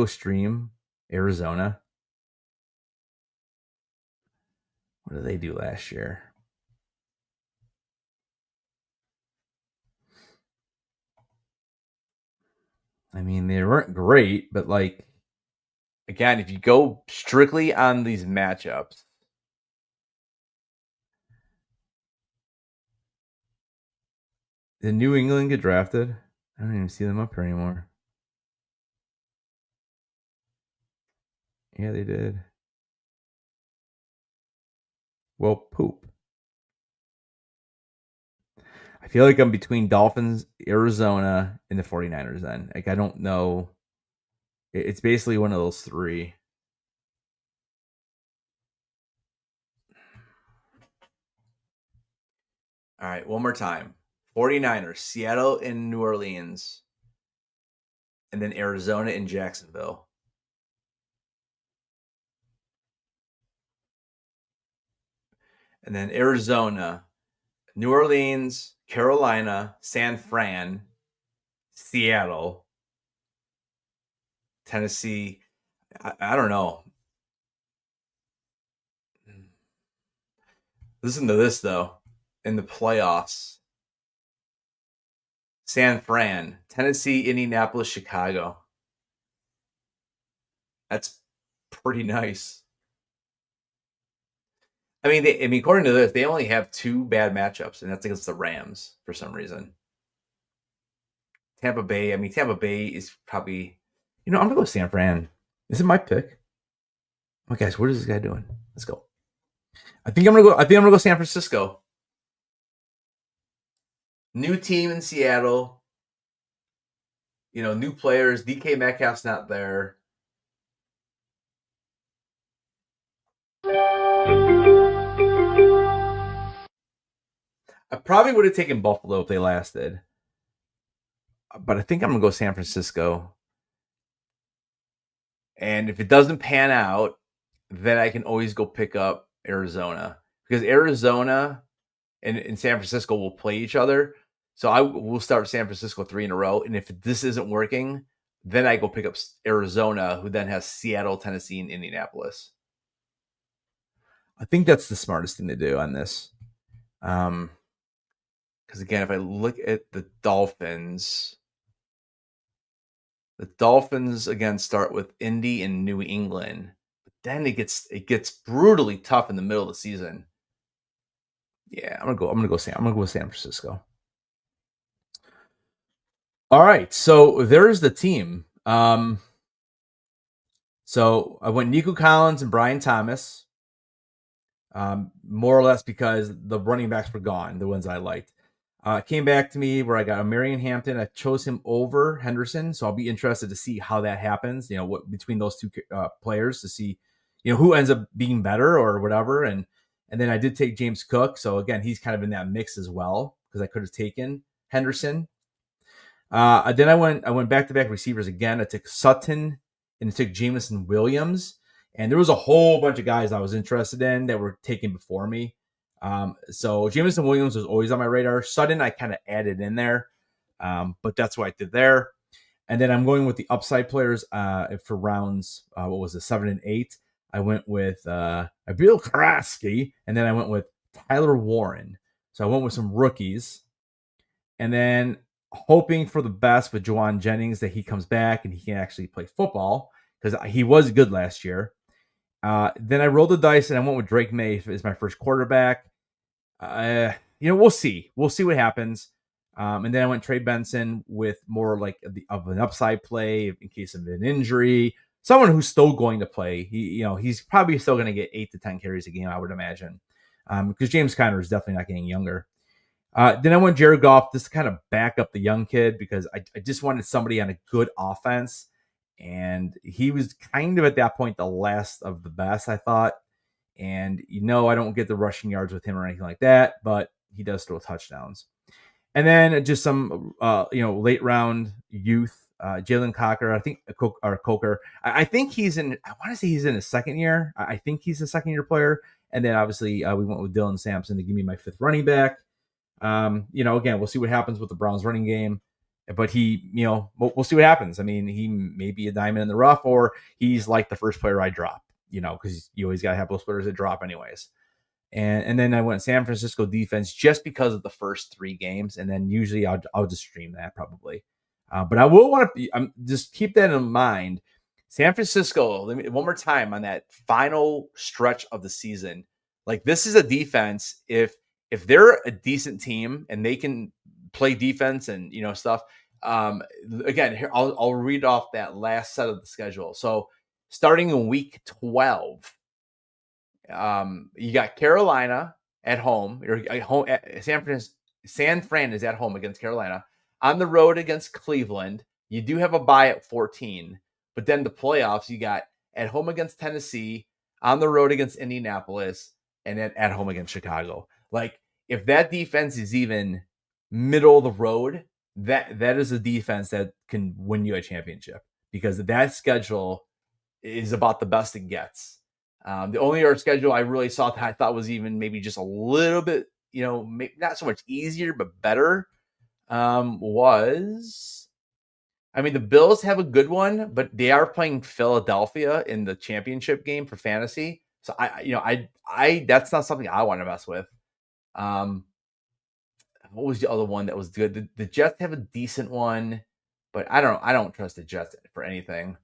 stream Arizona? What did they do last year? I mean, they weren't great, but like, again, if you go strictly on these matchups, did New England get drafted? I don't even see them up here anymore. Yeah, they did. Well, poop. I feel like I'm between Dolphins, Arizona, and the 49ers then. Like, I don't know. It's basically one of those three. All right, one more time. 49ers, Seattle and New Orleans, and then Arizona and Jacksonville. And then Arizona, New Orleans, Carolina, San Fran, Seattle, Tennessee. I don't know. Listen to this, though. In the playoffs, San Fran, Tennessee, Indianapolis, Chicago. That's pretty nice. I mean, according to this, they only have 2 bad matchups, and that's against the Rams for some reason. Tampa Bay. I mean, Tampa Bay is probably. I'm gonna go with San Fran. This is my pick. Oh, guys, what is this guy doing? Let's go. I think I'm gonna go San Francisco. New team in Seattle. New players. DK Metcalf's not there. I probably would have taken Buffalo if they lasted. But I think I'm going to go San Francisco. And if it doesn't pan out, then I can always go pick up Arizona. Because Arizona and San Francisco will play each other. So I will start San Francisco 3 in a row. And if this isn't working, then I go pick up Arizona, who then has Seattle, Tennessee, and Indianapolis. I think that's the smartest thing to do on this. Because again, if I look at the Dolphins again start with Indy and New England, but then it gets brutally tough in the middle of the season. Yeah, I'm gonna go San Francisco. All right, so there's the team. So I went Nico Collins and Brian Thomas, more or less because the running backs were gone, the ones I liked. Came back to me where I got a Marion Hampton. I chose him over Henderson, so I'll be interested to see how that happens. What between those two players to see, who ends up being better or whatever. And then I did take James Cook, so again he's kind of in that mix as well because I could have taken Henderson. Then I went back to back receivers again. I took Sutton and I took Jameson Williams, and there was a whole bunch of guys I was interested in that were taken before me. So Jameson Williams was always on my radar. Sutton I kind of added in there, but that's what I did there. And then I'm going with the upside players for rounds. What was it, 7 and 8? I went with Bill Kraske, and then I went with Tyler Warren. So I went with some rookies, and then hoping for the best with Juwan Jennings that he comes back and he can actually play football because he was good last year. Then I rolled the dice and I went with Drake May as my first quarterback. We'll see. We'll see what happens. And then I went Trey Benson with more like of an upside play in case of an injury. Someone who's still going to play. He's probably still going to get 8 to 10 carries a game, I would imagine, because James Conner is definitely not getting younger. Then I went Jared Goff just to kind of back up the young kid because I just wanted somebody on a good offense. And he was kind of at that point the last of the best, I thought. And I don't get the rushing yards with him or anything like that, but he does throw touchdowns. And then just some, late round youth, Jalen Coker. I think Coker. I think he's in. I want to say he's in his second year. I think he's a second year player. And then obviously we went with Dylan Sampson to give me my fifth running back. Again, we'll see what happens with the Browns running game. But we'll see what happens. I mean, he may be a diamond in the rough, or he's like the first player I drop. Because you always got to have those players that drop anyways. And then I went San Francisco defense just because of the first 3 games. And then usually I'll just stream that probably. But I will want to just keep that in mind. San Francisco, one more time on that final stretch of the season. Like, this is a defense. If they're a decent team and they can play defense and, stuff. Again, here, I'll read off that last set of the schedule. So starting in week 12, you got Carolina at home. San Fran is at home against Carolina. On the road against Cleveland. You do have a bye at 14. But then the playoffs, you got at home against Tennessee, on the road against Indianapolis, and then at home against Chicago. Like, if that defense is even middle of the road, that is a defense that can win you a championship, because that schedule is about the best it gets. The only other schedule I really saw that I thought was even maybe just a little bit, not so much easier, but better, was, the Bills have a good one, but they are playing Philadelphia in the championship game for fantasy. So I that's not something I want to mess with. What was the other one that was good? The Jets have a decent one, but I don't trust the Jets for anything.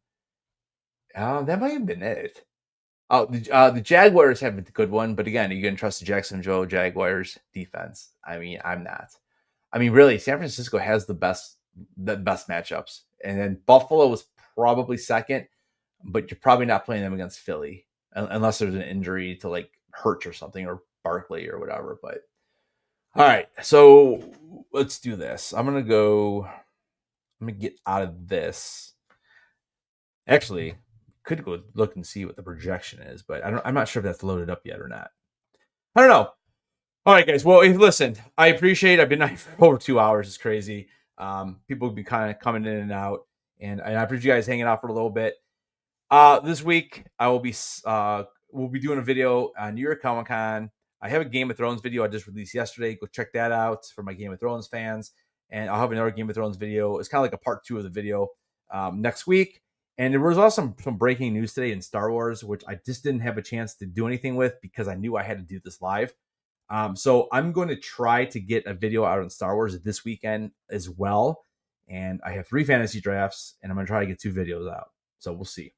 That might have been it. Oh, the Jaguars have a good one, but again, you can trust the Jacksonville Jaguars defense. I'm not. Really, San Francisco has the best matchups, and then Buffalo was probably second, but you're probably not playing them against Philly unless there's an injury to like Hurts or something, or Barkley or whatever. But all right, so let's do this. I'm gonna get out of this. Actually, could go look and see what the projection is, but I'm not sure if that's loaded up yet or not. I don't know. All right, guys. Well, listen, I appreciate it. I've been for over 2 hours. It's crazy. People have been kind of coming in and out, and I appreciate you guys hanging out for a little bit. This week I will be we'll be doing a video on New York Comic Con. I have a Game of Thrones video I just released yesterday. Go check that out for my Game of Thrones fans. And I'll have another Game of Thrones video. It's kind of like a part 2 of the video next week. And there was also some breaking news today in Star Wars, which I just didn't have a chance to do anything with because I knew I had to do this live. So I'm going to try to get a video out on Star Wars this weekend as well. And I have 3 fantasy drafts, and I'm going to try to get 2 videos out. So we'll see.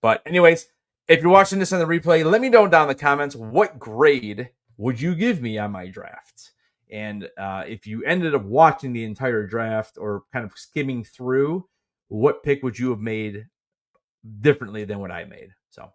But anyways, if you're watching this on the replay, let me know down in the comments, what grade would you give me on my draft? And if you ended up watching the entire draft or kind of skimming through, what pick would you have made differently than what I made? So,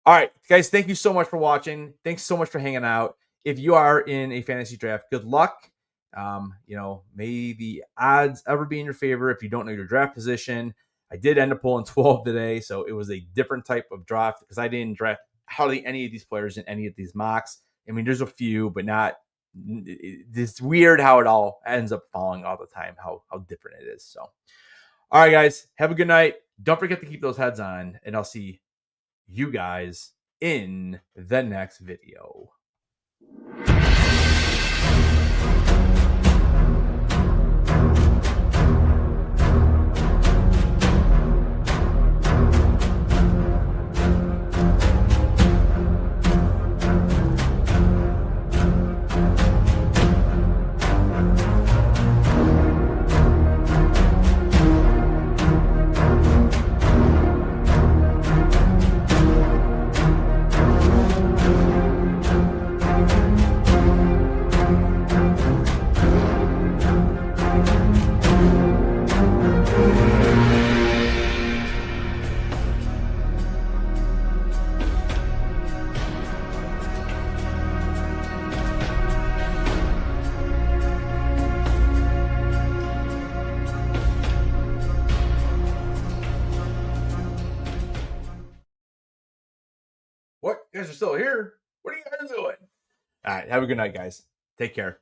all right, guys, thank you so much for watching. Thanks so much for hanging out. If you are in a fantasy draft, good luck. May the odds ever be in your favor if you don't know your draft position. I did end up pulling 12 today, so it was a different type of draft because I didn't draft hardly any of these players in any of these mocks. There's a few, but not. It's weird how it all ends up falling all the time, how different it is. So, all right, guys, have a good night. Don't forget to keep those heads on, and I'll see you guys in the next video. What? You guys are still here? What are you guys doing? All right. Have a good night, guys. Take care.